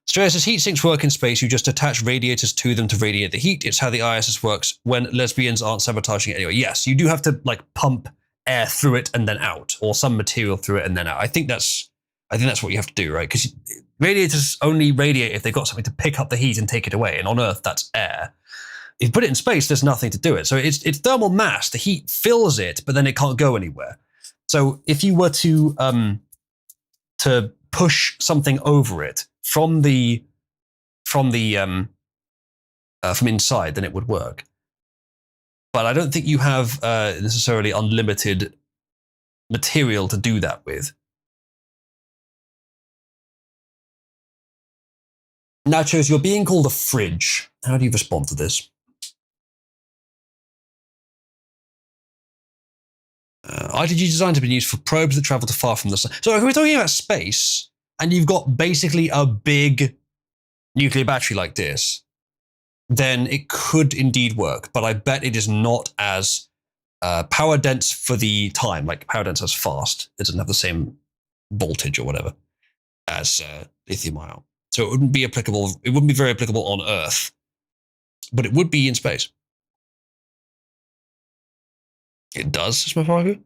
Straya says heat sinks work in space. You just attach radiators to them to radiate the heat. It's how the ISS works when lesbians aren't sabotaging it anyway. Yes, you do have to pump air through it and then out, or some material through it and then out. I think that's what you have to do, right? Because radiators only radiate if they've got something to pick up the heat and take it away. And on Earth, that's air. If you put it in space, there's nothing to do it. So it's thermal mass. The heat fills it, but then it can't go anywhere. So if you were to push something over it from inside, then it would work. But I don't think you have necessarily unlimited material to do that with. Nachos, you're being called a fridge. How do you respond to this? ITG designs have been used for probes that travel too far from the sun. So if we're talking about space, and you've got basically a big nuclear battery like this, then it could indeed work. But I bet it is not as power dense for the time, like power dense as fast. It doesn't have the same voltage or whatever as lithium ion. So it wouldn't be applicable. It wouldn't be very applicable on Earth, but it would be in space. It does, says Mafago.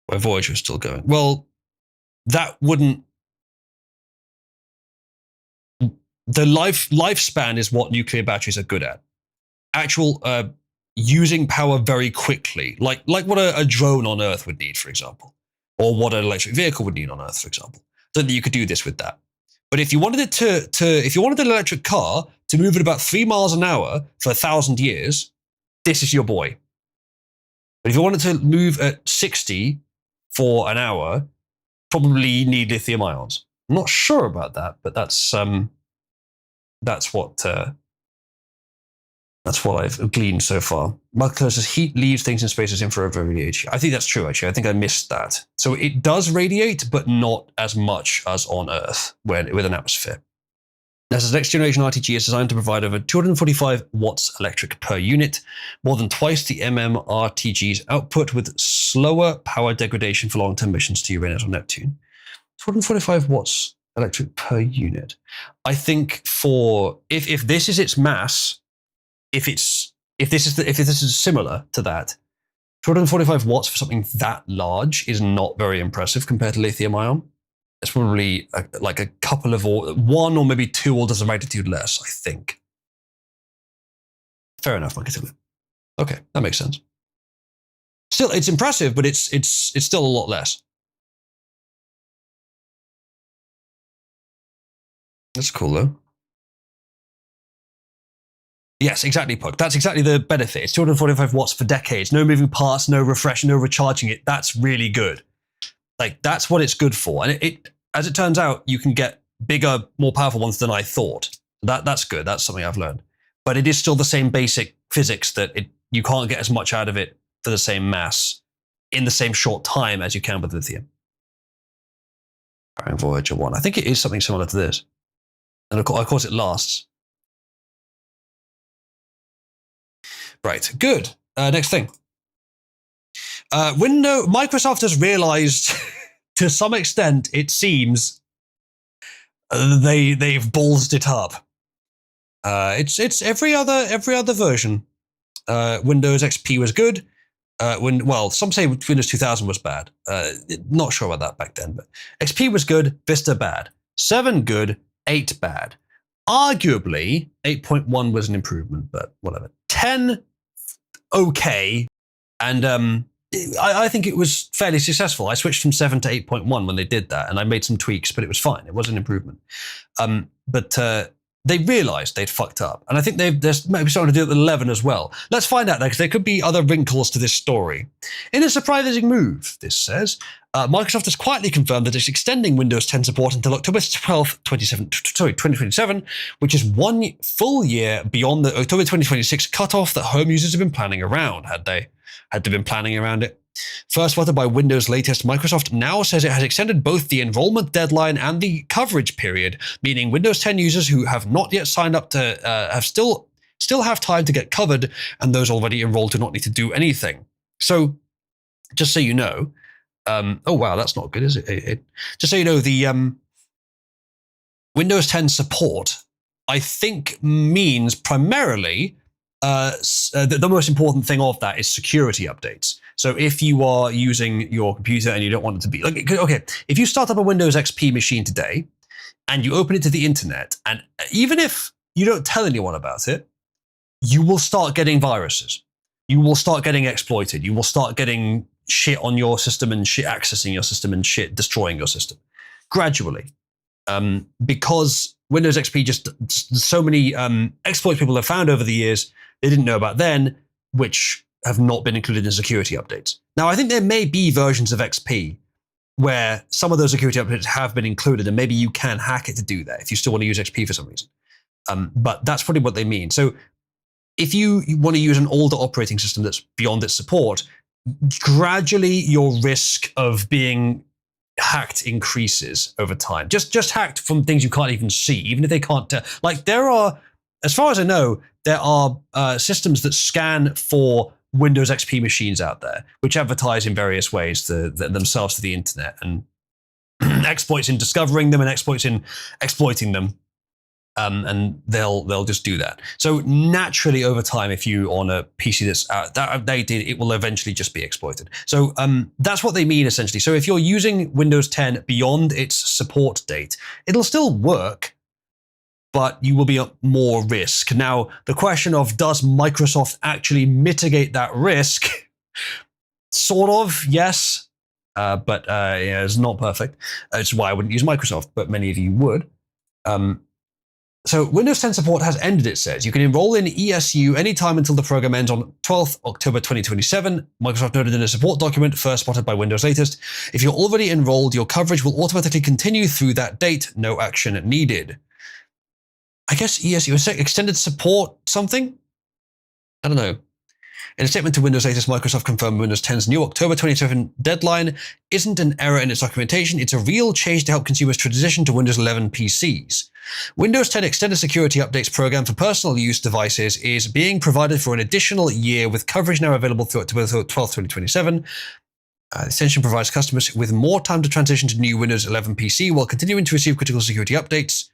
Why Voyager is still going? Well, that wouldn't. The lifespan is what nuclear batteries are good at. Actual using power very quickly, like what a drone on Earth would need, for example, or what an electric vehicle would need on Earth, for example. So that you could do this with that. But if you wanted it if you wanted an electric car to move at about 3 miles an hour for 1,000 years, this is your boy. But if you wanted to move at 60 for an hour, probably need lithium ions. I'm not sure about that, but that's what I've gleaned so far. Michael says heat leaves things in space as infrared radiation. I think that's true, actually. I think I missed that. So it does radiate, but not as much as on Earth with an atmosphere. NASA's next generation RTG is designed to provide over 245 watts electric per unit, more than twice the MMRTG's output, with slower power degradation for long-term missions to Uranus or Neptune. 245 watts electric per unit. I think if this is its mass, if this is similar to that, 245 watts for something that large is not very impressive compared to lithium ion. It's probably like a couple of, one or maybe two orders of magnitude less, I think. Fair enough, Microsoft. Okay, that makes sense. Still, it's impressive, but it's still a lot less. That's cool, though. Yes, exactly, Puck. That's exactly the benefit. It's 245 watts for decades. No moving parts, no refresh, no recharging it. That's really good. Like, that's what it's good for. And it as it turns out, you can get bigger, more powerful ones than I thought. That's good. That's something I've learned. But it is still the same basic physics that you can't get as much out of it for the same mass in the same short time as you can with lithium. Voyager 1. I think it is something similar to this. And of course it lasts. Right, good. Next thing. Microsoft has realized, to some extent, it seems, they've ballsed it up. It's every other version. Windows XP was good. Some say Windows 2000 was bad. Not sure about that back then, but XP was good. Vista bad. 7 good. 8 bad. Arguably, 8.1 was an improvement, but whatever. 10 okay, and I think it was fairly successful. I switched from 7 to 8.1 when they did that, and I made some tweaks, but it was fine. It was an improvement. But they realized they'd fucked up, and I think they're maybe starting to do it with 11 as well. Let's find out, because there could be other wrinkles to this story. In a surprising move, this says, Microsoft has quietly confirmed that it's extending Windows 10 support until October 12th, 2027, which is 1 full year beyond the October 2026 cutoff that home users have been planning around, had they been planning around it. First spotted by Windows latest, Microsoft now says it has extended both the enrollment deadline and the coverage period, meaning Windows 10 users who have not yet signed up to have still have time to get covered, and those already enrolled do not need to do anything. So, just so you know, oh wow, that's not good, is it? Just so you know, the Windows 10 support, I think, means primarily the most important thing of that is security updates. So if you are using your computer and you don't want it to be like, okay, if you start up a Windows XP machine today and you open it to the internet, and even if you don't tell anyone about it, you will start getting viruses. You will start getting exploited. You will start getting shit on your system and shit accessing your system and shit destroying your system gradually. Because Windows XP just so many exploits people have found over the years they didn't know about then, which have not been included in security updates. Now, I think there may be versions of XP where some of those security updates have been included, and maybe you can hack it to do that if you still want to use XP for some reason. But that's probably what they mean. So if you want to use an older operating system that's beyond its support, gradually your risk of being hacked increases over time. Just hacked from things you can't even see, even if they can't tell. Like, there are, as far as I know, there are systems that scan for Windows XP machines out there, which advertise in various ways themselves to the internet, and exploits in discovering them and exploits in exploiting them. And they'll just do that. So naturally, over time, if you on a PC that's outdated, it will eventually just be exploited. So that's what they mean essentially. So if you're using Windows 10 beyond its support date, it'll still work, but you will be at more risk. Now, the question of, does Microsoft actually mitigate that risk? Sort of, yes, but yeah, it's not perfect. It's why I wouldn't use Microsoft, but many of you would. So Windows 10 support has ended, it says. You can enroll in ESU anytime until the program ends on 12th October 2027. Microsoft noted in a support document first spotted by Windows latest. If you're already enrolled, your coverage will automatically continue through that date. No action needed. I guess ESU, extended support something? I don't know. In a statement to Windows latest, Microsoft confirmed Windows 10's new October 27 deadline isn't an error in its documentation. It's a real change to help consumers transition to Windows 11 PCs. Windows 10 Extended Security Updates program for personal use devices is being provided for an additional year, with coverage now available through October 12, 2027. The extension provides customers with more time to transition to new Windows 11 PC while continuing to receive critical security updates.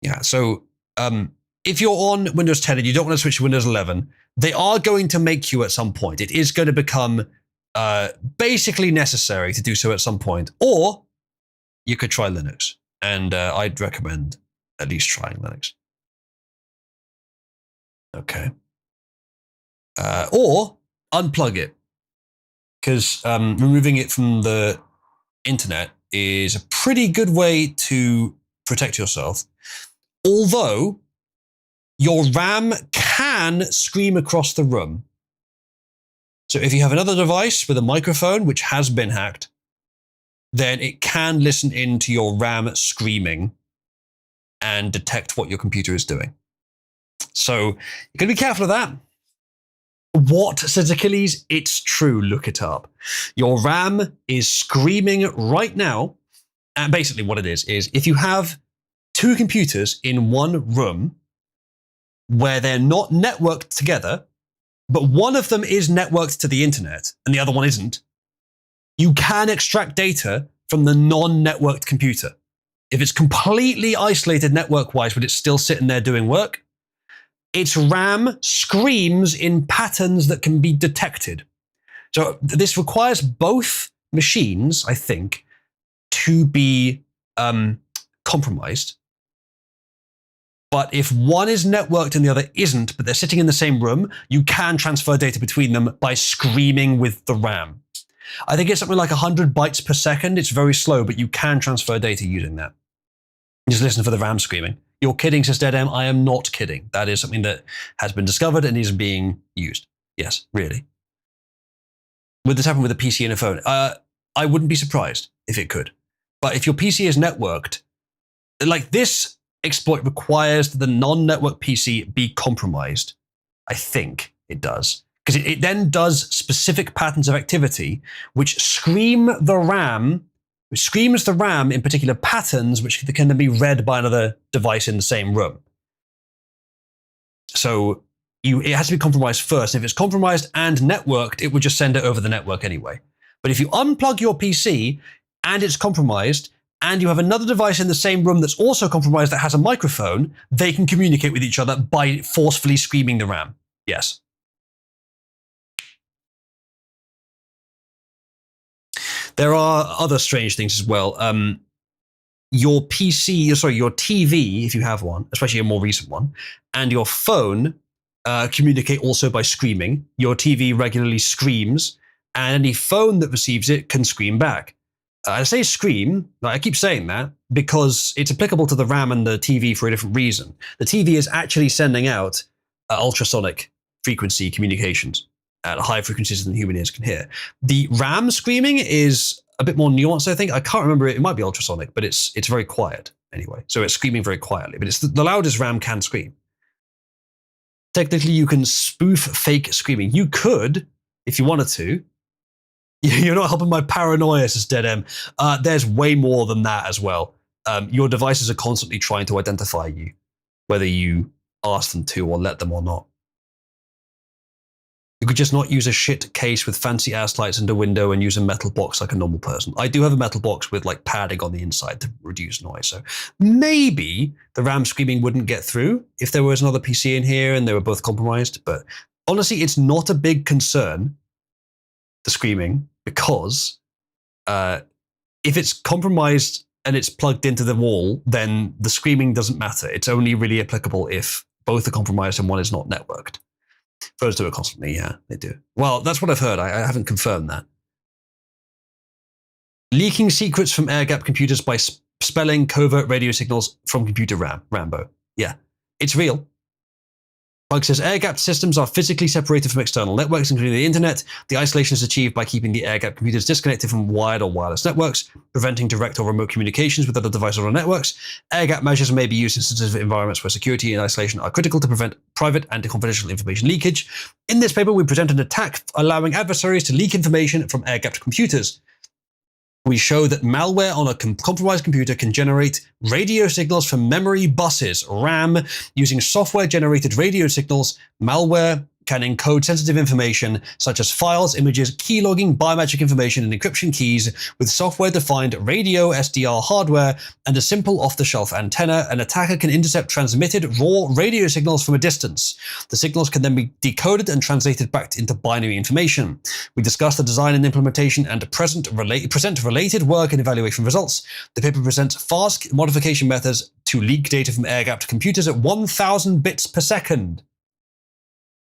Yeah, so if you're on Windows 10 and you don't want to switch to Windows 11, they are going to make you at some point. It is going to become basically necessary to do so at some point. Or you could try Linux. And I'd recommend at least trying Linux. Okay. Or unplug it. Because removing it from the internet is a pretty good way to protect yourself. Although your RAM can scream across the room. So if you have another device with a microphone which has been hacked, then it can listen into your RAM screaming and detect what your computer is doing. So you got to be careful of that. What, says Achilles? It's true. Look it up. Your RAM is screaming right now. And basically what it is if you have two computers in one room where they're not networked together, but one of them is networked to the internet and the other one isn't, you can extract data from the non-networked computer. If it's completely isolated network-wise, but it's still sitting there doing work, its RAM screams in patterns that can be detected. So this requires both machines, I think, to be compromised. But if one is networked and the other isn't, but they're sitting in the same room, you can transfer data between them by screaming with the RAM. I think it's something like 100 bytes per second. It's very slow, but you can transfer data using that. Just listen for the RAM screaming. You're kidding, says Deadem. I am not kidding. That is something that has been discovered and is being used. Yes, really. Would this happen with a PC and a phone? I wouldn't be surprised if it could. But if your PC is networked, like this exploit requires that the non-network PC be compromised. I think it does. Because it then does specific patterns of activity which screams the RAM in particular patterns which can then be read by another device in the same room. So it has to be compromised first. If it's compromised and networked, it would just send it over the network anyway. But if you unplug your PC and it's compromised, and you have another device in the same room that's also compromised that has a microphone, they can communicate with each other by forcefully screaming the RAM. Yes. There are other strange things as well. Your TV, if you have one, especially a more recent one, and your phone communicate also by screaming. Your TV regularly screams, and any phone that receives it can scream back. I say scream, I keep saying that because it's applicable to the RAM and the TV for a different reason. The TV is actually sending out ultrasonic frequency communications at higher frequencies than human ears can hear. The RAM screaming is a bit more nuanced, I think. I can't remember it. It might be ultrasonic, but it's very quiet anyway. So it's screaming very quietly, but it's the loudest RAM can scream. Technically, you can spoof fake screaming. You could, if you wanted to. You're not helping my paranoia, says Dead M. There's way more than that as well. Your devices are constantly trying to identify you, whether you ask them to or let them or not. You could just not use a shit case with fancy ass lights and a window and use a metal box like a normal person. I do have a metal box with like padding on the inside to reduce noise. So maybe the RAM screaming wouldn't get through if there was another PC in here and they were both compromised. But honestly, it's not a big concern, the screaming, because if it's compromised and it's plugged into the wall, then the screaming doesn't matter. It's only really applicable if both are compromised and one is not networked. Phones do it constantly, yeah, they do. Well, that's what I've heard. I haven't confirmed that. Leaking secrets from air-gapped computers by spelling covert radio signals from computer RAM. Rambo. Yeah, it's real. Pug says air-gapped systems are physically separated from external networks, including the internet. The isolation is achieved by keeping the air-gapped computers disconnected from wired or wireless networks, preventing direct or remote communications with other devices or networks. Air-gap measures may be used in sensitive environments where security and isolation are critical to prevent private and confidential information leakage. In this paper, we present an attack allowing adversaries to leak information from air-gapped computers. We show that malware on a compromised computer can generate radio signals from memory buses, RAM, using software-generated radio signals. Malware can encode sensitive information such as files, images, key logging, biometric information, and encryption keys with software-defined radio SDR hardware and a simple off-the-shelf antenna. An attacker can intercept transmitted raw radio signals from a distance. The signals can then be decoded and translated back into binary information. We discussed the design and implementation and present related work and evaluation results. The paper presents fast modification methods to leak data from air-gapped computers at 1,000 bits per second.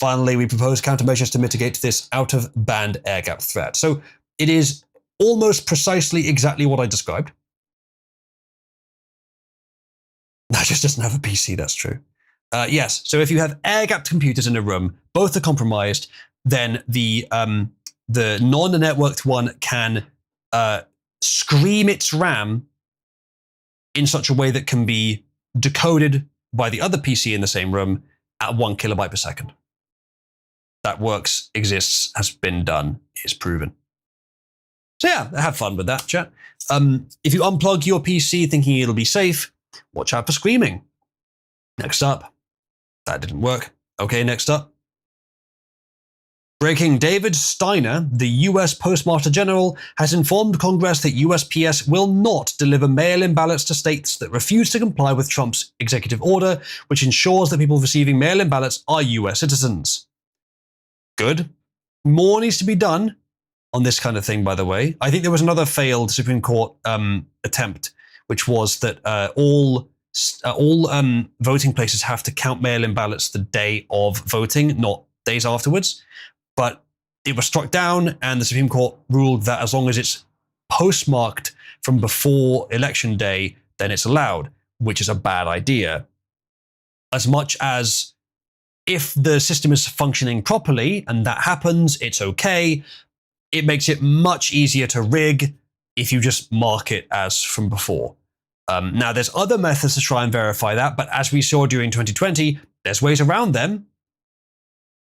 Finally, we propose countermeasures to mitigate this out-of-band air-gap threat. So it is almost precisely exactly what I described. That just doesn't have a PC, that's true. Yes, so if you have air-gapped computers in a room, both are compromised, then the non-networked one can scream its RAM in such a way that can be decoded by the other PC in the same room at 1 kilobyte per second. That works, exists, has been done, is proven. So yeah, have fun with that, chat. If you unplug your PC thinking it'll be safe, watch out for screaming. Next up. That didn't work. Okay, next up. Breaking: David Steiner, the US Postmaster General, has informed Congress that USPS will not deliver mail-in ballots to states that refuse to comply with Trump's executive order, which ensures that people receiving mail-in ballots are US citizens. Good. More needs to be done on this kind of thing, by the way. I think there was another failed Supreme Court attempt, which was that all voting places have to count mail-in ballots the day of voting, not days afterwards. But it was struck down, and the Supreme Court ruled that as long as it's postmarked from before election day, then it's allowed, which is a bad idea. As much as if the system is functioning properly, and that happens, it's okay. It makes it much easier to rig if you just mark it as from before. Now, there's other methods to try and verify that, but as we saw during 2020, there's ways around them.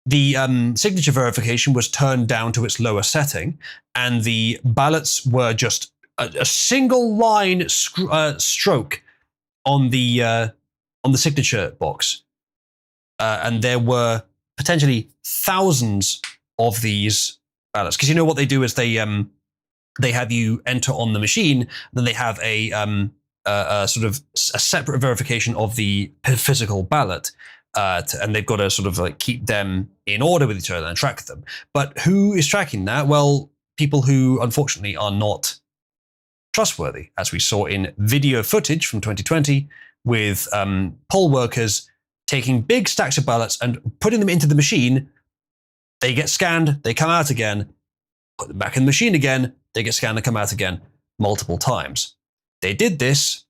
The signature verification was turned down to its lower setting, and the ballots were just a single line stroke on the signature box, and there were potentially thousands of these ballots. Because you know what they do is they have you enter on the machine, then they have a sort of a separate verification of the physical ballot. And they've got to sort of like keep them in order with each other and track them. But who is tracking that? Well, people who unfortunately are not trustworthy, as we saw in video footage from 2020 with poll workers taking big stacks of ballots and putting them into the machine. They get scanned, they come out again, put them back in the machine again, they get scanned and come out again multiple times. They did this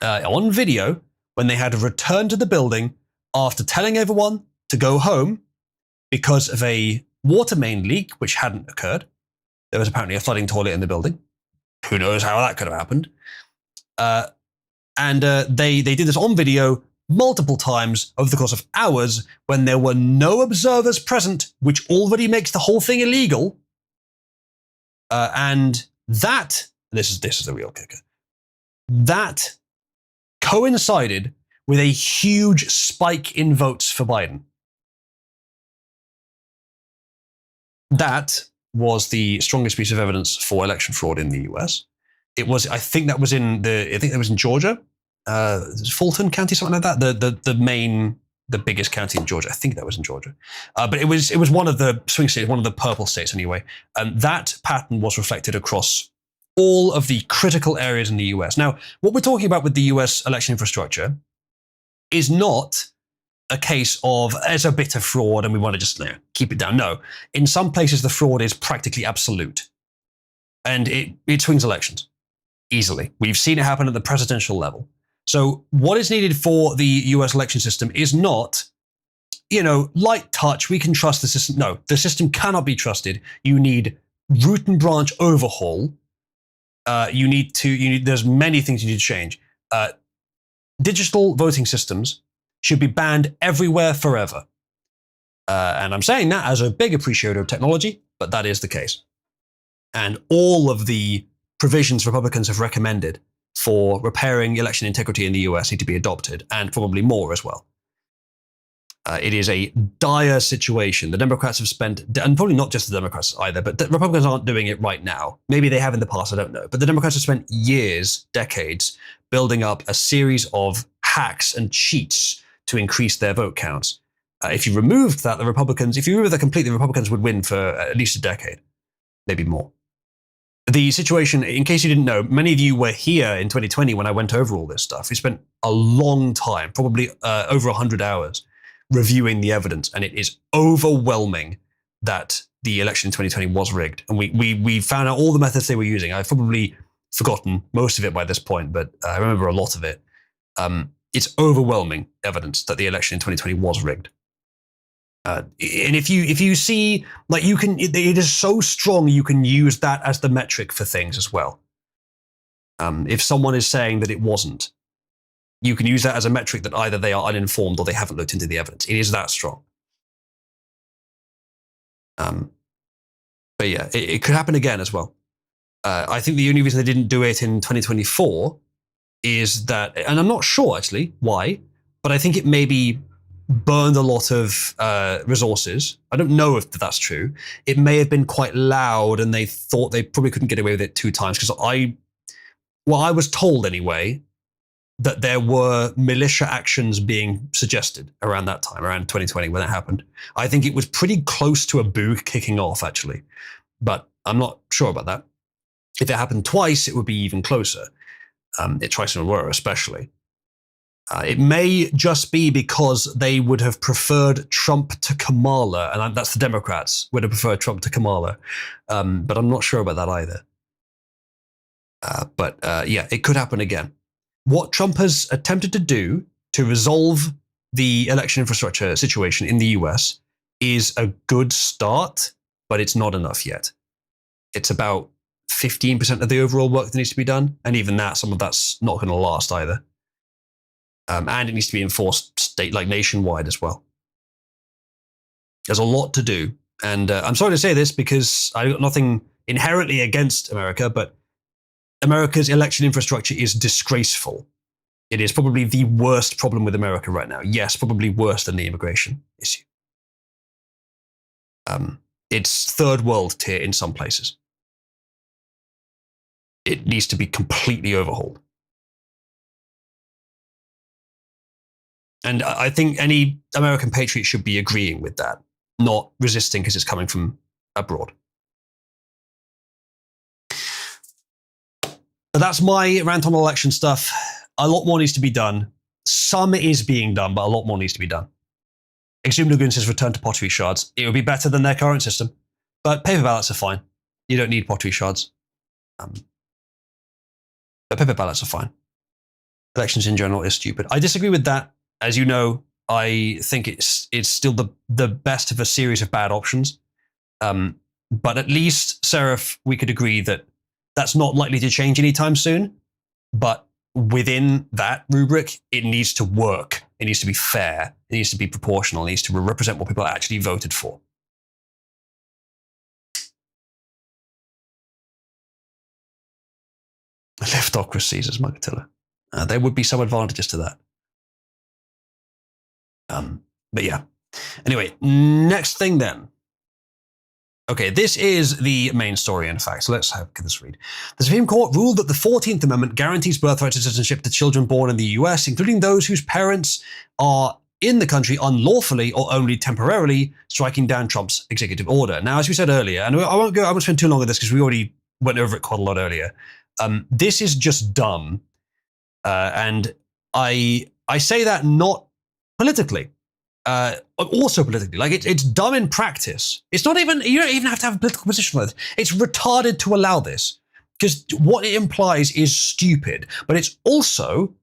on video when they had to return to the building after telling everyone to go home because of a water main leak, which hadn't occurred. There was apparently a flooding toilet in the building. Who knows how that could have happened? And they did this on video multiple times over the course of hours when there were no observers present, which already makes the whole thing illegal. And that, this is the real kicker, that coincided with a huge spike in votes for Biden. That was the strongest piece of evidence for election fraud in the US. It was, I think that was in Georgia, Fulton County, something like that. The biggest county in Georgia. I think that was in Georgia. But it was one of the swing states, one of the purple states anyway. And that pattern was reflected across all of the critical areas in the US. Now, what we're talking about with the US election infrastructure is not a case of there's a bit of fraud and we want to just keep it down. No, in some places the fraud is practically absolute, and it swings elections easily. We've seen it happen at the presidential level. So what is needed for the US election system is not, light touch, we can trust the system. No, the system cannot be trusted. You need root and branch overhaul. There's many things you need to change. Digital voting systems should be banned everywhere forever. And I'm saying that as a big appreciator of technology, but that is the case. And all of the provisions Republicans have recommended for repairing election integrity in the US need to be adopted, and probably more as well. It is a dire situation. The Democrats have spent, and probably not just the Democrats either, but the Republicans aren't doing it right now. Maybe they have in the past, I don't know. But the Democrats have spent years, decades, building up a series of hacks and cheats to increase their vote counts. If you removed that, if you removed that completely, the Republicans would win for at least a decade, maybe more. The situation, in case you didn't know, many of you were here in 2020 when I went over all this stuff. We spent a long time, probably over 100 hours, reviewing the evidence, and it is overwhelming that the election in 2020 was rigged. And we found out all the methods they were using. I've probably forgotten most of it by this point, but I remember a lot of it. It's overwhelming evidence that the election in 2020 was rigged. And if you see, like, it is so strong, you can use that as the metric for things as well. If someone is saying that it wasn't, you can use that as a metric that either they are uninformed or they haven't looked into the evidence. It is that strong. But yeah, it could happen again as well. I think the only reason they didn't do it in 2024 is that, and I'm not sure actually why, but I think it maybe burned a lot of resources. I don't know if that's true. It may have been quite loud and they thought they probably couldn't get away with it 2 times, because I was told anyway that there were militia actions being suggested around that time, around 2020 when that happened. I think it was pretty close to a boo kicking off actually, but I'm not sure about that. If it happened twice, it would be even closer. Twice in a row especially. It may just be because they would have preferred Trump to Kamala, and that's the Democrats would have preferred Trump to Kamala. But I'm not sure about that either. But yeah, it could happen again. What Trump has attempted to do to resolve the election infrastructure situation in the US is a good start, but it's not enough yet. It's about 15% of the overall work that needs to be done. And even that, some of that's not going to last either. And it needs to be enforced nationwide as well. There's a lot to do. And I'm sorry to say this because I've got nothing inherently against America, but America's election infrastructure is disgraceful. It is probably the worst problem with America right now. Yes, probably worse than the immigration issue. It's third world tier in some places. It needs to be completely overhauled. And I think any American patriot should be agreeing with that, not resisting because it's coming from abroad. But that's my rant on election stuff. A lot more needs to be done. Some is being done, but a lot more needs to be done. Exhumed Lagoon says return to pottery shards. It would be better than their current system, but paper ballots are fine. You don't need pottery shards. But paper ballots are fine. Elections in general is stupid. I disagree with that. As you know, I think it's still the best of a series of bad options. But at least, Seraph, we could agree that that's not likely to change anytime soon. But within that rubric, it needs to work. It needs to be fair. It needs to be proportional. It needs to represent what people actually voted for. Leftocracies, as Mugatilla. There would be some advantages to that. But yeah. Anyway, next thing then. Okay, this is the main story, in fact. So let's have this read. The Supreme Court ruled that the 14th Amendment guarantees birthright citizenship to children born in the US, including those whose parents are in the country unlawfully or only temporarily, striking down Trump's executive order. Now, as we said earlier, and I won't spend too long on this because we already went over it quite a lot earlier. This is just dumb. And I say that not politically. Also politically, like it's dumb in practice. It's not even, you don't even have to have a political position on this. It's retarded to allow this because what it implies is stupid, but it's also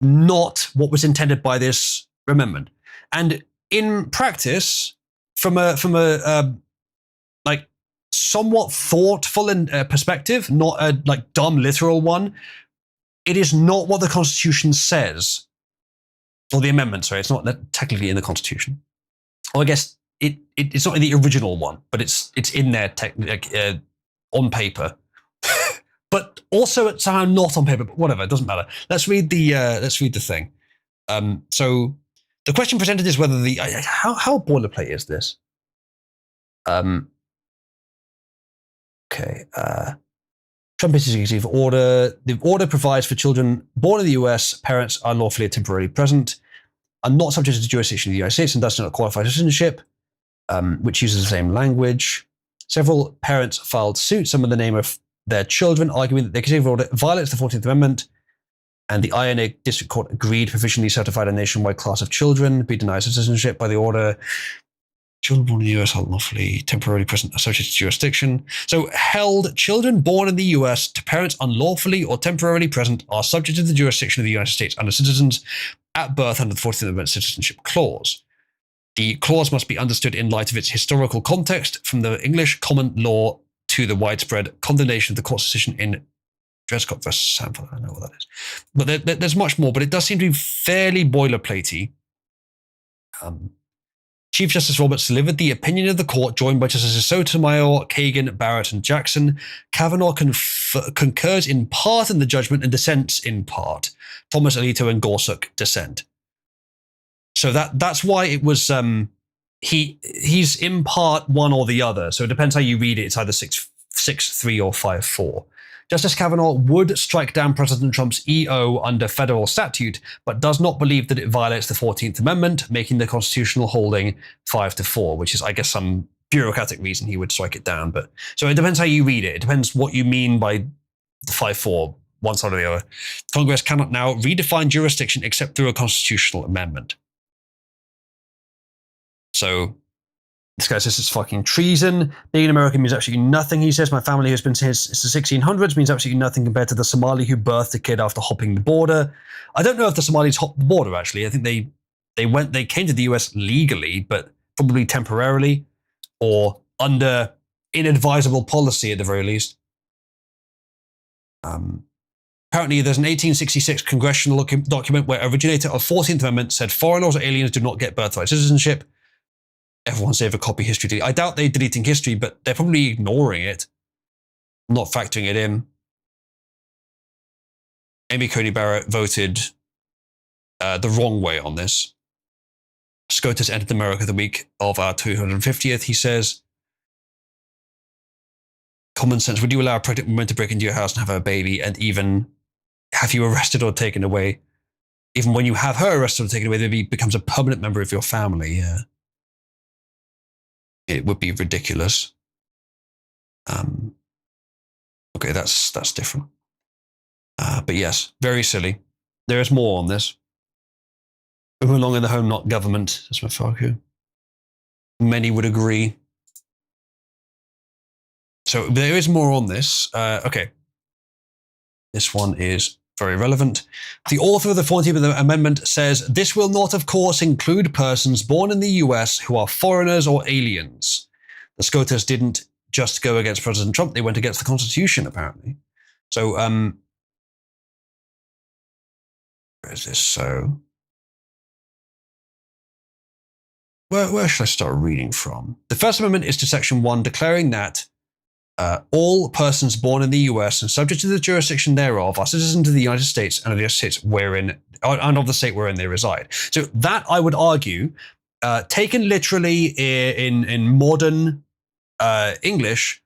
not what was intended by this amendment. And in practice, from a like somewhat thoughtful and perspective, not a like dumb literal one, it is not what the Constitution says. Or the amendment, sorry, it's not technically in the Constitution. Or I guess it's not in the original one, but it's in there on paper. But also it's somehow not on paper, but whatever, it doesn't matter. Let's read the thing. So The question presented is whether the how boilerplate is this? Okay. Trump executive order. The order provides for children born in the US, parents are lawfully or temporarily present, are not subject to the jurisdiction of the United States and does not qualify for citizenship, which uses the same language. Several parents filed suit, some in the name of their children, arguing that the executive order violates the 14th Amendment, and the INA District Court agreed, provisionally certified a nationwide class of children be denied citizenship by the order. Children born in the US are lawfully temporarily present subject to jurisdiction. So held children born in the US to parents unlawfully or temporarily present are subject to the jurisdiction of the United States under citizens at birth under the 14th Amendment Citizenship Clause. The clause must be understood in light of its historical context, from the English common law to the widespread condemnation of the court's decision in Drescott versus Sanford. I don't know what that is. But there's much more, but it does seem to be fairly boilerplatey. Chief Justice Roberts delivered the opinion of the court, joined by Justices Sotomayor, Kagan, Barrett, and Jackson. Kavanaugh concurs in part in the judgment and dissents in part. Thomas Alito and Gorsuch dissent. So that's why it was he's in part one or the other. So it depends how you read it. It's either 6-3 or 5-4. Justice Kavanaugh would strike down President Trump's EO under federal statute, but does not believe that it violates the 14th Amendment, making the constitutional holding 5-4, which is, I guess, some bureaucratic reason he would strike it down. But so it depends how you read it. It depends what you mean by the 5-4, one side or the other. Congress cannot now redefine jurisdiction except through a constitutional amendment. So this guy says it's fucking treason. Being an American means absolutely nothing, he says. My family has been here since the 1600s, means absolutely nothing compared to the Somali who birthed a kid after hopping the border. I don't know if the Somalis hopped the border, actually. I think they came to the US legally, but probably temporarily or under inadvisable policy at the very least. Apparently, there's an 1866 congressional document where originator of 14th Amendment said foreigners or aliens do not get birthright citizenship. Everyone save a copy history. I doubt they're deleting history, but they're probably ignoring it, not factoring it in. Amy Coney Barrett voted the wrong way on this. SCOTUS entered America the week of our 250th, he says. Common sense, would you allow a pregnant woman to break into your house and have her baby and even have you arrested or taken away? Even when you have her arrested or taken away, the baby becomes a permanent member of your family, yeah. It would be ridiculous. Okay, that's different. But yes, very silly. There is more on this. Who belong in the home, not government, says Mafaku. Many would agree. So there is more on this. Okay. This one is very relevant. The author of the 14th Amendment says, this will not, of course, include persons born in the US who are foreigners or aliens. The SCOTUS didn't just go against President Trump, they went against the Constitution, apparently. So, where is this? So, where should I start reading from? The First Amendment is to Section 1, declaring that all persons born in the US and subject to the jurisdiction thereof are citizens of the United States and of the states wherein, and of the state wherein they reside. So that, I would argue, taken literally in modern English,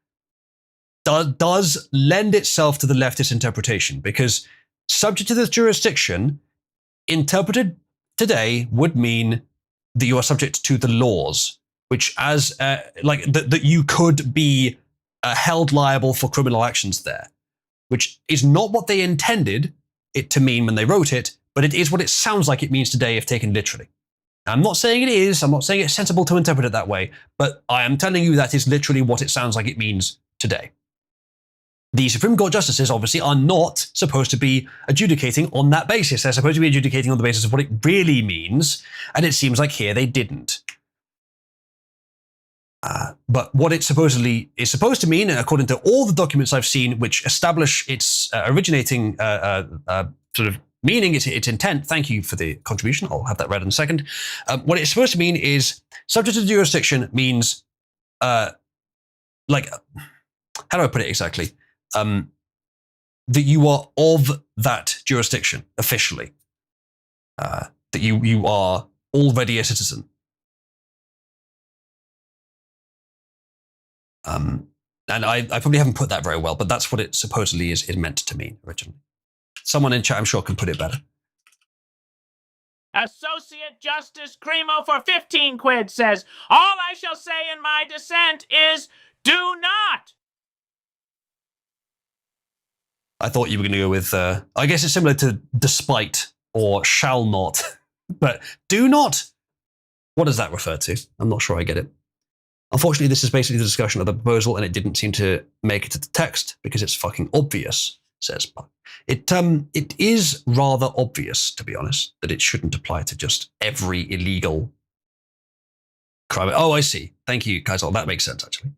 does lend itself to the leftist interpretation, because subject to this jurisdiction, interpreted today, would mean that you are subject to the laws, which as that you could be held liable for criminal actions there, which is not what they intended it to mean when they wrote it, but it is what it sounds like it means today if taken literally. I'm not saying it is, I'm not saying it's sensible to interpret it that way, but I am telling you that is literally what it sounds like it means today. The Supreme Court justices obviously are not supposed to be adjudicating on that basis. They're supposed to be adjudicating on the basis of what it really means, and it seems like here they didn't. But what it supposedly is supposed to mean, according to all the documents I've seen which establish its originating sort of meaning, its intent, thank you for the contribution, I'll have that read in a second. What it's supposed to mean is subject to jurisdiction means, how do I put it exactly? That you are of that jurisdiction officially. That you are already a citizen. And I probably haven't put that very well, but that's what it supposedly is meant to mean originally. Someone in chat, I'm sure, can put it better. Associate Justice Cremo for 15 quid says, all I shall say in my dissent is, do not. I thought you were going to go with, I guess it's similar to despite or shall not, but do not. What does that refer to? I'm not sure I get it. Unfortunately, this is basically the discussion of the proposal, and it didn't seem to make it to the text because it's fucking obvious, says Puck. It is rather obvious, to be honest, that it shouldn't apply to just every illegal crime. Oh, I see. Thank you, Kaiser. That makes sense, actually.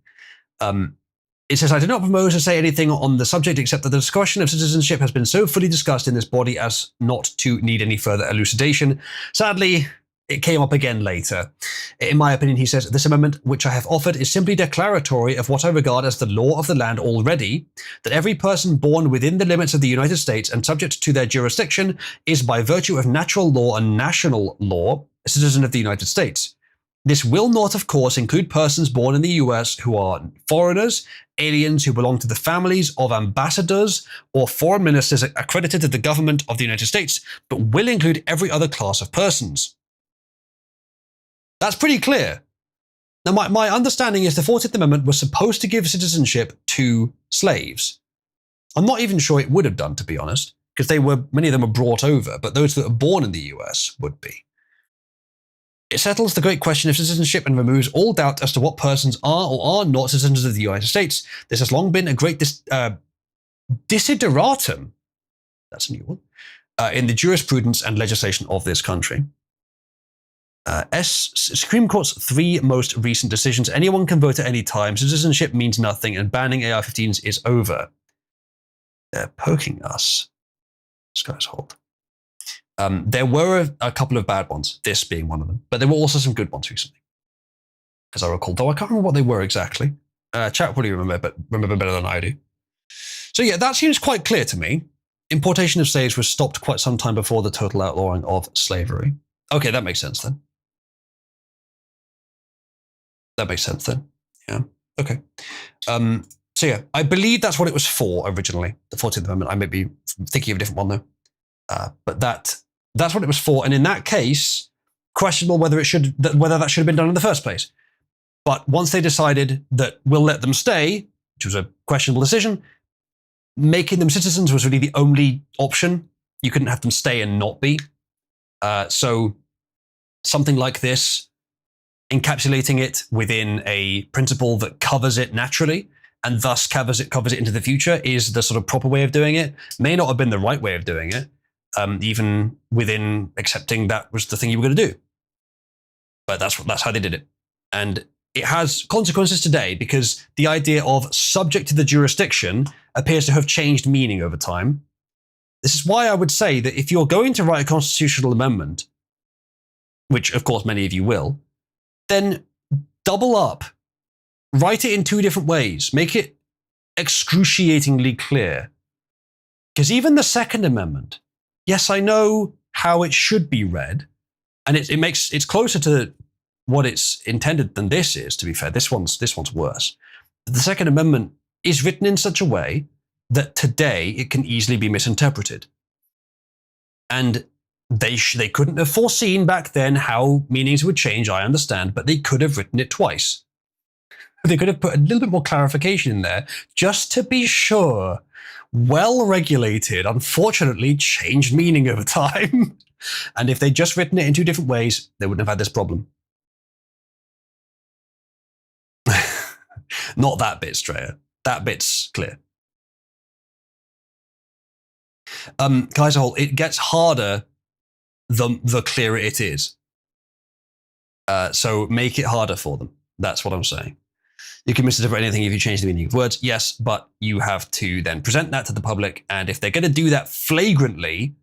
It says, I do not propose to say anything on the subject except that the discussion of citizenship has been so fully discussed in this body as not to need any further elucidation. Sadly, it came up again later. In my opinion, he says, this amendment which I have offered is simply declaratory of what I regard as the law of the land already, that every person born within the limits of the United States and subject to their jurisdiction is by virtue of natural law and national law a citizen of the United States. This will not, of course, include persons born in the US who are foreigners, aliens who belong to the families of ambassadors or foreign ministers accredited to the government of the United States, but will include every other class of persons. That's pretty clear. Now, my understanding is the 14th Amendment was supposed to give citizenship to slaves. I'm not even sure it would have done, to be honest, because many of them were brought over, but those that were born in the US would be. It settles the great question of citizenship and removes all doubt as to what persons are or are not citizens of the United States. This has long been a great desideratum, that's a new one, in the jurisprudence and legislation of this country. Supreme Court's 3 most recent decisions. Anyone can vote at any time. Citizenship means nothing, and banning AR-15s is over. They're poking us. This guy's hold. There were a couple of bad ones, this being one of them, but there were also some good ones recently, as I recall, though I can't remember what they were exactly. Chat probably remember better than I do. So yeah, that seems quite clear to me. Importation of slaves was stopped quite some time before the total outlawing of slavery. Okay, that makes sense then. Yeah, okay. So yeah, I believe that's what it was for originally, the 14th Amendment. I may be thinking of a different one though. But that's what it was for. And in that case, questionable whether that should have been done in the first place. But once they decided that we'll let them stay, which was a questionable decision, making them citizens was really the only option. You couldn't have them stay and not be. So something like this, encapsulating it within a principle that covers it naturally and thus covers it into the future is the sort of proper way of doing it. May not have been the right way of doing it, even within accepting that was the thing you were going to do. But that's how they did it. And it has consequences today because the idea of subject to the jurisdiction appears to have changed meaning over time. This is why I would say that if you're going to write a constitutional amendment, which of course many of you will, then double up. Write it in 2 different ways. Make it excruciatingly clear. Because even the Second Amendment, yes, I know how it should be read, and it's closer to what it's intended than this is, to be fair. This one's worse. But the Second Amendment is written in such a way that today it can easily be misinterpreted. And they couldn't have foreseen back then how meanings would change, I understand, but they could have written it twice. They could have put a little bit more clarification in there just to be sure. Well-regulated, unfortunately, changed meaning over time. And if they'd just written it in 2 different ways, they wouldn't have had this problem. Not that bit, Straya. That bit's clear. Guys, it gets harder the clearer it is. So make it harder for them. That's what I'm saying. You can misinterpret anything if you change the meaning of words, yes, but you have to then present that to the public, and if they're going to do that flagrantly,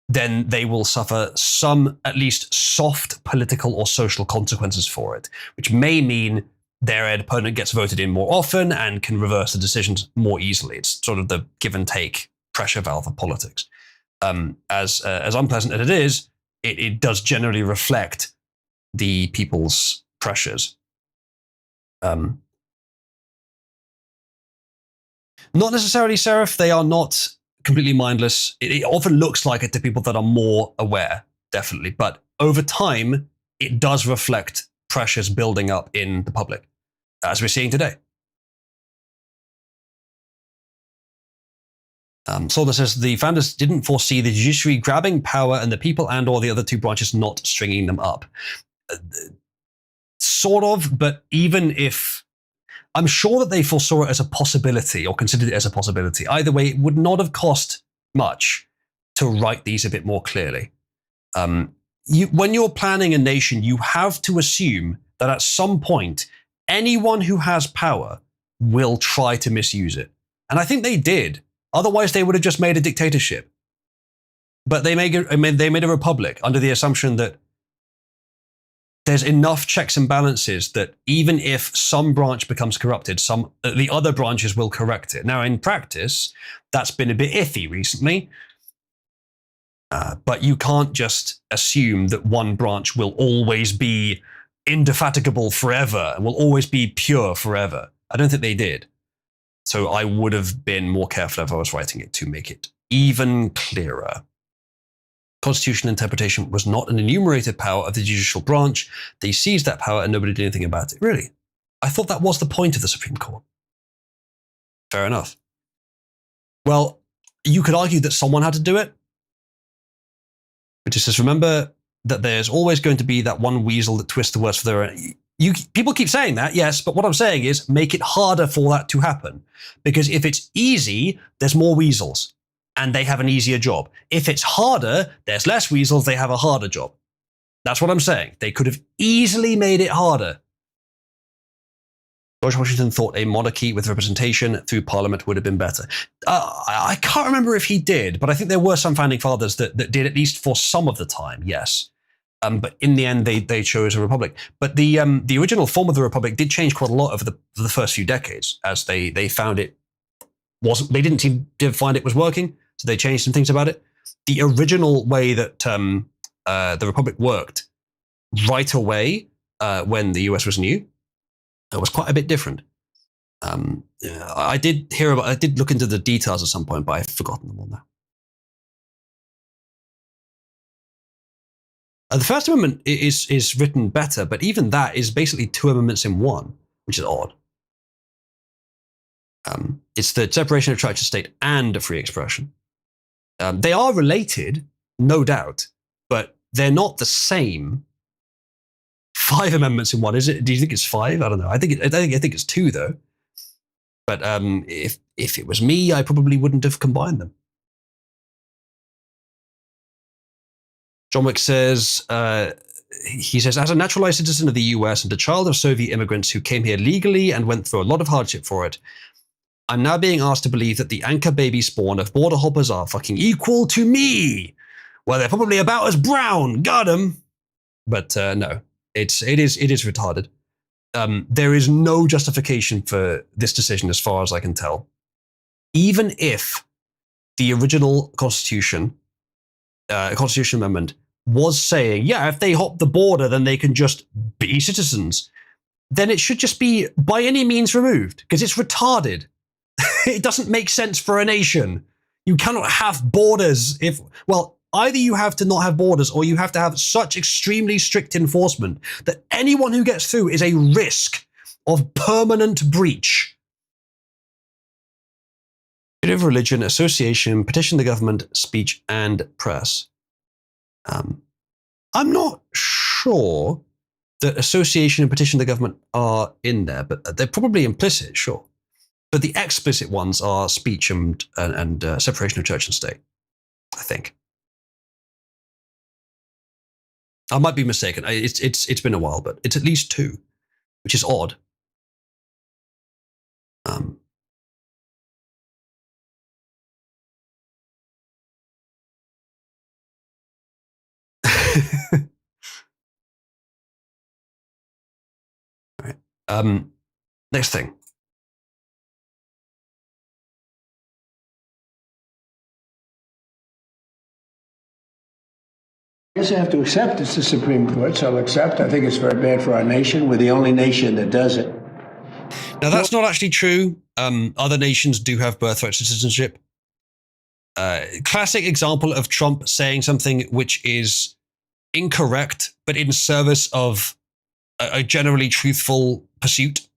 then they will suffer some, at least soft political or social consequences for it, which may mean their opponent gets voted in more often and can reverse the decisions more easily. It's sort of the give and take pressure valve of politics. As unpleasant as it is, it does generally reflect the people's pressures. Not necessarily, Seraph. They are not completely mindless. It often looks like it to people that are more aware, definitely. But over time, it does reflect pressures building up in the public, as we're seeing today. Solder says the founders didn't foresee the judiciary grabbing power and the people and or the other two branches not stringing them up. Sort of, but even if... I'm sure that they foresaw it as a possibility or considered it as a possibility. Either way, it would not have cost much to write these a bit more clearly. When you're planning a nation, you have to assume that at some point, anyone who has power will try to misuse it. And I think they did. Otherwise, they would have just made a dictatorship. But they made a republic under the assumption that there's enough checks and balances that even if some branch becomes corrupted, the other branches will correct it. Now, in practice, that's been a bit iffy recently. But you can't just assume that one branch will always be indefatigable forever and will always be pure forever. I don't think they did. So I would have been more careful if I was writing it to make it even clearer. Constitutional interpretation was not an enumerated power of the judicial branch. They seized that power and nobody did anything about it. Really? I thought that was the point of the Supreme Court. Fair enough. Well, you could argue that someone had to do it. But just says, remember that there's always going to be that one weasel that twists the words for their own. People keep saying that, yes, but what I'm saying is make it harder for that to happen. Because if it's easy, there's more weasels and they have an easier job. If it's harder, there's less weasels, they have a harder job. That's what I'm saying. They could have easily made it harder. George Washington thought a monarchy with representation through Parliament would have been better. I can't remember if he did, but I think there were some founding fathers that did, at least for some of the time, yes. But in the end, they chose a republic. But the original form of the republic did change quite a lot over the first few decades, as they found it wasn't. They didn't seem to find it was working, so they changed some things about it. The original way that the republic worked right away when the US was new, it was quite a bit different. I did look into the details at some point, but I've forgotten them all now. The First Amendment is written better, but even that is basically two amendments in one, which is odd. It's the separation of church and state and free expression. They are related, no doubt, but they're not the same. 5 amendments in one, is it? Do you think it's 5? I don't know. I think it's 2 though. But if it was me, I probably wouldn't have combined them. John Wick says, he says, as a naturalized citizen of the US and a child of Soviet immigrants who came here legally and went through a lot of hardship for it, I'm now being asked to believe that the anchor baby spawn of border hoppers are fucking equal to me. Well, they're probably about as brown. Got 'em. But no, it is retarded. There is no justification for this decision as far as I can tell. Even if the original Constitution Amendment was saying, yeah, if they hop the border, then they can just be citizens, then it should just be by any means removed, because it's retarded. It doesn't make sense for a nation. You cannot have borders either you have to not have borders or you have to have such extremely strict enforcement that anyone who gets through is a risk of permanent breach. Freedom of religion, association, petition the government, speech, and press. I'm not sure that association and petition the government are in there, but they're probably implicit, sure. But the explicit ones are speech and separation of church and state, I think. I might be mistaken. It's been a while, but it's at least 2, which is odd. All right. Next thing. I guess I have to accept it's the Supreme Court, so I'll accept. I think it's very bad for our nation. We're the only nation that does it. Now, that's not actually true. Other nations do have birthright citizenship. Classic example of Trump saying something which is incorrect, but in service of a generally truthful pursuit,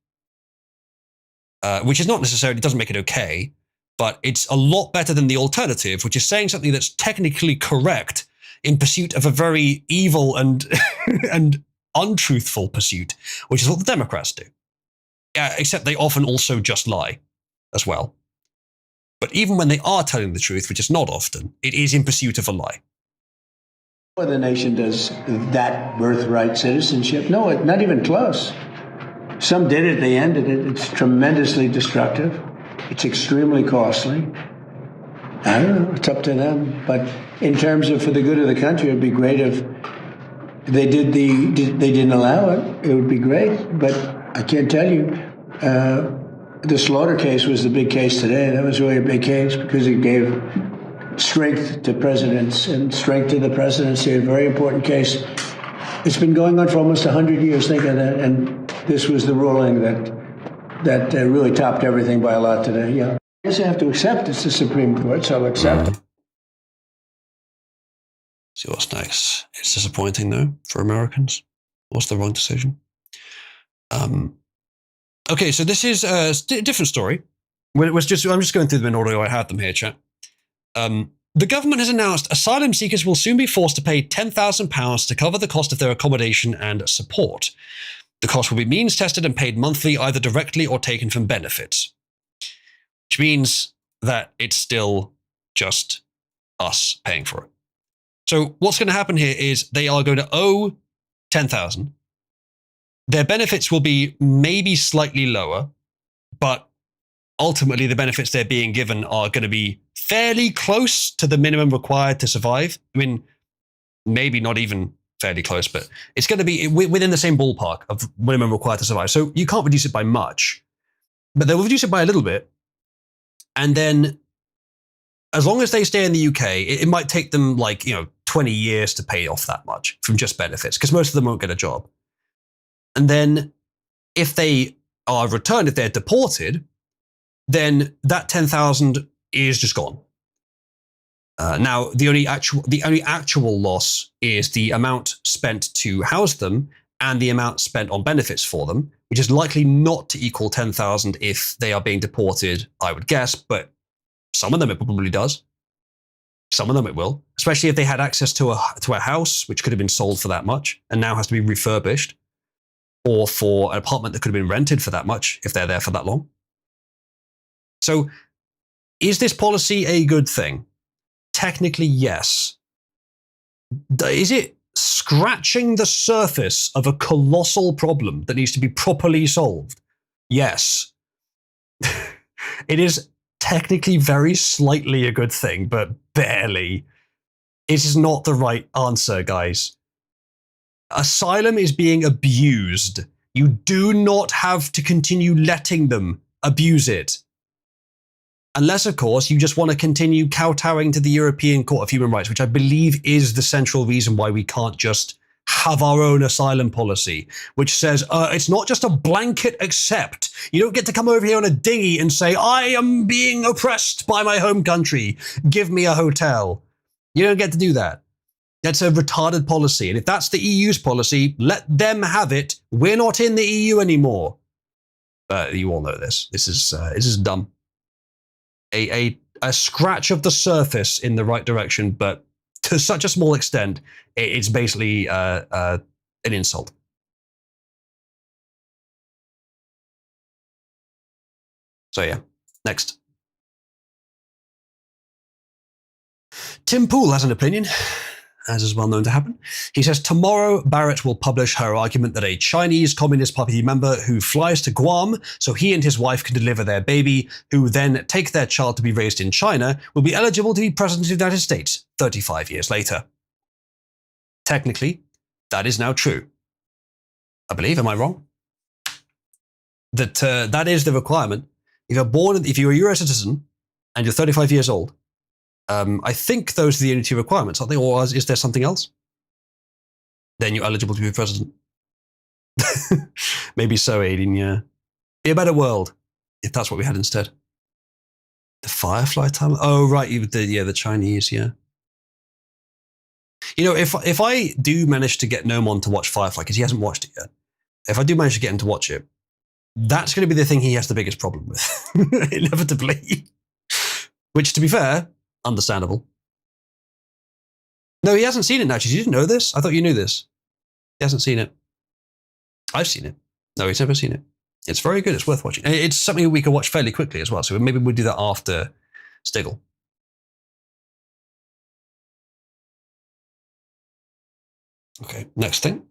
which is not necessarily, doesn't make it okay, but it's a lot better than the alternative, which is saying something that's technically correct in pursuit of a very evil and and untruthful pursuit, which is what the Democrats do. Except they often also just lie as well. But even when they are telling the truth, which is not often, it is in pursuit of a lie. No other nation does that birthright citizenship. No, not even close. Some did it, they ended it. It's tremendously destructive. It's extremely costly. I don't know, it's up to them. But in terms of for the good of the country, it'd be great if they didn't allow it. It would be great. But I can't tell you. The Slaughter case was the big case today. That was really a big case because it gave strength to presidents and strength to the presidency. A very important case. It's been going on for almost 100 years. Think of that. And this was the ruling that really topped everything by a lot today. Yeah. I guess I have to accept it's the Supreme Court, so I'll accept it. See what's next. It's disappointing, though, for Americans. What's the wrong decision? Okay, so this is a different story. I'm just going through them in order I had them here, chat. The government has announced asylum seekers will soon be forced to pay £10,000 to cover the cost of their accommodation and support. The cost will be means tested and paid monthly, either directly or taken from benefits. Which means that it's still just us paying for it. So what's going to happen here is they are going to owe $10,000. Their benefits will be maybe slightly lower, but ultimately the benefits they're being given are going to be fairly close to the minimum required to survive. I mean, maybe not even fairly close, but it's going to be within the same ballpark of minimum required to survive. So you can't reduce it by much, but they'll reduce it by a little bit. And then as long as they stay in the UK, it might take them 20 years to pay off that much from just benefits, because most of them won't get a job. And then if they are returned, if they're deported, then that 10,000 is just gone. Now, the only actual loss is the amount spent to house them and the amount spent on benefits for them, which is likely not to equal 10,000 if they are being deported, I would guess, but some of them it probably does. Some of them it will, especially if they had access to a house, which could have been sold for that much and now has to be refurbished, or for an apartment that could have been rented for that much if they're there for that long. So is this policy a good thing? Technically, yes. Is it scratching the surface of a colossal problem that needs to be properly solved? Yes. It is technically very slightly a good thing, but barely. It is not the right answer, guys. Asylum is being abused. You do not have to continue letting them abuse it. Unless, of course, you just want to continue kowtowing to the European Court of Human Rights, which I believe is the central reason why we can't just have our own asylum policy, which says it's not just a blanket accept. You don't get to come over here on a dinghy and say, I am being oppressed by my home country. Give me a hotel. You don't get to do that. That's a retarded policy. And if that's the EU's policy, let them have it. We're not in the EU anymore. You all know this. This is dumb. A scratch of the surface in the right direction, but to such a small extent, it's basically an insult. So yeah, next. Tim Pool has an opinion, as is well known to happen. He says, tomorrow Barrett will publish her argument that a Chinese Communist Party member who flies to Guam so he and his wife can deliver their baby, who then take their child to be raised in China, will be eligible to be president of the United States 35 years later. Technically, that is now true. I believe, am I wrong? That is the requirement. If you're a US citizen and you're 35 years old, I think those are the only two requirements, aren't they? Or is there something else? then you're eligible to be president. Maybe so, Aiden, yeah. Be a better world if that's what we had instead. The Firefly timeline? Oh, right, the Chinese, yeah. You know, if I do manage to get Nomon to watch Firefly, because he hasn't watched it yet, if I do manage to get him to watch it, that's going to be the thing he has the biggest problem with, inevitably. Which, to be fair, understandable. No, he hasn't seen it, Natchez. You didn't know this? I thought you knew this. He hasn't seen it. I've seen it. No, he's never seen it. It's very good. It's worth watching. It's something we can watch fairly quickly as well. So maybe we'll do that after Stigl. Okay, next thing.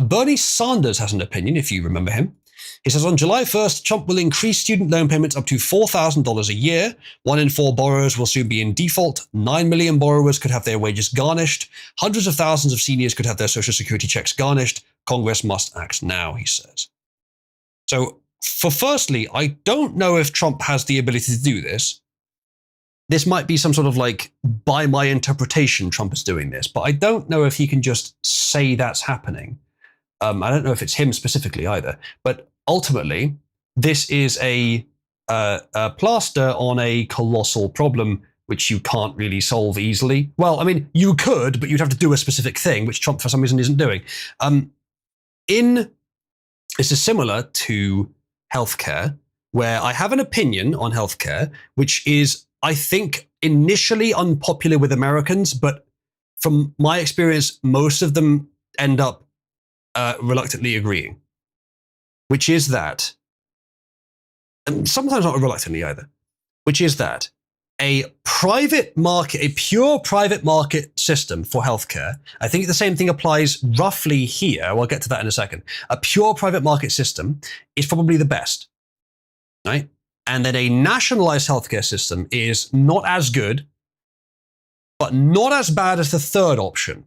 Bernie Sanders has an opinion, if you remember him. He says on July 1st, Trump will increase student loan payments up to $4,000 a year. 1 in 4 borrowers will soon be in default. 9 million borrowers could have their wages garnished. Hundreds of thousands of seniors could have their social security checks garnished. Congress must act now, he says. So, firstly, I don't know if Trump has the ability to do this. This might be some sort of like, by my interpretation, Trump is doing this, but I don't know if he can just say that's happening. I don't know if it's him specifically either, but ultimately, this is a plaster on a colossal problem which you can't really solve easily. Well, I mean, you could, but you'd have to do a specific thing, which Trump for some reason isn't doing. This is similar to healthcare, where I have an opinion on healthcare, which is, I think, initially unpopular with Americans, but from my experience, most of them end up reluctantly agreeing, which is that, and sometimes not reluctantly either, which is that a private market, a pure private market system for healthcare, I think the same thing applies roughly here. We'll get to that in a second. A pure private market system is probably the best, right? And then a nationalized healthcare system is not as good, but not as bad as the third option,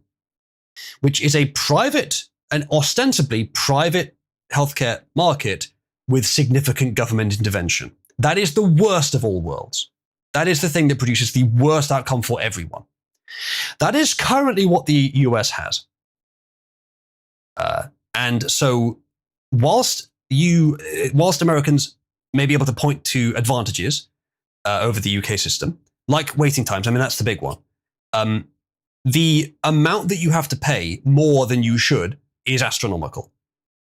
which is a private and ostensibly private healthcare market with significant government intervention. That is the worst of all worlds. That is the thing that produces the worst outcome for everyone. That is currently what the US has. And so whilst Americans may be able to point to advantages over the UK system, like waiting times, I mean, that's the big one. The amount that you have to pay more than you should is astronomical.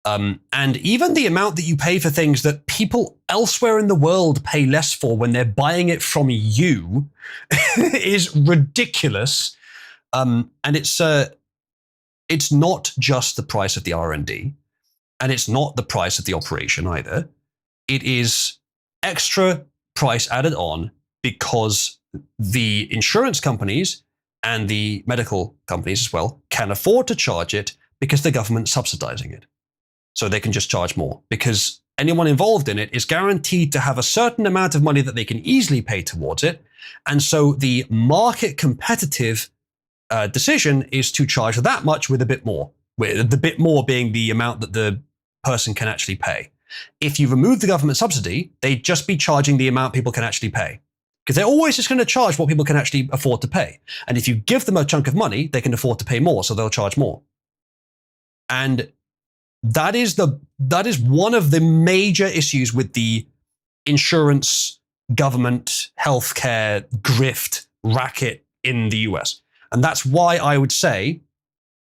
And even the amount that you pay for things that people elsewhere in the world pay less for when they're buying it from you is ridiculous. And it's not just the price of the R&D, and it's not the price of the operation either. It is extra price added on because the insurance companies and the medical companies as well can afford to charge it because the government's subsidizing it. So they can just charge more because anyone involved in it is guaranteed to have a certain amount of money that they can easily pay towards it. And so the market competitive decision is to charge that much with a bit more, with the bit more being the amount that the person can actually pay. If you remove the government subsidy, they'd just be charging the amount people can actually pay. Because they're always just going to charge what people can actually afford to pay. And if you give them a chunk of money, they can afford to pay more, so they'll charge more. And that is one of the major issues with the insurance, government, healthcare, grift, racket in the US. And that's why I would say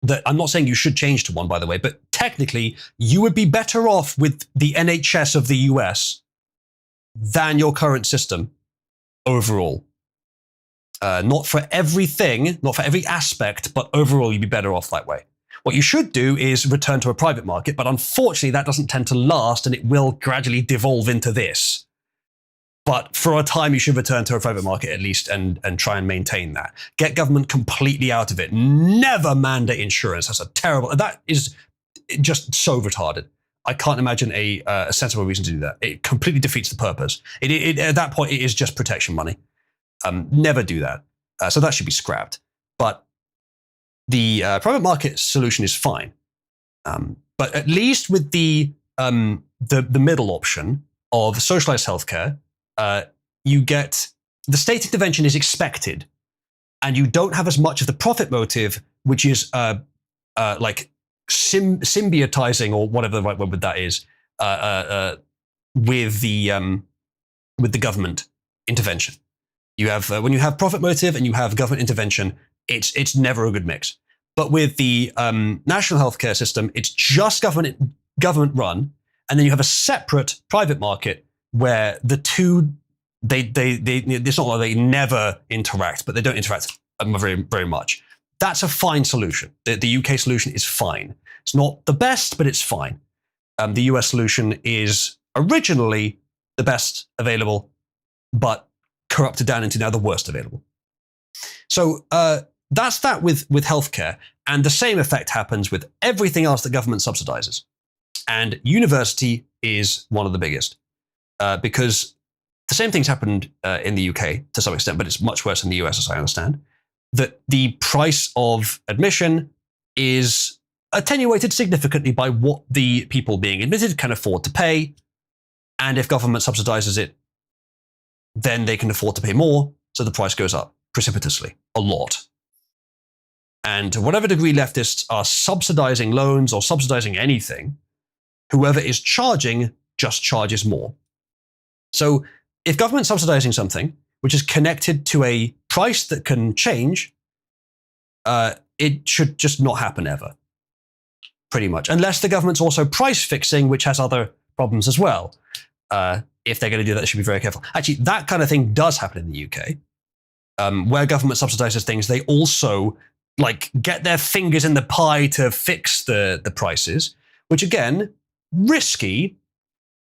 that, I'm not saying you should change to one, by the way, but technically you would be better off with the NHS of the US than your current system overall. Not for everything, not for every aspect, but overall you'd be better off that way. What you should do is return to a private market, but unfortunately that doesn't tend to last and it will gradually devolve into this. But for a time you should return to a private market at least and try and maintain that. Get government completely out of it. Never mandate insurance. That's that is just so retarded. I can't imagine a sensible reason to do that. It completely defeats the purpose. At that point, it is just protection money. Never do that. So that should be scrapped. But the private market solution is fine. But at least with the middle option of socialized healthcare, you get the state intervention is expected, and you don't have as much of the profit motive, which is like symbiotising, or whatever the right word with that is, with the government intervention. You have when you have profit motive and you have government intervention, it's never a good mix. But with the national healthcare system, it's just government run, and then you have a separate private market where the two it's not like they never interact, but they don't interact very, very much. That's a fine solution. The UK solution is fine. It's not the best, but it's fine. The US solution is originally the best available, but corrupted down into now the worst available. So that's that with healthcare. And the same effect happens with everything else that government subsidizes. And university is one of the biggest, because the same things happened in the UK to some extent, but it's much worse in the US, as I understand, that the price of admission is attenuated significantly by what the people being admitted can afford to pay. And if government subsidizes it, then they can afford to pay more, so the price goes up precipitously, a lot. And to whatever degree leftists are subsidizing loans or subsidizing anything, whoever is charging just charges more. So if government's subsidizing something which is connected to a price that can change, it should just not happen ever, pretty much. Unless the government's also price fixing, which has other problems as well. If they're going to do that, they should be very careful. Actually, that kind of thing does happen in the UK. Where government subsidizes things, they also like get their fingers in the pie to fix the prices, which again, risky.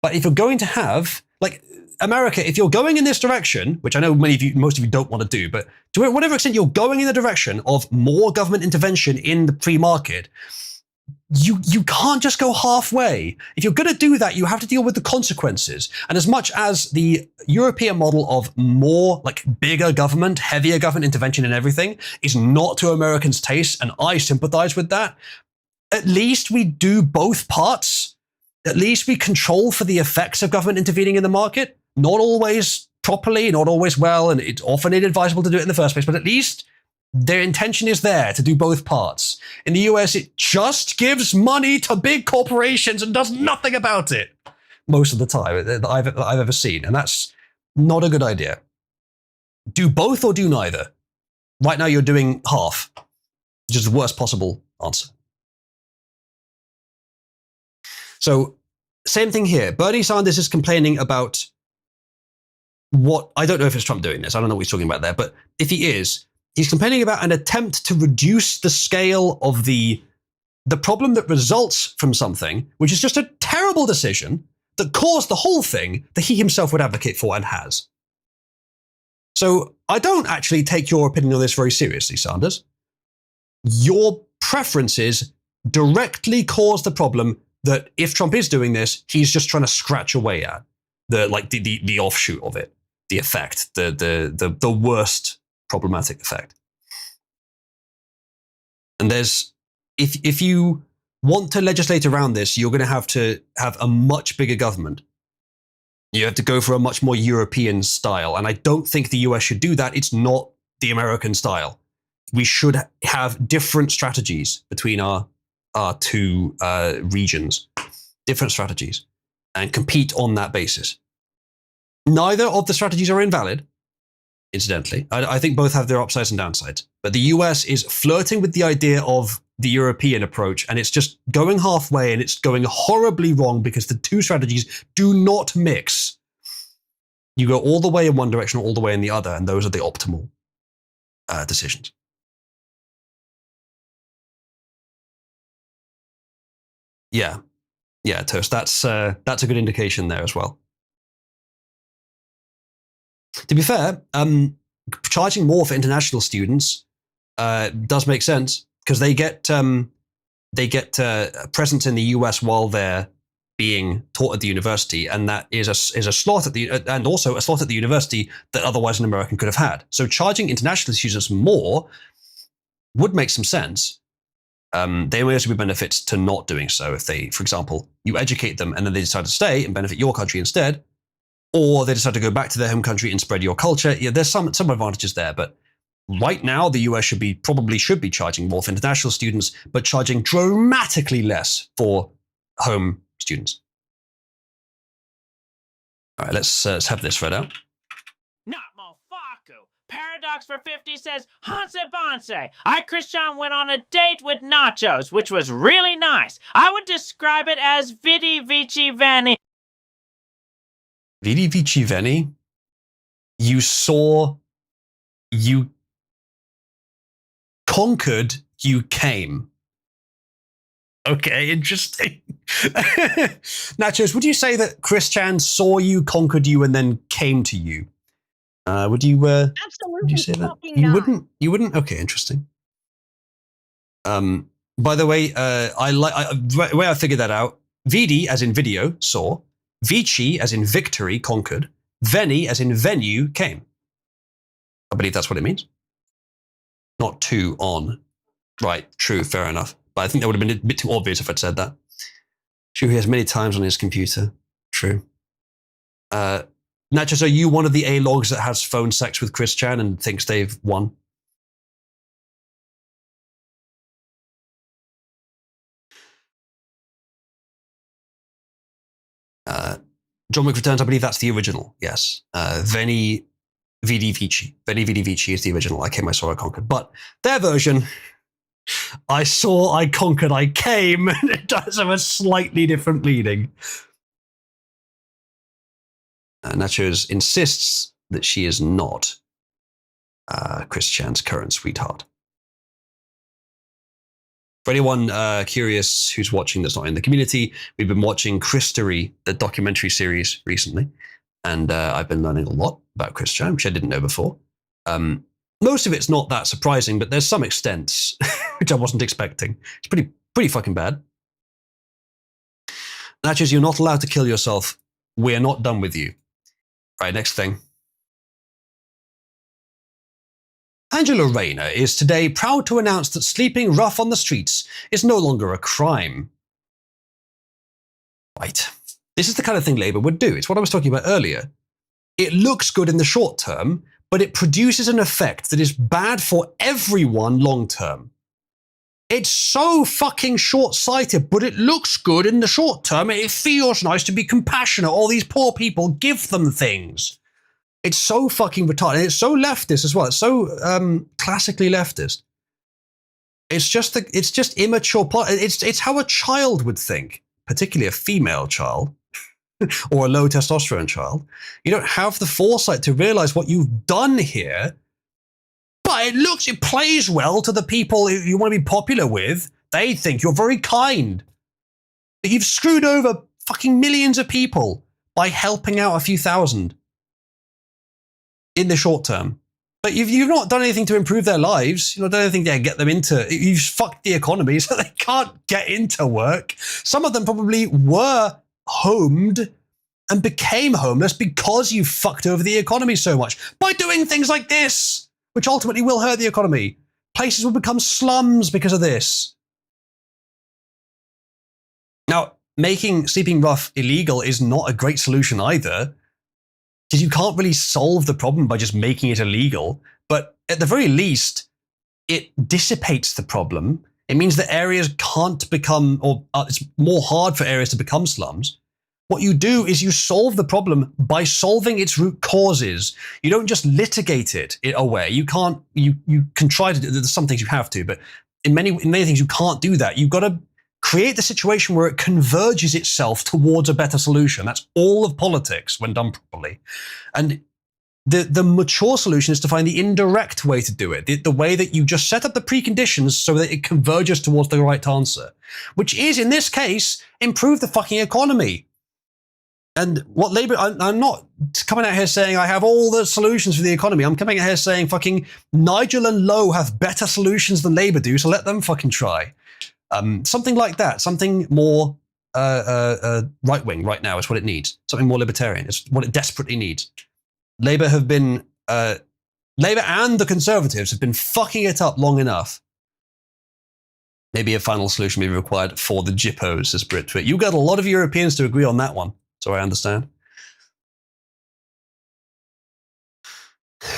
But if you're going to have, like America, if you're going in this direction, which I know most of you don't want to do, but to whatever extent you're going in the direction of more government intervention in the free market, you can't just go halfway. If you're going to do that, you have to deal with the consequences. And as much as the European model of more, like bigger government, heavier government intervention in everything is not to Americans' taste, and I sympathize with that, at least we do both parts. At least we control for the effects of government intervening in the market. Not always properly, not always well, and it's often inadvisable to do it in the first place, but at least their intention is there to do both parts. In the US, it just gives money to big corporations and does nothing about it most of the time that I've ever seen. And that's not a good idea. Do both or do neither. Right now, you're doing half, which is the worst possible answer. So, same thing here. Bernie Sanders is complaining about what, I don't know if it's Trump doing this. I don't know what he's talking about there, but if he is, he's complaining about an attempt to reduce the scale of the problem that results from something, which is just a terrible decision that caused the whole thing that he himself would advocate for and has. So I don't actually take your opinion on this very seriously, Sanders. Your preferences directly cause the problem that if Trump is doing this, he's just trying to scratch away at the offshoot of it, the effect, the worst problematic effect. And there's, if you want to legislate around this, you're going to have a much bigger government. You have to go for a much more European style. And I don't think the US should do that. It's not the American style. We should have different strategies between our two regions, different strategies, and compete on that basis. Neither of the strategies are invalid, incidentally. I think both have their upsides and downsides. But the US is flirting with the idea of the European approach, and it's just going halfway, and it's going horribly wrong because the two strategies do not mix. You go all the way in one direction or all the way in the other, and those are the optimal decisions. Yeah, Toast. That's a good indication there as well. To be fair, charging more for international students does make sense because they get presence in the US while they're being taught at the university, and that is a slot at and also a slot at the university that otherwise an American could have had. So charging international students more would make some sense. There may also be benefits to not doing so if they, for example, you educate them and then they decide to stay and benefit your country instead, or they decide to go back to their home country and spread your culture. Yeah, there's some advantages there, but right now, the US probably should be charging more for international students, but charging dramatically less for home students. All right, let's have this read out. Not Mofaku. Paradox for 50 says, Hanse Bonse. I, Christian, went on a date with nachos, which was really nice. I would describe it as Vidi Vici Veni. Vidi Vici Veni? You saw, you conquered, you came. Okay, interesting. Nachos, would you say that Christian saw you, conquered you, and then came to you? Would you Absolutely would you say that? fucking You not. wouldn't? You wouldn't? Okay, interesting. By the way, the way I figured that out, Vidi as in video, saw, Vici as in victory, conquered, Veni as in venue, came. I believe that's what it means. Not two on. Right, true, fair enough. But I think that would have been a bit too obvious if I'd said that. True, he has many times on his computer. True. Nachos, are you one of the A-logs that has phone sex with Chris Chan and thinks they've won? John Wick Returns, I believe that's the original, yes. Veni Vidi Vici. Veni Vidi Vici is the original. I came, I saw, I conquered. But their version, I saw, I conquered, I came, it does have a slightly different meaning. Nachos insists that she is not Chris Chan's current sweetheart. For anyone curious who's watching that's not in the community, we've been watching Christory, the documentary series, recently. And I've been learning a lot about Chris Chan, which I didn't know before. Most of it's not that surprising, but there's some extents which I wasn't expecting. It's pretty fucking bad. Nachos, you're not allowed to kill yourself. We're not done with you. Right, next thing. Angela Rayner is today proud to announce that sleeping rough on the streets is no longer a crime. Right. This is the kind of thing Labour would do. It's what I was talking about earlier. It looks good in the short term, but it produces an effect that is bad for everyone long term. It's so fucking short-sighted, but it looks good in the short term. It feels nice to be compassionate. All these poor people, give them things. It's so fucking retarded. It's so leftist as well. It's so classically leftist. It's just immature. It's how a child would think, particularly a female child or a low testosterone child. You don't have the foresight to realize what you've done here. But it plays well to the people you want to be popular with. They think you're very kind. But you've screwed over fucking millions of people by helping out a few thousand in the short term. But you've not done anything to improve their lives. You've not done anything to get them into. You've fucked the economy so they can't get into work. Some of them probably were homed and became homeless because you fucked over the economy so much by doing things like this, which ultimately will hurt the economy. Places will become slums because of this. Now, making sleeping rough illegal is not a great solution either, because you can't really solve the problem by just making it illegal. But at the very least, it dissipates the problem. It means that areas can't become, or it's more hard for areas to become slums. What you do is you solve the problem by solving its root causes. You don't just litigate it away. You can't. You can try to do. There's some things you have to, but in many things you can't do that. You've got to create the situation where it converges itself towards a better solution. That's all of politics when done properly. And the mature solution is to find the indirect way to do it, the way that you just set up the preconditions so that it converges towards the right answer, which is, in this case, improve the fucking economy. And what Labour, I'm not coming out here saying I have all the solutions for the economy. I'm coming out here saying fucking Nigel and Lowe have better solutions than Labour do, so let them fucking try. Something like that, something more right-wing right now is what it needs. Something more libertarian. It's what it desperately needs. Labour have been, Labour and the Conservatives have been fucking it up long enough. Maybe a final solution may be required for the Jippos, says Brit Twit. You got a lot of Europeans to agree on that one, so I understand.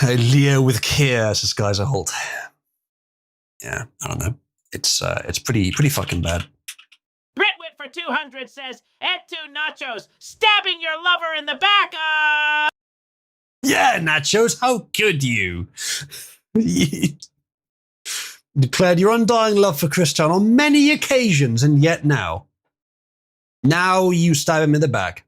Leo with Kier, says Geyser Holt. Yeah, I don't know. It's pretty fucking bad. Britwit for 200 says, Et2 Nachos, stabbing your lover in the back. Yeah, Nachos, how could you? You declared your undying love for Christian on many occasions, and yet now you stab him in the back.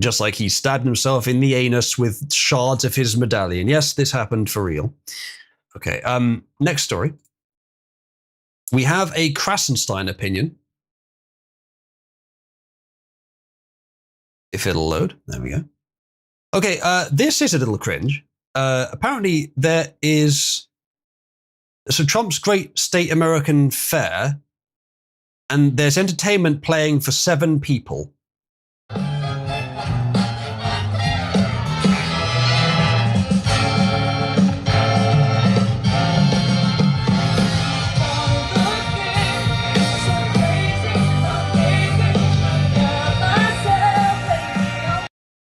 Just like he stabbed himself in the anus with shards of his medallion. Yes, this happened for real. Okay, next story. We have a Krasenstein opinion. If it'll load. There we go. Okay, this is a little cringe. Apparently there is... So Trump's Great State American Fair, and there's entertainment playing for 7 people.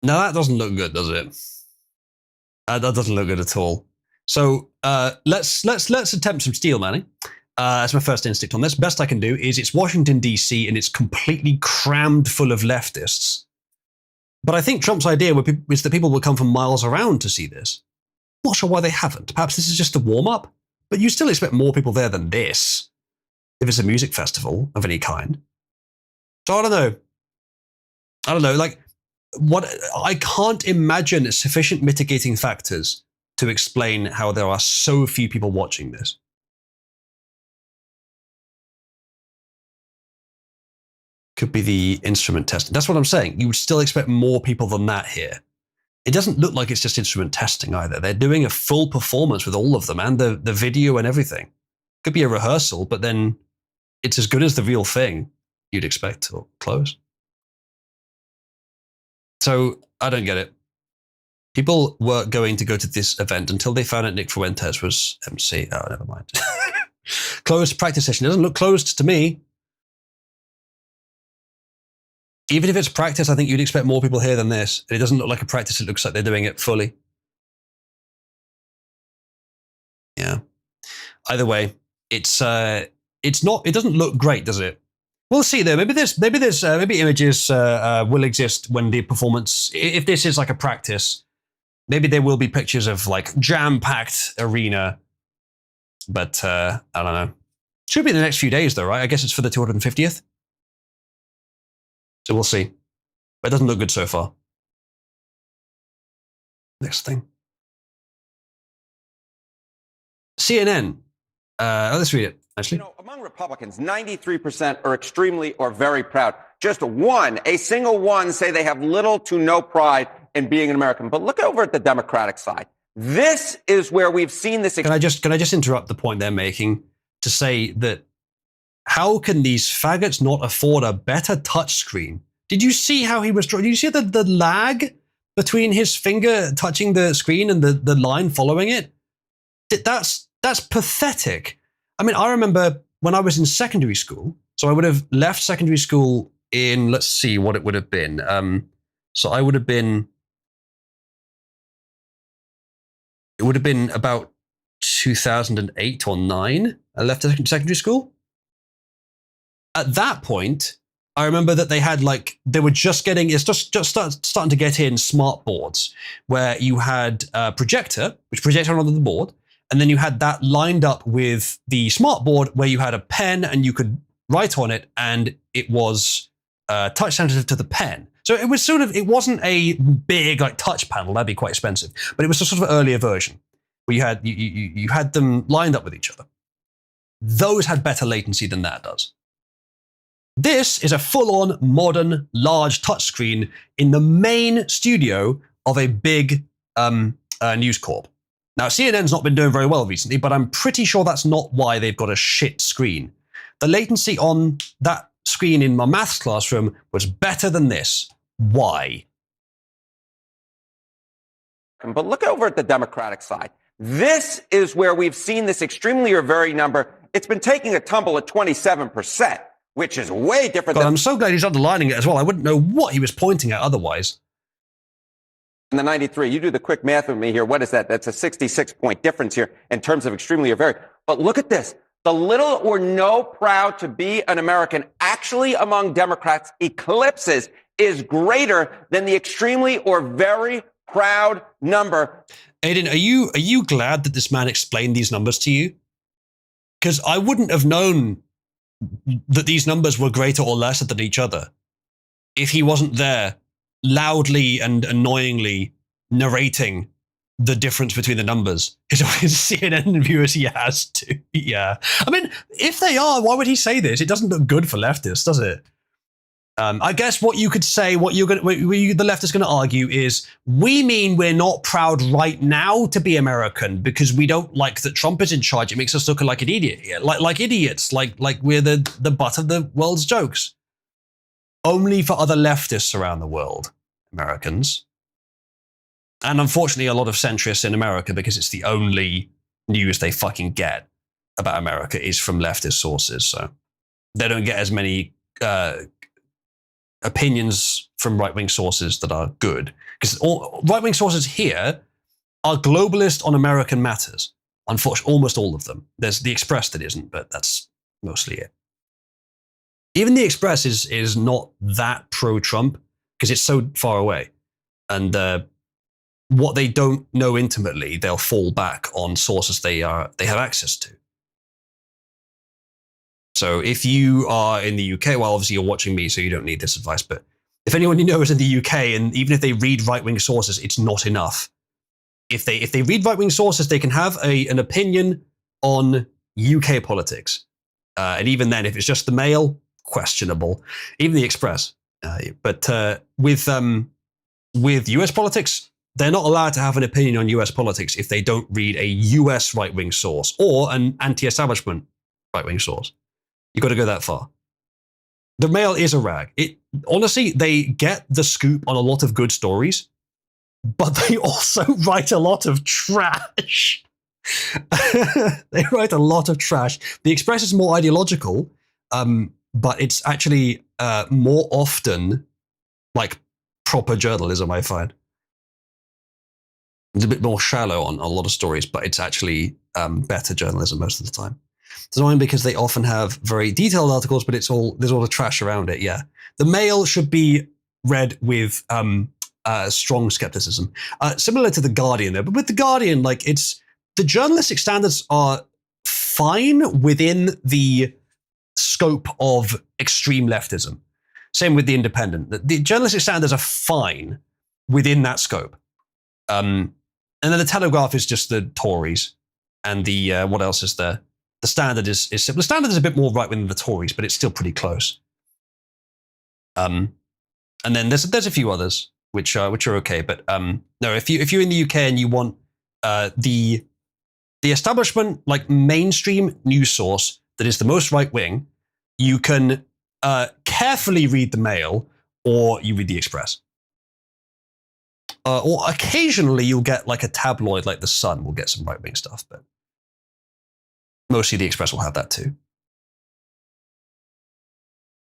Now that doesn't look good, does it? That doesn't look good at all. So let's attempt some steel manning. That's my first instinct on this. Best I can do is it's Washington D.C. and it's completely crammed full of leftists. But I think Trump's idea is that people will come from miles around to see this. Not sure why they haven't. Perhaps this is just a warm up, but you still expect more people there than this if it's a music festival of any kind. So I don't know. Like, what I can't imagine sufficient mitigating factors to explain how there are so few people watching this. Could be the instrument testing. That's what I'm saying. You would still expect more people than that here. It doesn't look like it's just instrument testing either. They're doing a full performance with all of them and the video and everything. Could be a rehearsal, but then it's as good as the real thing you'd expect to close. So I don't get it. People were going to go to this event until they found out Nick Fuentes was MC. Oh, never mind. Closed practice session. It doesn't look closed to me. Even if it's practice, I think you'd expect more people here than this. It doesn't look like a practice. It looks like they're doing it fully. Yeah. Either way, it's not. It doesn't look great, does it? We'll see though. Maybe images will exist when the performance. If this is like a practice, maybe there will be pictures of like jam-packed arena. But I don't know. Should be in the next few days though, right? I guess it's for the 250th. So we'll see. But it doesn't look good so far. Next thing. CNN. Let's read it. Actually. You know, among Republicans, 93% are extremely or very proud. Just a single one, say they have little to no pride in being an American. But look over at the Democratic side. This is where we've seen this. Can I just interrupt the point they're making to say that how can these faggots not afford a better touchscreen? Did you see how he was drawing? Did you see the lag between his finger touching the screen and the line following it? That's pathetic. I mean, I remember when I was in secondary school, so I would have left secondary school in, let's see what it would have been. So I would have been, it would have been about 2008 or 9. I left secondary school. At that point, I remember that they had they were just getting, it's just starting to get in smart boards where you had a projector, which projected onto the board. And then you had that lined up with the smart board where you had a pen and you could write on it and it was touch sensitive to the pen. So it was it wasn't a big touch panel, that'd be quite expensive, but it was a sort of earlier version where you had them lined up with each other. Those had better latency than that does. This is a full-on modern large touchscreen in the main studio of a big News Corp. Now, CNN's not been doing very well recently, but I'm pretty sure that's not why they've got a shit screen. The latency on that screen in my maths classroom was better than this. Why? But look over at the Democratic side. This is where we've seen this extremely or very number. It's been taking a tumble at 27%, which is way different God, I'm so glad he's underlining it as well. I wouldn't know what he was pointing at otherwise. and the 93. You do the quick math with me here. What is that? That's a 66-point difference here in terms of extremely or very. But look at this. The little or no proud to be an American actually among Democrats eclipses is greater than the extremely or very proud number. Aiden, are you glad that this man explained these numbers to you? Because I wouldn't have known that these numbers were greater or lesser than each other if he wasn't there loudly and annoyingly narrating the difference between the numbers. Because his CNN viewers he has to. Yeah. I mean, if they are, why would he say this? It doesn't look good for leftists, does it? I guess what you could say, the left is going to argue is, we mean we're not proud right now to be American because we don't like that Trump is in charge. It makes us look like an idiot here, like idiots, like we're the butt of the world's jokes. Only for other leftists around the world, Americans. And unfortunately, a lot of centrists in America, because it's the only news they fucking get about America is from leftist sources. So they don't get as many opinions from right-wing sources that are good. Because all right-wing sources here are globalist on American matters. Unfortunately, almost all of them. There's the Express that isn't, but that's mostly it. Even the Express is not that pro-Trump because it's so far away. And what they don't know intimately, they'll fall back on sources they have access to. So if you are in the UK, well, obviously you're watching me, so you don't need this advice, but if anyone you know is in the UK, and even if they read right-wing sources, it's not enough. If they read right-wing sources, they can have an opinion on UK politics. And even then, if it's just the Mail, questionable. Even the Express. But with US politics, they're not allowed to have an opinion on US politics if they don't read a US right-wing source or an anti-establishment right-wing source. You've got to go that far. The Mail is a rag. Honestly, they get the scoop on a lot of good stories, but they also write a lot of trash. They write a lot of trash. The Express is more ideological, but it's actually more often like proper journalism, I find. It's a bit more shallow on a lot of stories, but it's actually better journalism most of the time. It's annoying because they often have very detailed articles, but there's all the trash around it. Yeah, the Mail should be read with strong skepticism, similar to the Guardian, though. But with the Guardian, like the journalistic standards are fine within the scope of extreme leftism. Same with the Independent. The journalistic standards are fine within that scope. And then the Telegraph is just the Tories, and the what else is there? The Standard is simple. The Standard is a bit more right wing than the Tories, but it's still pretty close. And then there's a few others which are okay, but no, if you're in the UK and you want the establishment, like mainstream news source that is the most right wing, you can carefully read the Mail or you read the Express. Or occasionally you'll get like a tabloid like The Sun will get some right wing stuff, but mostly the Express will have that too.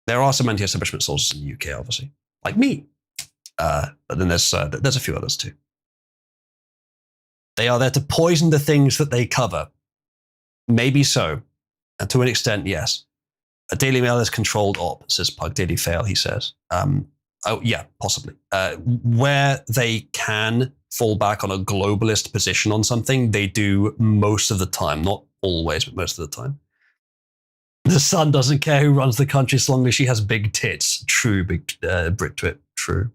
There are some anti-establishment sources in the UK, obviously, like me. But then there's a few others too. They are there to poison the things that they cover. Maybe so. And to an extent, yes. A Daily Mail is controlled op, says Pug Daily Fail, he says. Oh, yeah, possibly. Where they can fall back on a globalist position on something, they do most of the time. Not always, but most of the time. The Sun doesn't care who runs the country as long as she has big tits. True, big Brit twit. True.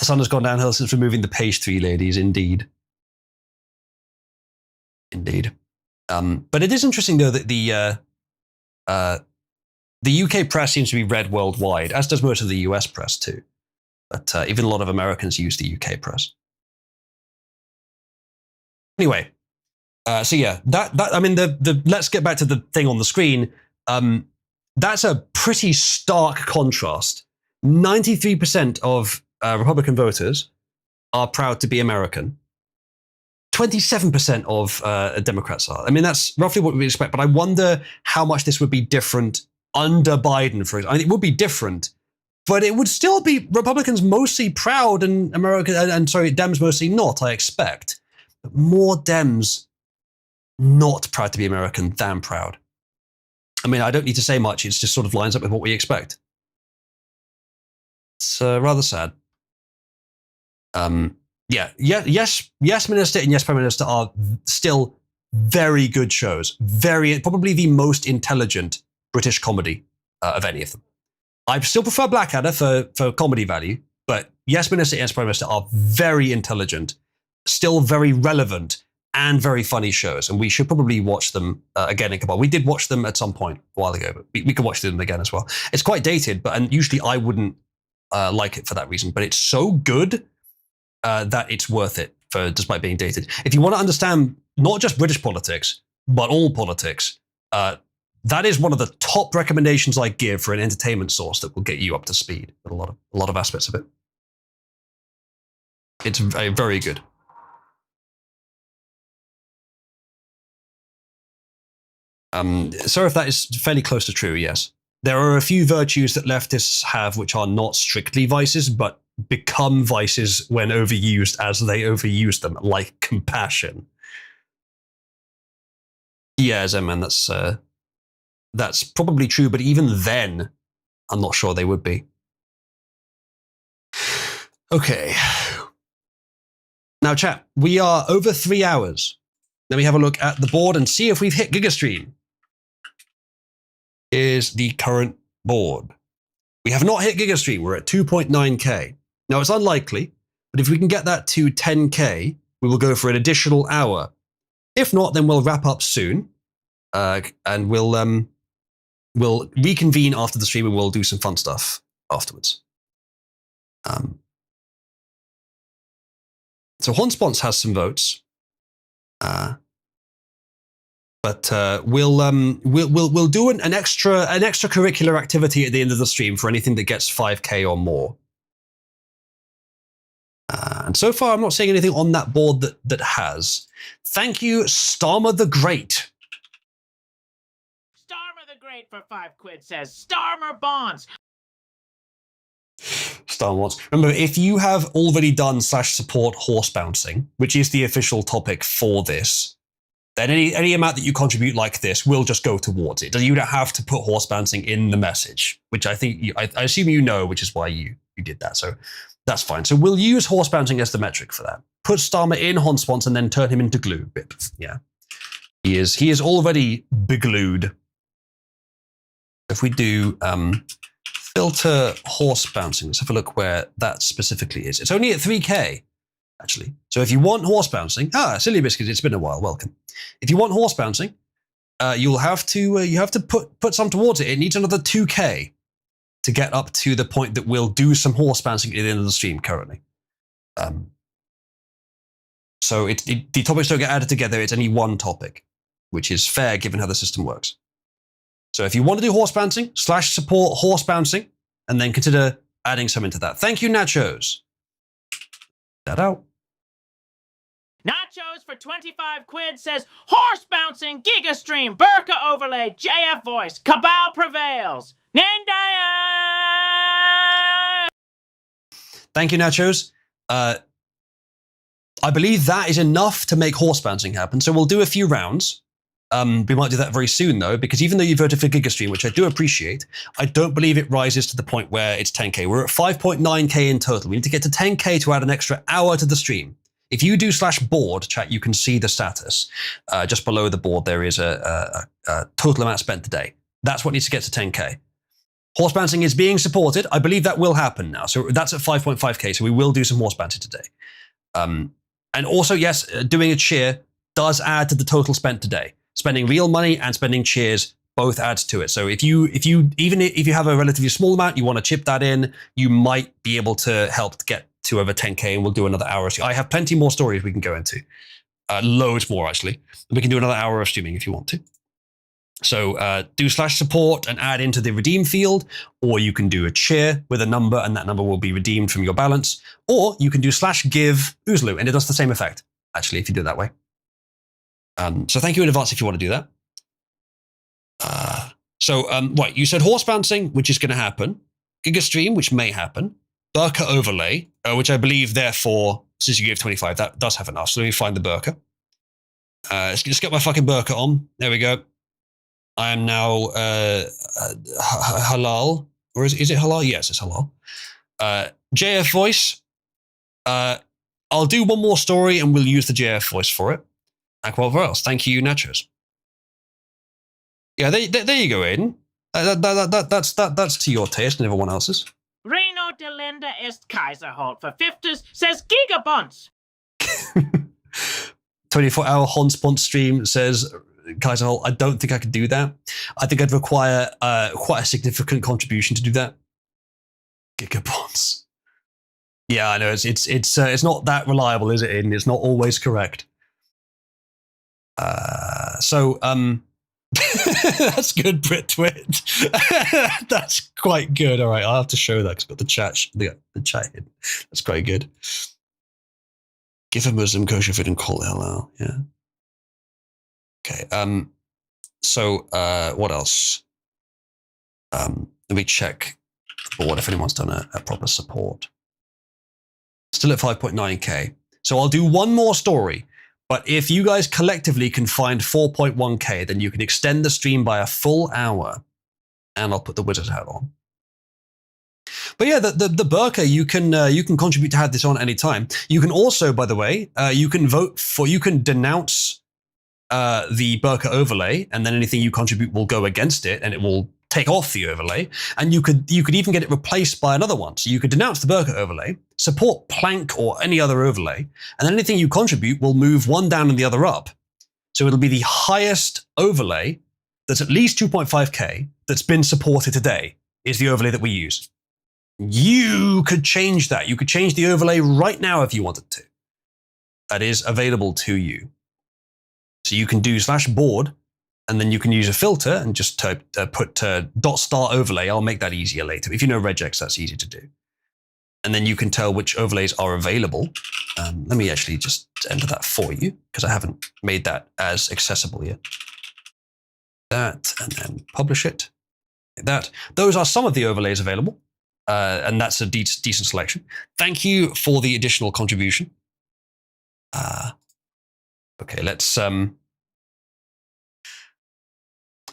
The Sun has gone downhill since removing the page 3 ladies, indeed. Indeed. But it is interesting, though, that the UK press seems to be read worldwide, as does most of the US press too. But even a lot of Americans use the UK press. Anyway, so yeah, that I mean, let's get back to the thing on the screen. That's a pretty stark contrast. 93% of Republican voters are proud to be American. 27% of Democrats are. I mean, that's roughly what we expect, but I wonder how much this would be different under Biden, for example. I mean, it would be different But it would still be Republicans mostly proud and Dems mostly not, I expect. But more Dems not proud to be American than proud. I mean, I don't need to say much. It just sort of lines up with what we expect. It's rather sad. Yes, Minister and Yes, Prime Minister are still very good shows. Probably the most intelligent British comedy of any of them. I still prefer Blackadder for comedy value, but Yes, Minister and Yes, Prime Minister are very intelligent, still very relevant, and very funny shows. And we should probably watch them again in Cabal. We did watch them at some point a while ago, but we could watch them again as well. It's quite dated, and usually I wouldn't like it for that reason, but it's so good that it's worth it despite being dated. If you want to understand not just British politics, but all politics, that is one of the top recommendations I give for an entertainment source that will get you up to speed with a lot of aspects of it. It's very good. So if that is fairly close to true, yes. There are a few virtues that leftists have which are not strictly vices, but become vices when overused as they overuse them, like compassion. Yeah, Zenman, that's probably true, but even then, I'm not sure they would be. Okay. Now, chat, we are over 3 hours. Let me have a look at the board and see if we've hit Gigastream. Is the current board. We have not hit Gigastream. We're at 2.9K. Now, it's unlikely, but if we can get that to 10K, we will go for an additional hour. If not, then we'll wrap up soon, and we'll reconvene after the stream and we'll do some fun stuff afterwards. So Honspons has some votes. But we'll do an extracurricular activity at the end of the stream for anything that gets 5K or more. And so far, I'm not seeing anything on that board that has. Thank you, Starmer the Great. Starmer the Great for 5 quid says, Starmer bonds. Starmer wants. Remember, if you have already done /support horse bouncing, which is the official topic for this, then any amount that you contribute like this will just go towards it. You don't have to put horse bouncing in the message, which I think I assume you know, which is why you did that. So that's fine. So we'll use horse bouncing as the metric for that. Put Starmer in Honspons and then turn him into glue. Yeah, he is already beglued. If we do filter horse bouncing, let's have a look where that specifically is. It's only at 3K. Actually. So if you want horse bouncing, Silly Biscuits, it's been a while, welcome. If you want horse bouncing, you'll have to put some towards it. It needs another 2K to get up to the point that we'll do some horse bouncing at the end of the stream currently. So the topics don't get added together, it's only one topic, which is fair given how the system works. So if you want to do horse bouncing, /support horse bouncing, and then consider adding some into that. Thank you, Nachos. That out. Nachos for 25 quid says, horse bouncing, Gigastream, Burka overlay, JF voice, Cabal prevails. Nindaya! Thank you, Nachos. I believe that is enough to make horse bouncing happen. So we'll do a few rounds. We might do that very soon, though, because even though you voted for Gigastream, which I do appreciate, I don't believe it rises to the point where it's 10K. We're at 5.9K in total. We need to get to 10K to add an extra hour to the stream. If you do /board, chat, you can see the status. Just below the board, there is a total amount spent today. That's what needs to get to 10K. Horse bouncing is being supported. I believe that will happen now. So that's at 5.5K. So we will do some horse bouncing today. And also, yes, doing a cheer does add to the total spent today. Spending real money and spending cheers both adds to it. So if you have a relatively small amount, you want to chip that in, you might be able to help get to over 10K, and we'll do another hour. I have plenty more stories we can go into. Loads more, actually. We can do another hour of streaming if you want to. So do /support and add into the redeem field, or you can do a cheer with a number, and that number will be redeemed from your balance, or you can do /give Oozloo, and it does the same effect, actually, if you do it that way. So thank you in advance if you want to do that. Right, you said horse bouncing, which is going to happen. Giga stream, which may happen. Burka overlay, which I believe, therefore, since you gave 25, that does have enough. So let me find the Burka. Let's get my fucking Burka on. There we go. I am now halal. Or is it halal? Yes, it's halal. JF voice. I'll do one more story and we'll use the JF voice for it. And whatever else. Thank you, Nachos. Yeah, there you go, Aiden. That's to your taste and everyone else's. Reno de Linda ist Kaiserholt for 50s says Gigabunts. 24-hour Honspont stream says Kaiserholt. I don't think I could do that. I think I'd require quite a significant contribution to do that. Gigabonds. Yeah, I know it's not that reliable, is it, Aiden? It's not always correct. That's good, Brit Twit. That's quite good. All right, I'll have to show that because I've got the chat hidden. That's quite good. Give a Muslim kosher food and call it halal. Yeah. Okay. So what else? Let me check the board if anyone's done a proper support. Still at 5.9k. So I'll do one more story. But if you guys collectively can find 4.1k, then you can extend the stream by a full hour, and I'll put the wizard hat on. But yeah, the Burka, you can contribute to have this on anytime. You can also, by the way, you can denounce the Burka overlay, and then anything you contribute will go against it, and it will take off the overlay. And you could even get it replaced by another one. So you could denounce the Burka overlay, support Plank or any other overlay, and then anything you contribute will move one down and the other up. So it'll be the highest overlay that's at least 2.5k that's been supported today is the overlay that we use. You could change that. You could change the overlay right now if you wanted to. That is available to you. So you can do /board, and then you can use a filter and just put .star overlay. I'll make that easier later. If you know regex, that's easy to do. And then you can tell which overlays are available. Let me actually just enter that for you because I haven't made that as accessible yet. That, and then publish it. Like that. Those are some of the overlays available. And that's a decent selection. Thank you for the additional contribution. Okay, let's...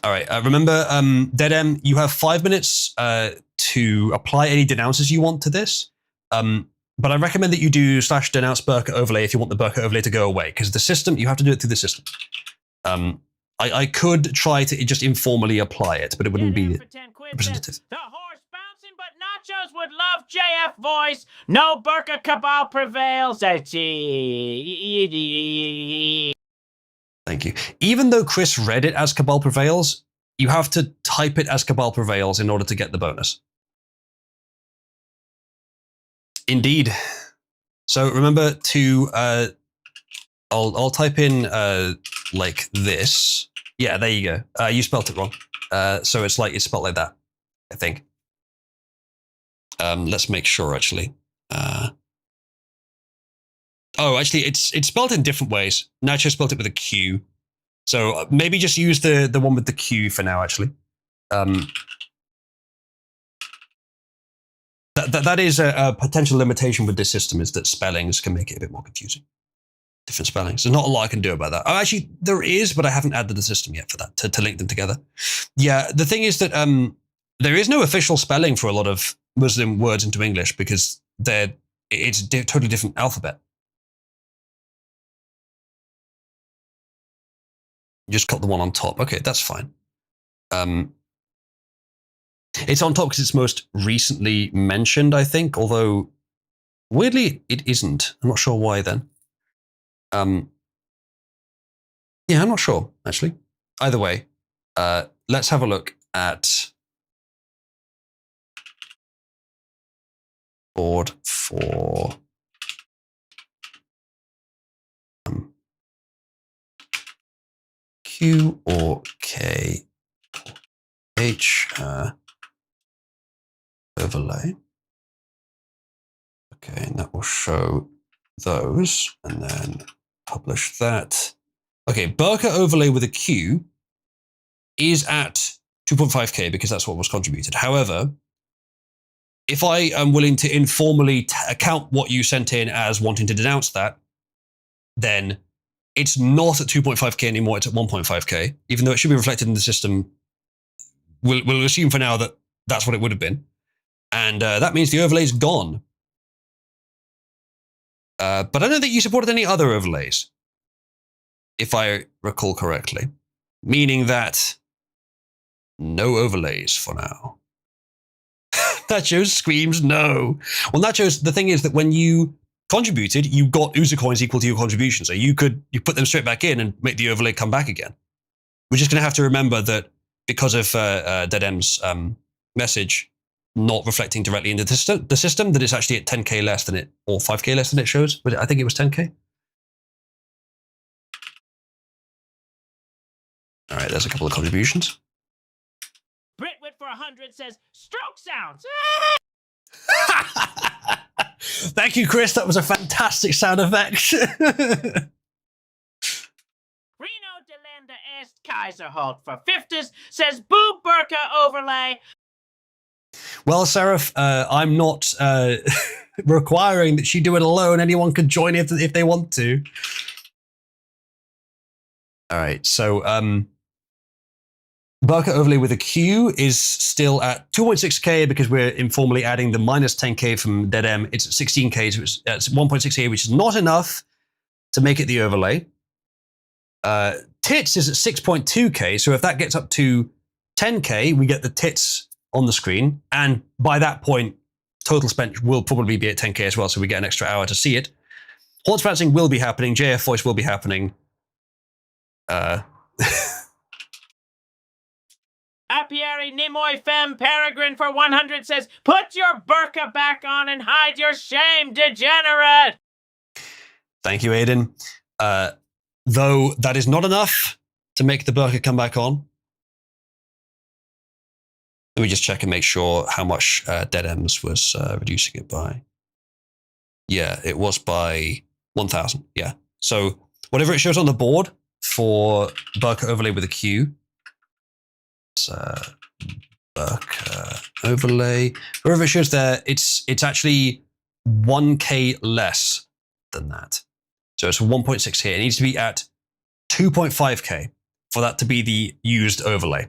All right, remember, Deadem, you have 5 minutes to apply any denounces you want to this. But I recommend that you do /denounce Burka overlay if you want the Burka overlay to go away, because the system, you have to do it through the system. I could try to just informally apply it, but it wouldn't be representative. The horse bouncing, but Nachos would love JF voice. No Burka cabal prevails. Thank you. Even though Chris read it as Cabal Prevails, you have to type it as Cabal Prevails in order to get the bonus. Indeed. So remember to, I'll type in like this. Yeah, there you go. You spelt it wrong. So it's spelled like that, I think. Let's make sure actually. Oh, actually, it's spelled in different ways. Nacho spelled it with a Q. So maybe just use the one with the Q for now, actually. That is a potential limitation with this system, is that spellings can make it a bit more confusing. Different spellings. There's not a lot I can do about that. Oh, actually, there is, but I haven't added the system yet for that, to link them together. Yeah, the thing is that there is no official spelling for a lot of Muslim words into English because it's a totally different alphabet. Just cut the one on top. Okay, that's fine. It's on top because it's most recently mentioned, I think, although weirdly it isn't. I'm not sure why then. Yeah, I'm not sure, actually. Either way, let's have a look at board for Q or K H overlay. Okay, and that will show those, and then publish that. Okay, Burka overlay with a Q is at 2.5K because that's what was contributed. However, if I am willing to informally account what you sent in as wanting to denounce that, then it's not at 2.5k anymore, it's at 1.5k, even though it should be reflected in the system. We'll assume for now that that's what it would have been. And that means the overlay's gone. But I don't think you supported any other overlays, if I recall correctly. Meaning that no overlays for now. Nacho screams no. Well, Nacho, the thing is that when you contributed, you got User coins equal to your contribution. So you put them straight back in and make the overlay come back again. We're just going to have to remember that because of Deadem's message not reflecting directly into the system, that it's actually at 10k less than it, or 5k less than it shows. But I think it was 10k. All right, there's a couple of contributions. Britwit for 100 says, stroke sounds. Thank you, Chris. That was a fantastic sound effect. Reno Delanda Est Kaiserholt for 50s says, boo burqa overlay. Well, Seraph, I'm not requiring that she do it alone. Anyone could join if they want to. All right, so burqa overlay with a Q is still at 2.6k because we're informally adding the minus 10k from Deadem. It's at 16k, so it's 1.6k, which is not enough to make it the overlay. Tits is at 6.2k, so if that gets up to 10k, we get the tits on the screen, and by that point, total spent will probably be at 10k as well, so we get an extra hour to see it. Horse bouncing will be happening, JF voice will be happening. Apiary Nimoy Femme Peregrine for 100 says, put your burqa back on and hide your shame, degenerate! Thank you, Aiden. Though that is not enough to make the burqa come back on. Let me just check and make sure how much Deadems was reducing it by. Yeah, it was by 1,000. Yeah. So whatever it shows on the board for burqa overlay with a Q, it's burqa overlay. Wherever it shows there, it's actually 1k less than that. So it's 1.6 here. It needs to be at 2.5k for that to be the used overlay.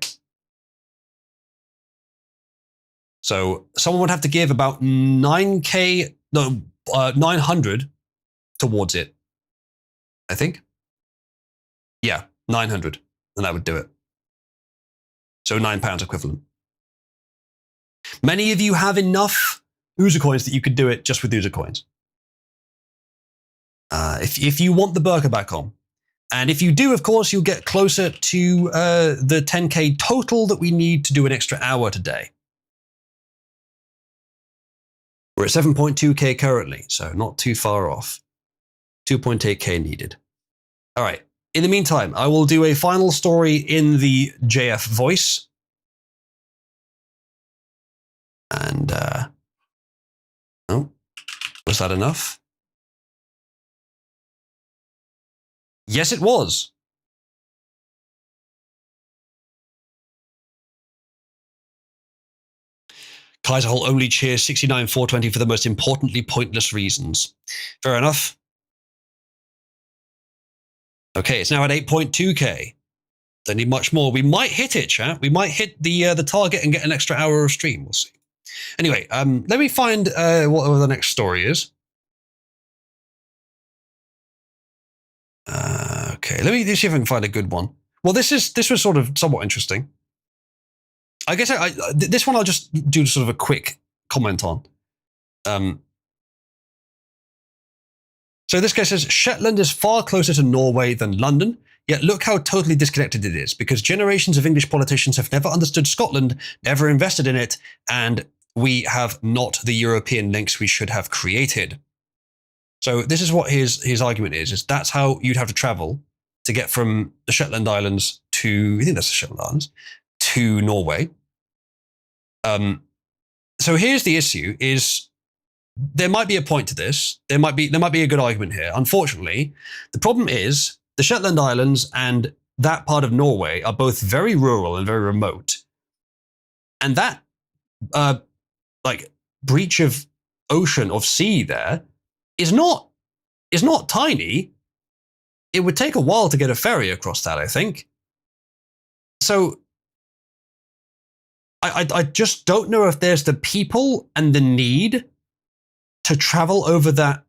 So someone would have to give about 900 towards it, I think. Yeah, 900, and that would do it. So £9 equivalent. Many of you have enough User coins that you could do it just with User coins. If you want the burqa back on. And if you do, of course, you'll get closer to the 10k total that we need to do an extra hour today. We're at 7.2k currently, so not too far off. 2.8k needed. All right. In the meantime, I will do a final story in the JF voice. And, oh, was that enough? Yes, it was. Kaiserholt only cheers 69,420 for the most importantly pointless reasons. Fair enough. Okay, it's now at 8.2k. Don't need much more. We might hit it, chat. We might hit the target and get an extra hour of stream. We'll see. Anyway, let me find what the next story is. Okay, let me see if I can find a good one. Well, this was sort of somewhat interesting. I guess this one I'll just do sort of a quick comment on. So this guy says, Shetland is far closer to Norway than London, yet look how totally disconnected it is, because generations of English politicians have never understood Scotland, never invested in it, and we have not the European links we should have created. So this is what his argument is that's how you'd have to travel to get from the Shetland Islands to, I think that's the Shetland Islands, to Norway. So here's the issue is there might be a point to this. There might be a good argument here. Unfortunately, the problem is the Shetland Islands and that part of Norway are both very rural and very remote. And that, breach of ocean, of sea there is not tiny. It would take a while to get a ferry across that, I think. So I just don't know if there's the people and the need to travel over that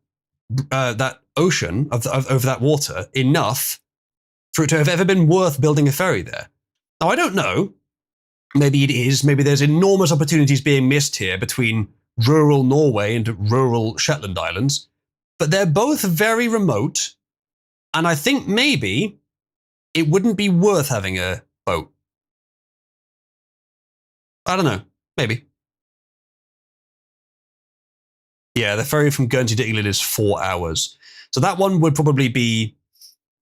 ocean over that water enough for it to have ever been worth building a ferry there. Now, I don't know. Maybe it is. Maybe there's enormous opportunities being missed here between rural Norway and rural Shetland Islands, but they're both very remote, and I think maybe it wouldn't be worth having a boat. I don't know. Maybe. Yeah, the ferry from Guernsey to England is 4 hours. So that one would probably be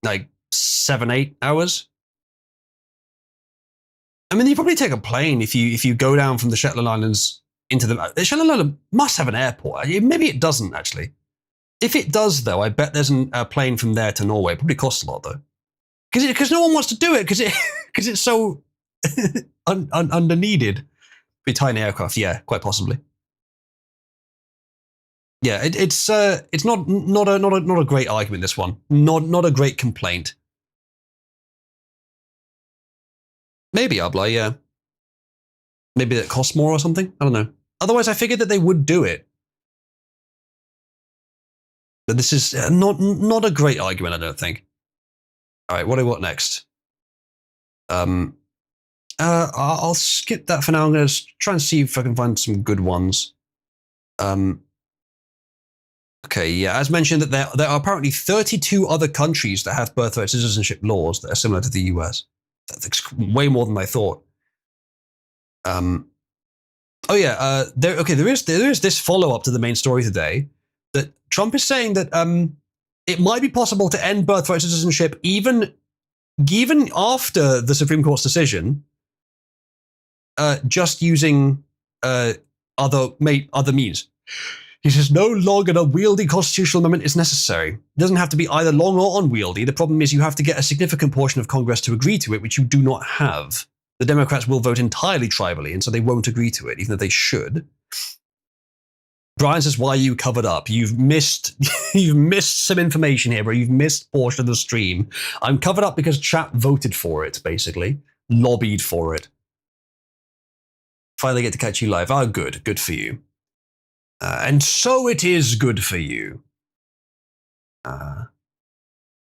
like 7-8 hours. I mean, you probably take a plane if you go down from the Shetland Islands into the Shetland Islands must have an airport. Maybe it doesn't actually. If it does, though, I bet there's a plane from there to Norway. It probably costs a lot though, because no one wants to do it because it's so under needed. Be tiny aircraft, yeah, quite possibly. Yeah, it's not a great argument. This one, not a great complaint. Maybe Abla, yeah. Maybe that costs more or something. I don't know. Otherwise, I figured that they would do it. But this is not a great argument, I don't think. All right, what do I want next? I'll skip that for now. I'm going to try and see if I can find some good ones. Okay, yeah, as mentioned, that there are apparently 32 other countries that have birthright citizenship laws that are similar to the US. That's way more than I thought. Oh yeah, there is this follow-up to the main story today that Trump is saying that it might be possible to end birthright citizenship even after the Supreme Court's decision, just using other means. He says no long and unwieldy constitutional amendment is necessary. It doesn't have to be either long or unwieldy. The problem is you have to get a significant portion of Congress to agree to it, which you do not have. The Democrats will vote entirely tribally, and so they won't agree to it, even though they should. Brian says, why are you covered up? You've missed some information here, bro. You've missed a portion of the stream. I'm covered up because chat voted for it, basically. Lobbied for it. Finally get to catch you live. Oh, good. Good for you. And so it is good for you.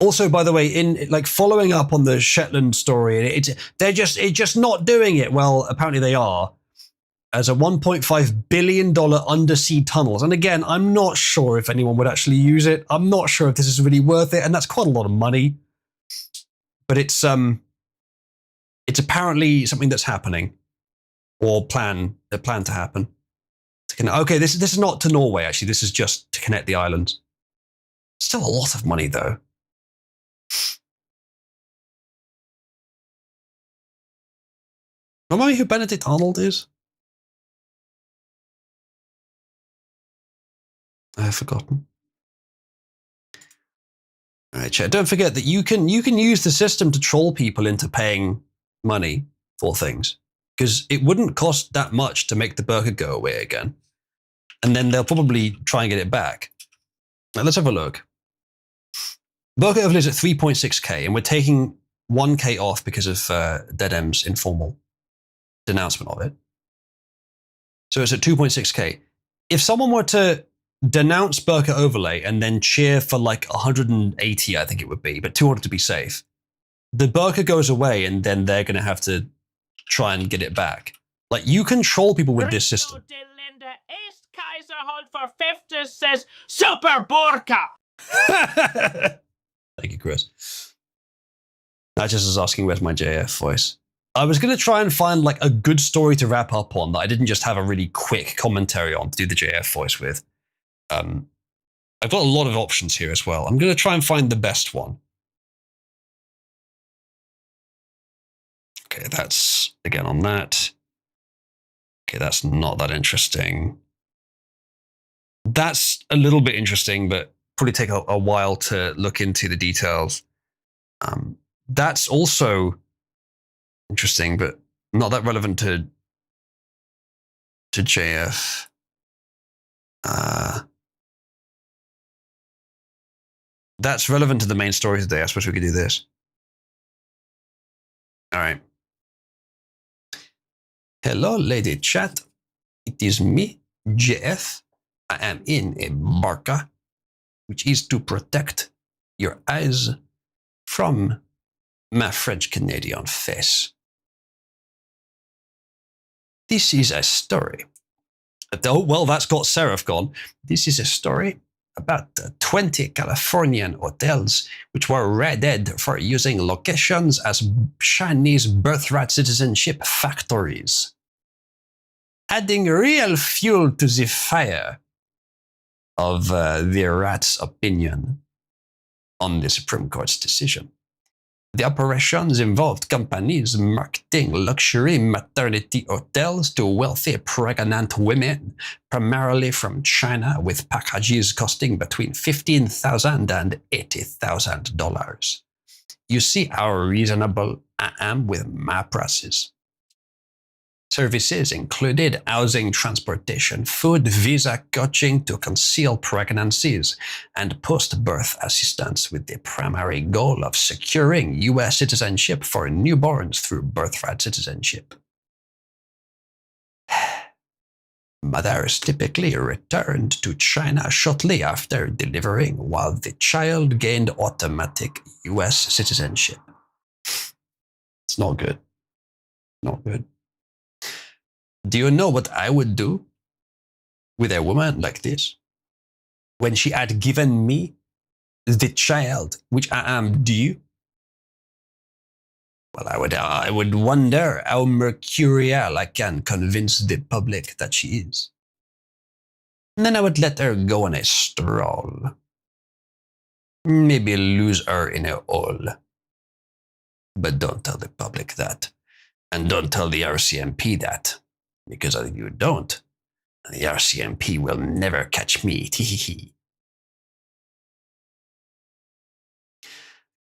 Also, by the way, in like following up on the Shetland story, they're just not doing it. Well, apparently they are. As a $1.5 billion undersea tunnels. And again, I'm not sure if anyone would actually use it. I'm not sure if this is really worth it, and that's quite a lot of money. But it's apparently something that's happening, or planned to happen. Okay, this is not to Norway, actually. This is just to connect the islands. Still a lot of money, though. Remind me who Benedict Arnold is? I've forgotten. All right, chat. Don't forget that you can use the system to troll people into paying money for things, because it wouldn't cost that much to make the burger go away again. And then they'll probably try and get it back. Now, let's have a look. Burger overlay is at 3.6K, and we're taking 1K off because of Deadem's informal denouncement of it. So it's at 2.6K. If someone were to denounce Burka overlay and then cheer for like 180, I think it would be, but 200 to be safe, the Burka goes away and then they're going to have to try and get it back. Like, you control people with this system. Kaiser hold for 50 says Super Burka. Thank you, Chris. I just was asking where's my JF voice. I was going to try and find like a good story to wrap up on that I didn't just have a really quick commentary on to do the JF voice with. I've got a lot of options here as well. I'm going to try and find the best one. Okay, that's again on that. Okay, that's not that interesting. That's a little bit interesting, but probably take a while to look into the details. That's also interesting, but not that relevant to JF. That's relevant to the main story today. I suppose we could do this. All right. Hello, lady chat. It is me, JF. I am in a burqa, which is to protect your eyes from my French Canadian face. This is a story. Oh, well, that's got Seraph gone. This is a story about 20 Californian hotels which were raided for using locations as Chinese birthright citizenship factories, adding real fuel to the fire of the rat's opinion on the Supreme Court's decision. The operations involved companies marketing luxury maternity hotels to wealthy pregnant women, primarily from China, with packages costing between $15,000 and $80,000. You see how reasonable I am with my prices. Services included housing, transportation, food, visa coaching to conceal pregnancies, and post-birth assistance with the primary goal of securing U.S. citizenship for newborns through birthright citizenship. Mothers typically returned to China shortly after delivering, while the child gained automatic U.S. citizenship. It's not good. Not good. Do you know what I would do with a woman like this? When she had given me the child which I am due? Well, I would wonder how mercurial I can convince the public that she is. And then I would let her go on a stroll. Maybe lose her in a hole. But don't tell the public that. And don't tell the RCMP that. Because if you don't, the RCMP will never catch me.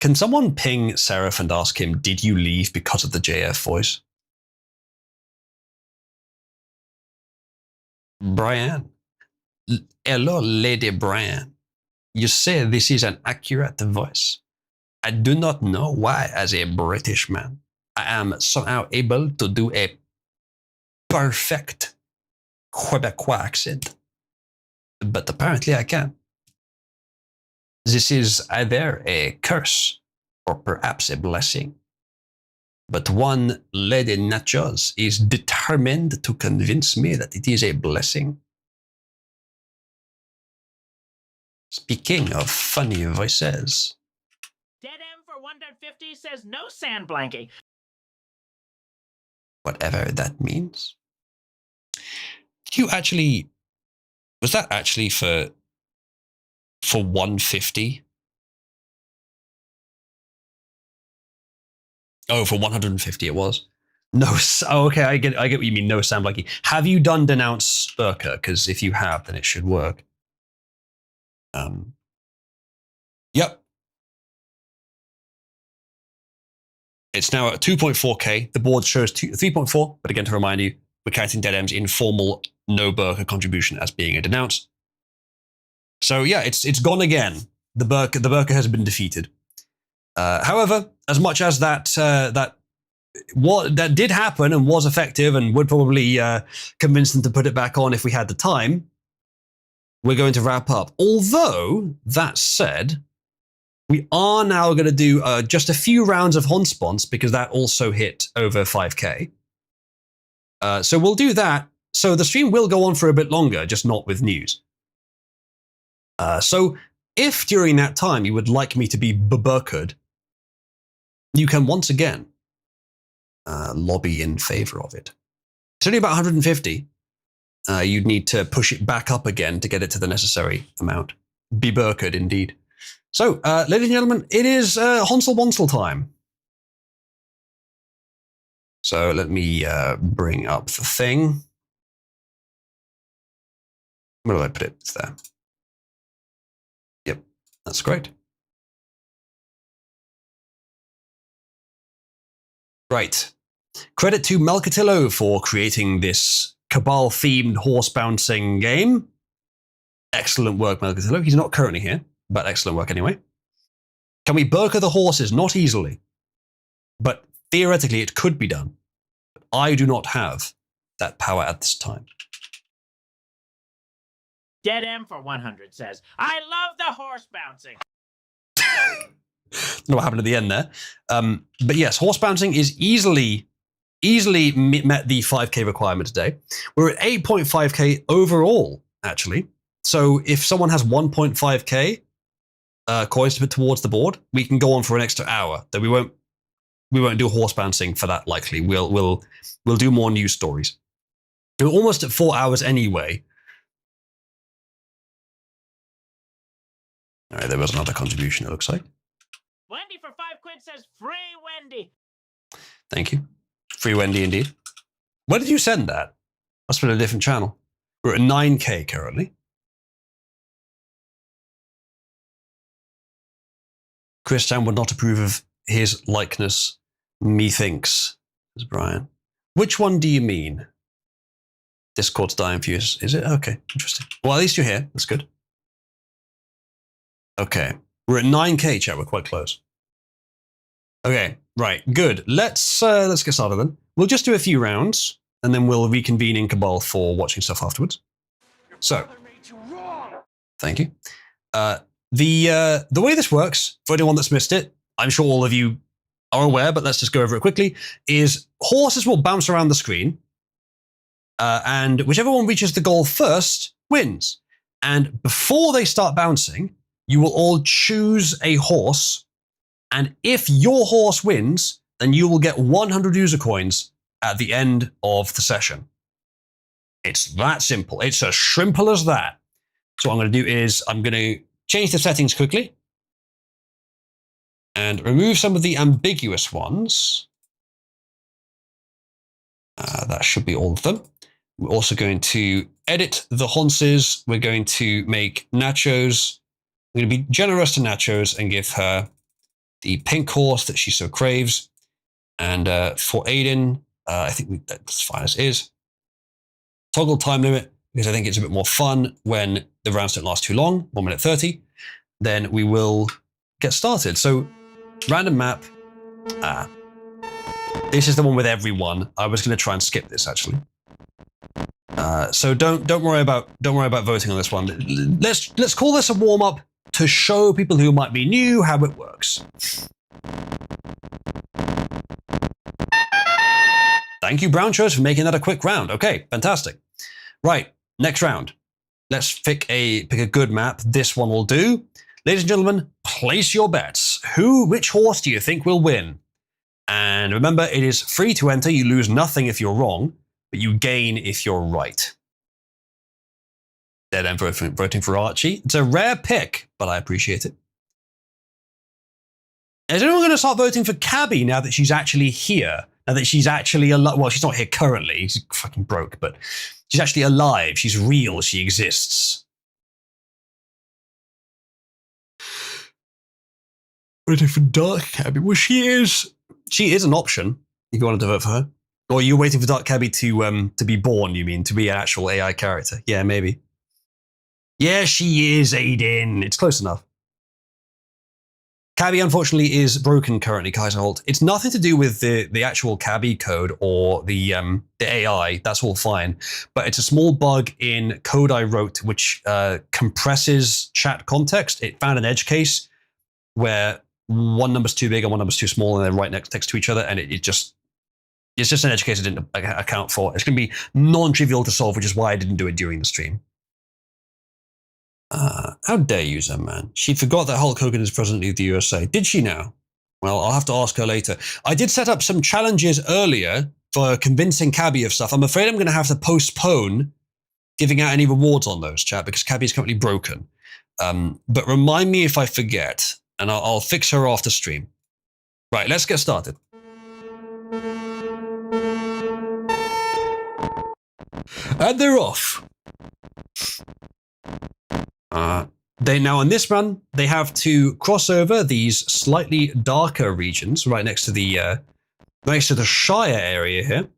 Can someone ping Seraph and ask him, did you leave because of the JF voice? Brian. Hello, Lady Brian. You say this is an accurate voice. I do not know why, as a British man, I am somehow able to do a perfect Quebecois accent. But apparently I can. This is either a curse or perhaps a blessing. But one Lady Nachos is determined to convince me that it is a blessing. Speaking of funny voices. Dead M for 150 says no sand blanking. Whatever that means. You actually, was that actually for 150? Oh, for 150 it was. No, oh, okay, I get what you mean. No sound blanking. Have you done denounce Burka? Because if you have, then it should work. Yep. It's now at 2.4K. The board shows 3.4, but again, to remind you, we're counting Dead M's informal no Burka contribution as being a denounce. So yeah, it's gone again. The Burka has been defeated. However, as much as that did happen and was effective and would probably convince them to put it back on if we had the time, we're going to wrap up. Although, that said, we are now going to do just a few rounds of Honspons because that also hit over 5K. So we'll do that. So the stream will go on for a bit longer, just not with news. So if during that time you would like me to be burkered, you can once again lobby in favor of it. It's only about 150. You'd need to push it back up again to get it to the necessary amount. Be burkered indeed. So, ladies and gentlemen, it is Honsel Bonsel time. So let me bring up the thing. Where do I put it? It's there. Yep, that's great. Right. Credit to Melcatillo for creating this Cabal-themed horse-bouncing game. Excellent work, Melgatillo. He's not currently here, but excellent work anyway. Can we burqa the horses? Not easily. But theoretically, it could be done. I do not have that power at this time. Dead M for 100 says, I love the horse bouncing. I don't know what happened at the end there. But yes, horse bouncing is easily met the 5k requirement today. We're at 8.5k overall, actually. So if someone has 1.5k coins to put towards the board, we can go on for an extra hour. Though we won't do horse bouncing for that likely. We'll do more news stories. We're almost at 4 hours anyway. All right, there was another contribution, it looks like. Wendy for 5 quid says, free Wendy. Thank you. Free Wendy indeed. Where did you send that? Must have been a different channel. We're at 9k currently. Christian would not approve of his likeness, methinks, says Brian. Which one do you mean? Discord's dying for you, is it? Okay, interesting. Well, at least you're here. That's good. Okay, we're at 9k, chat. We're quite close. Okay, right, good. Let's get started then. We'll just do a few rounds, and then we'll reconvene in Cabal for watching stuff afterwards. So, thank you. The way this works, for anyone that's missed it, I'm sure all of you are aware, but let's just go over it quickly, is horses will bounce around the screen, and whichever one reaches the goal first wins. And before they start bouncing, you will all choose a horse, and if your horse wins, then you will get 100 user coins at the end of the session. It's that simple. It's as simple as that. So what I'm going to do is I'm going to change the settings quickly and remove some of the ambiguous ones. That should be all of them. We're also going to edit the horses. We're going to make Nachos. We're going to be generous to Nachos and give her the pink horse that she so craves. And for Aiden, I think that's fine as is. Toggle time limit, because I think it's a bit more fun when the rounds don't last too long, 1 minute 30. Then we will get started. So, random map. This is the one with everyone. I was going to try and skip this actually. So don't worry about voting on this one. Let's call this a warm up to show people who might be new how it works. Thank you, Brown Shows, for making that a quick round. Okay, fantastic. Right, next round. Let's pick a good map. This one will do. Ladies and gentlemen, place your bets. Which horse do you think will win? And remember, it is free to enter. You lose nothing if you're wrong, but you gain if you're right. Dead end voting for Archie. It's a rare pick, but I appreciate it. Is anyone going to start voting for Cabby now that she's actually here? Now that she's actually alive? Well, she's not here currently. She's fucking broke, but she's actually alive. She's real. She exists. Voting for Dark Cabby. Well, she is an option if you wanted to vote for her. Or you're waiting for Dark Cabby to be born, you mean, to be an actual AI character. Yeah, maybe. Yeah, she is, Aiden. It's close enough. Cabby, unfortunately, is broken currently, Kaiserholt. It's nothing to do with the actual Cabby code or the AI. That's all fine. But it's a small bug in code I wrote which compresses chat context. It found an edge case where one number's too big and one number's too small and they're right next to each other, and it's just an edge case I didn't account for. It's going to be non-trivial to solve, which is why I didn't do it during the stream. How dare you, man? She forgot that Hulk Hogan is president of the USA. Did she now? Well, I'll have to ask her later. I did set up some challenges earlier for convincing Cabby of stuff. I'm afraid I'm going to have to postpone giving out any rewards on those, chat, because Cabby is currently broken. But remind me if I forget, and I'll fix her after stream. Right, let's get started. And they're off. Now on this run, they have to cross over these slightly darker regions right next to the Shire area here.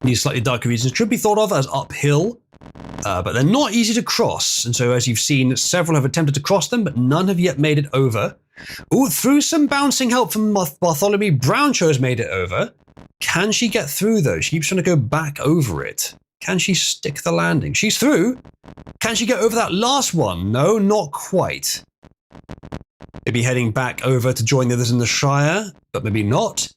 These slightly darker regions should be thought of as uphill, But they're not easy to cross. And so as you've seen, several have attempted to cross them, but none have yet made it over. Ooh, through some bouncing help from Bartholomew, Brownshow's made it over. Can she get through though? She keeps trying to go back over it. Can she stick the landing? She's through. Can she get over that last one? No, not quite. Maybe heading back over to join the others in the Shire, but maybe not.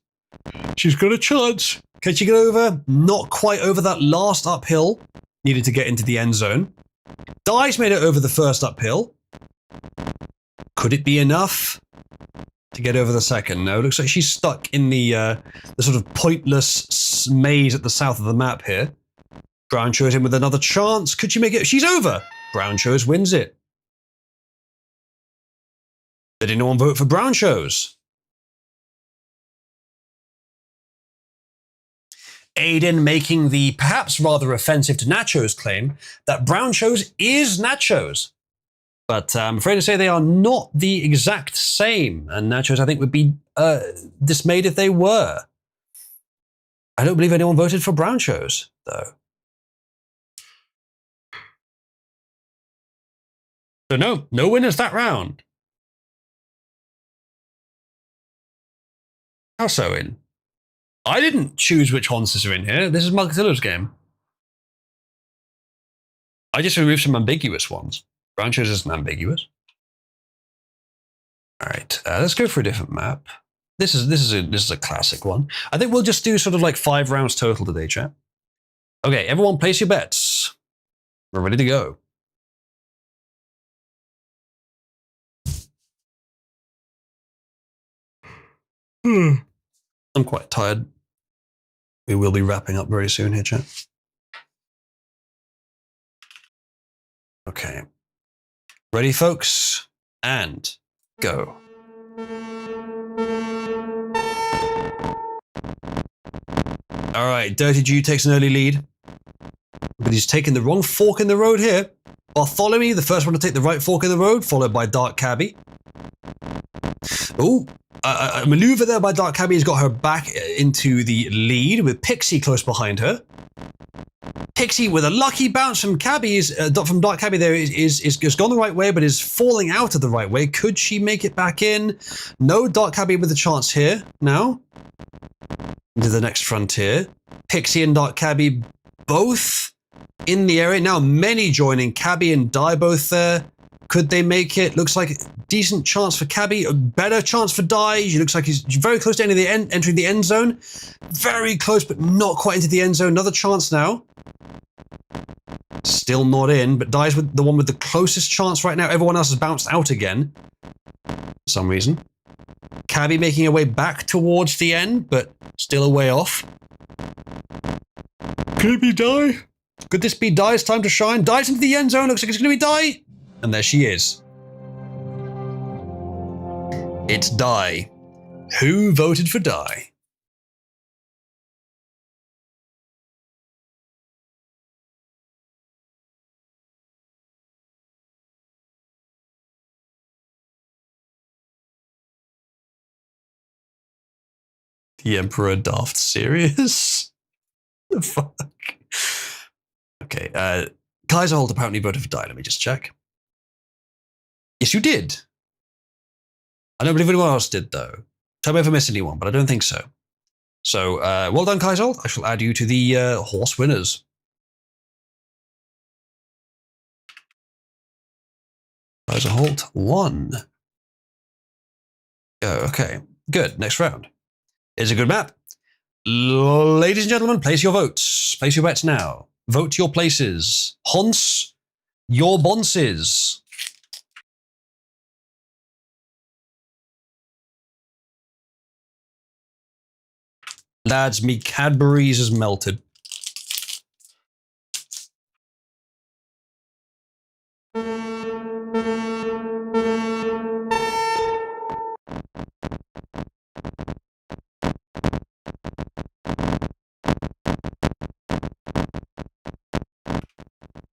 She's got a chance. Can she get over? Not quite over that last uphill. Needed to get into the end zone. Di's made it over the first uphill. Could it be enough to get over the second? No, looks like she's stuck in the sort of pointless maze at the south of the map here. Brownshow's in with another chance. Could she make it? She's over. Brownshow's wins it. Did anyone vote for Brownshow's? Aiden making the perhaps rather offensive to Nacho's claim that Brownshow's is Nacho's. But I'm afraid to say they are not the exact same. And Nacho's, I think, would be dismayed if they were. I don't believe anyone voted for Brownshow's, though. So no winners that round. How so in? I didn't choose which Honses are in here. This is Marketillo's game. I just removed some ambiguous ones. Brownshow's isn't ambiguous. All right, let's go for a different map. This is a classic one. I think we'll just do sort of like 5 rounds total today, chat. Okay, everyone place your bets. We're ready to go. I'm quite tired. We will be wrapping up very soon here, chat. Okay. Ready, folks? And go. All right, Dirty Jew takes an early lead. But he's taken the wrong fork in the road here. Bartholomew, the first one to take the right fork in the road, followed by Dark Cabby. Ooh. A maneuver there by Dark Cabby has got her back into the lead with Pixie close behind her. Pixie with a lucky bounce from from Dark Cabby there is gone the right way, but is falling out of the right way. Could she make it back in? No, Dark Cabby with a chance here now. Into the next frontier. Pixie and Dark Cabby both in the area. Now many joining. Cabby and Di both there. Could they make it? Looks like a decent chance for Cabby, a better chance for Di. She looks like he's very close to entering the end zone. Very close, but not quite into the end zone. Another chance now. Still not in, but Di's with the one with the closest chance right now. Everyone else has bounced out again for some reason. Cabby making her way back towards the end, but still a way off. Could it be Di? Could this be Di's time to shine? Di's into the end zone. Looks like it's going to be Di. And there she is. It's Di. Who voted for Di? The Emperor Daft serious? The fuck? Okay, Kaiserholt apparently voted for Di. Let me just check. Yes, you did. I don't believe anyone else did, though. Tell me if I missed anyone, but I don't think so. So, well done, Kaiserholt. I shall add you to the horse winners. Kaiserholt won. Okay, good. Next round. It's a good map. Ladies and gentlemen, place your votes. Place your bets now. Vote your places. Hons, your bonces. Lads, me Cadbury's has melted.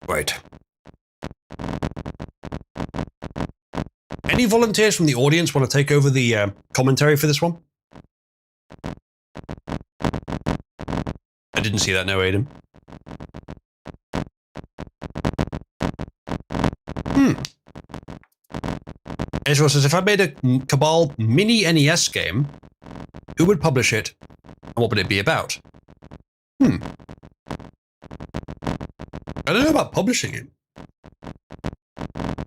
Right. Any volunteers from the audience want to take over the commentary for this one? I didn't see that, no, Aiden. Israel says, if I made a Cabal mini NES game, who would publish it and what would it be about? I don't know about publishing it.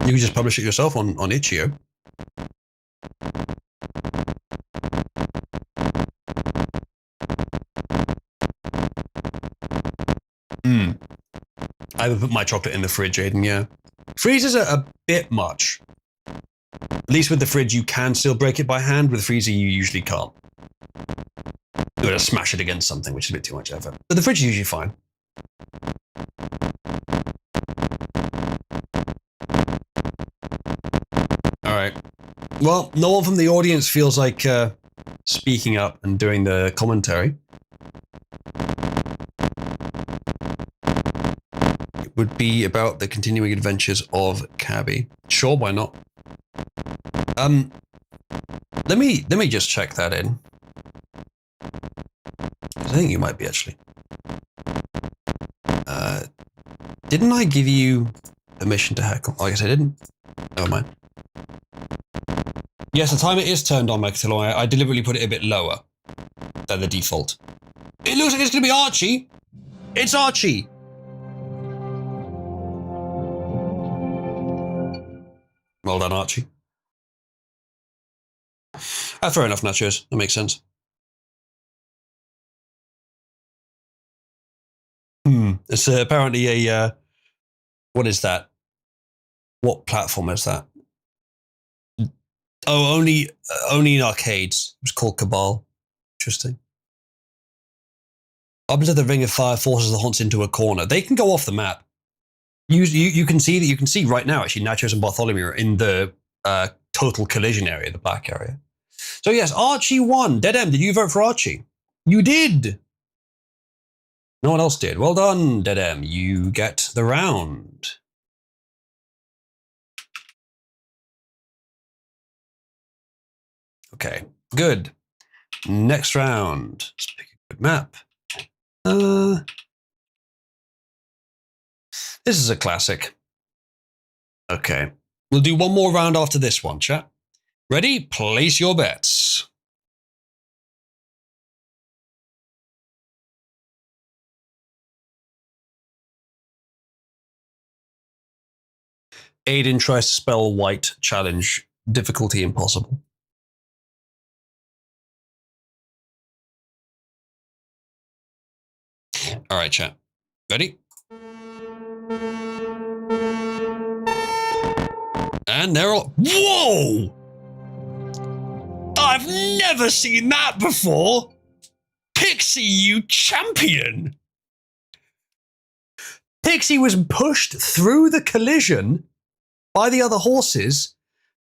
You can just publish it yourself on itch.io. I would put my chocolate in the fridge, Aiden, yeah. Freezers are a bit much. At least with the fridge, you can still break it by hand. With the freezer, you usually can't. You gotta smash it against something, which is a bit too much effort. But the fridge is usually fine. Alright. Well, no one from the audience feels like speaking up and doing the commentary. It would be about the continuing adventures of Cabby. Sure, why not? Let me just check that in. I think you might be actually. Didn't I give you permission to heckle? Oh, I guess I didn't. Never mind. Yes, the timer is turned on, Michelangelo. I deliberately put it a bit lower than the default. It looks like it's going to be Archie. It's Archie. Well done, Archie. Fair enough, Nachos. That makes sense. It's apparently a... what is that? What platform is that? Oh, only in arcades. It was called Cabal. Interesting. Up until the Ring of Fire forces the Haunts into a corner. They can go off the map. You can see that. You can see right now, actually, Nachos and Bartholomew are in the total collision area, the black area. So yes, Archie won. Dead M, did you vote for Archie? You did. No one else did. Well done, Dead M. You get the round. Okay, good. Next round. Let's pick a good map. This is a classic. Okay. We'll do one more round after this one, chat. Ready? Place your bets. Aiden tries to spell white challenge. Difficulty impossible. All right, chat. Ready? And they're all... Whoa! I've never seen that before! Pixie, you champion! Pixie was pushed through the collision by the other horses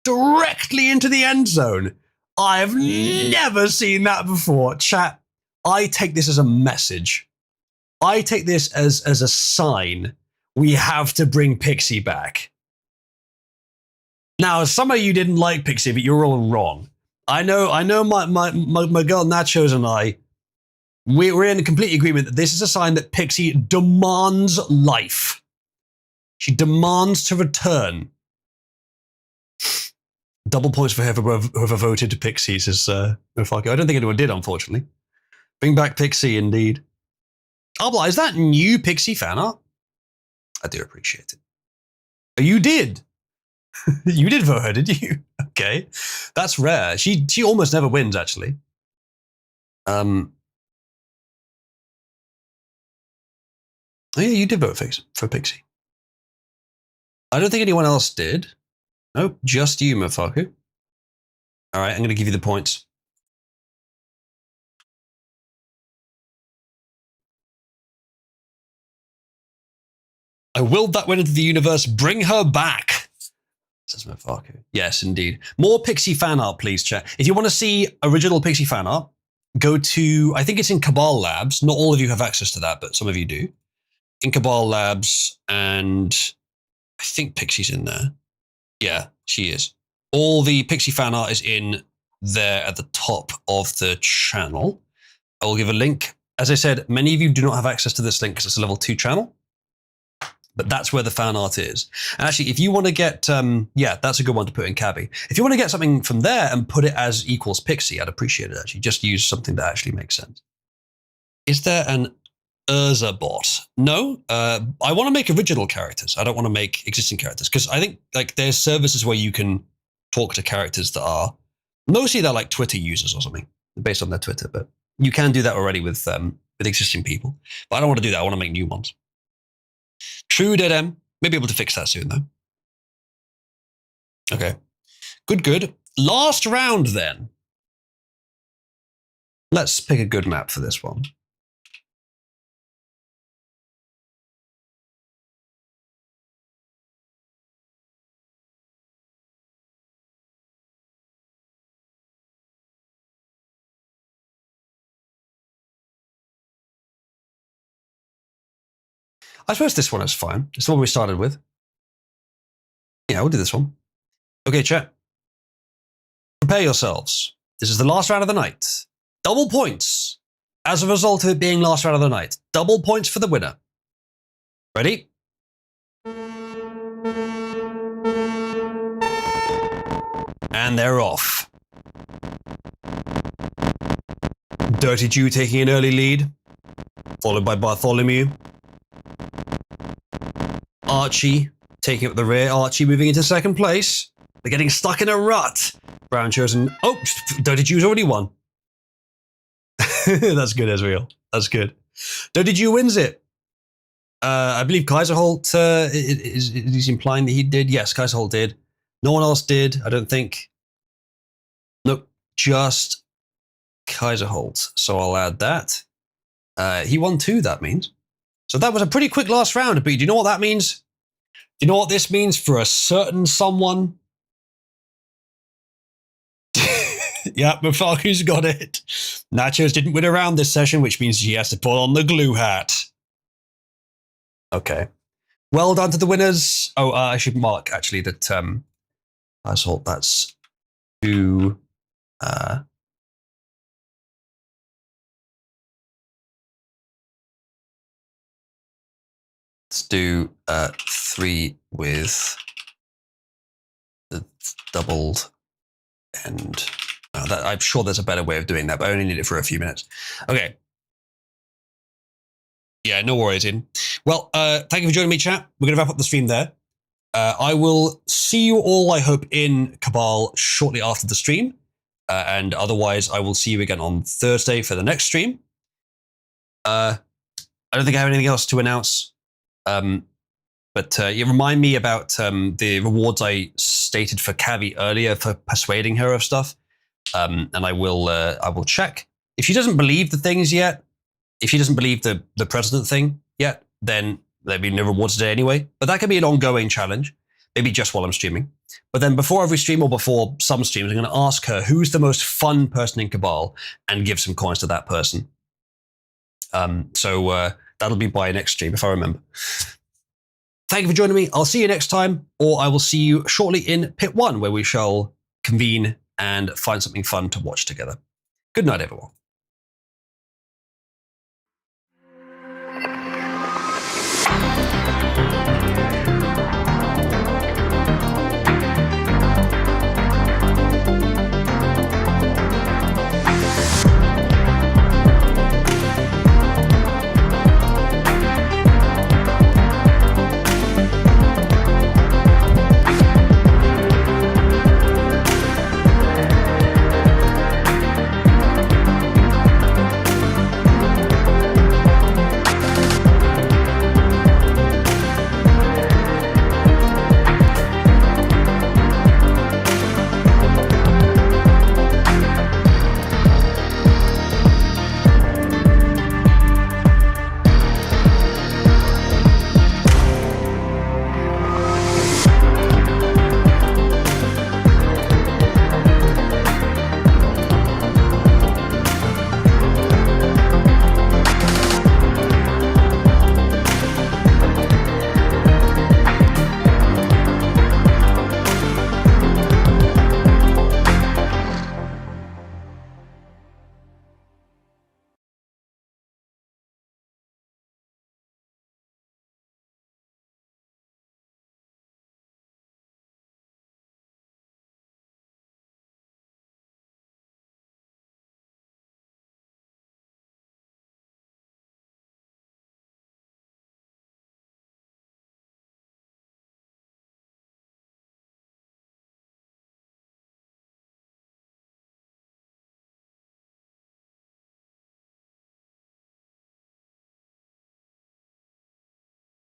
directly into the end zone. I've never seen that before. Chat, I take this as a message. I take this as a sign. We have to bring Pixie back. Now, some of you didn't like Pixie, but you're all wrong. I know my girl Nachos and I, we're in complete agreement that this is a sign that Pixie demands life. She demands to return. Double points for whoever voted to Pixie, says Mufaki. I don't think anyone did, unfortunately. Bring back Pixie, indeed. Abla, is that new Pixie fan art? I do appreciate it. Oh, you did? You did vote her, did you? Okay. That's rare. She almost never wins, actually. Oh, yeah, you did vote for Pixie. I don't think anyone else did. Nope, just you, Mofaku. All right, I'm going to give you the points. I willed that one into the universe. Bring her back, says Mofaku. Yes, indeed. More Pixie fan art, please, chat. If you want to see original Pixie fan art, go to, I think it's in Cabal Labs. Not all of you have access to that, but some of you do. In Cabal Labs, and I think Pixie's in there. Yeah, she is. All the Pixie fan art is in there at the top of the channel. I will give a link. As I said, many of you do not have access to this link because it's a level 2 channel. But that's where the fan art is. And actually, if you want to get, yeah, that's a good one to put in Cabby. If you want to get something from there and put it as equals Pixie, I'd appreciate it, actually. Just use something that actually makes sense. Is there an Urza bot? No. I want to make original characters. I don't want to make existing characters. Because I think like there's services where you can talk to characters that are, mostly they're like Twitter users or something, based on their Twitter. But you can do that already with existing people. But I don't want to do that. I want to make new ones. True, Deadem. May be able to fix that soon, though. Okay. Good. Last round, then. Let's pick a good map for this one. I suppose this one is fine. It's the one we started with. Yeah, we'll do this one. Okay, chat. Prepare yourselves. This is the last round of the night. Double points as a result of it being last round of the night. Double points for the winner. Ready? And they're off. Dirty Jew taking an early lead, followed by Bartholomew. Archie taking up the rear. Archie moving into second place. They're getting stuck in a rut. Brown chosen. Oh, Dirty Jew's already won. That's good, Ezreal. That's good. Dirty Jew wins it. I believe Kaiserholt is implying that he did. Yes, Kaiserholt did. No one else did, I don't think. Nope, just Kaiserholt. So I'll add that. He won 2, that means. So that was a pretty quick last round. But do you know what that means? Do you know what this means for a certain someone? Yeah, Mafaku's got it. Nachos didn't win a round this session, which means he has to put on the glue hat. Okay. Well done to the winners. Oh, I should mark, actually, that that's 2... let's do 3 with the doubled end. I'm sure there's a better way of doing that, but I only need it for a few minutes. Okay. Yeah, no worries, Ian. Well, thank you for joining me, chat. We're going to wrap up the stream there. I will see you all, I hope, in Cabal shortly after the stream. And otherwise, I will see you again on Thursday for the next stream. I don't think I have anything else to announce. But you remind me about the rewards I stated for Cavi earlier for persuading her of stuff. And I will check. If she doesn't believe the things yet, if she doesn't believe the president thing yet, then there'll be no rewards today anyway. But that can be an ongoing challenge, maybe just while I'm streaming. But then before every stream or before some streams, I'm going to ask her who's the most fun person in Cabal and give some coins to that person. So that'll be by next stream if I remember. Thank you for joining me. I'll see you next time, or I will see you shortly in Pit 1, where we shall convene and find something fun to watch together. Good night, everyone.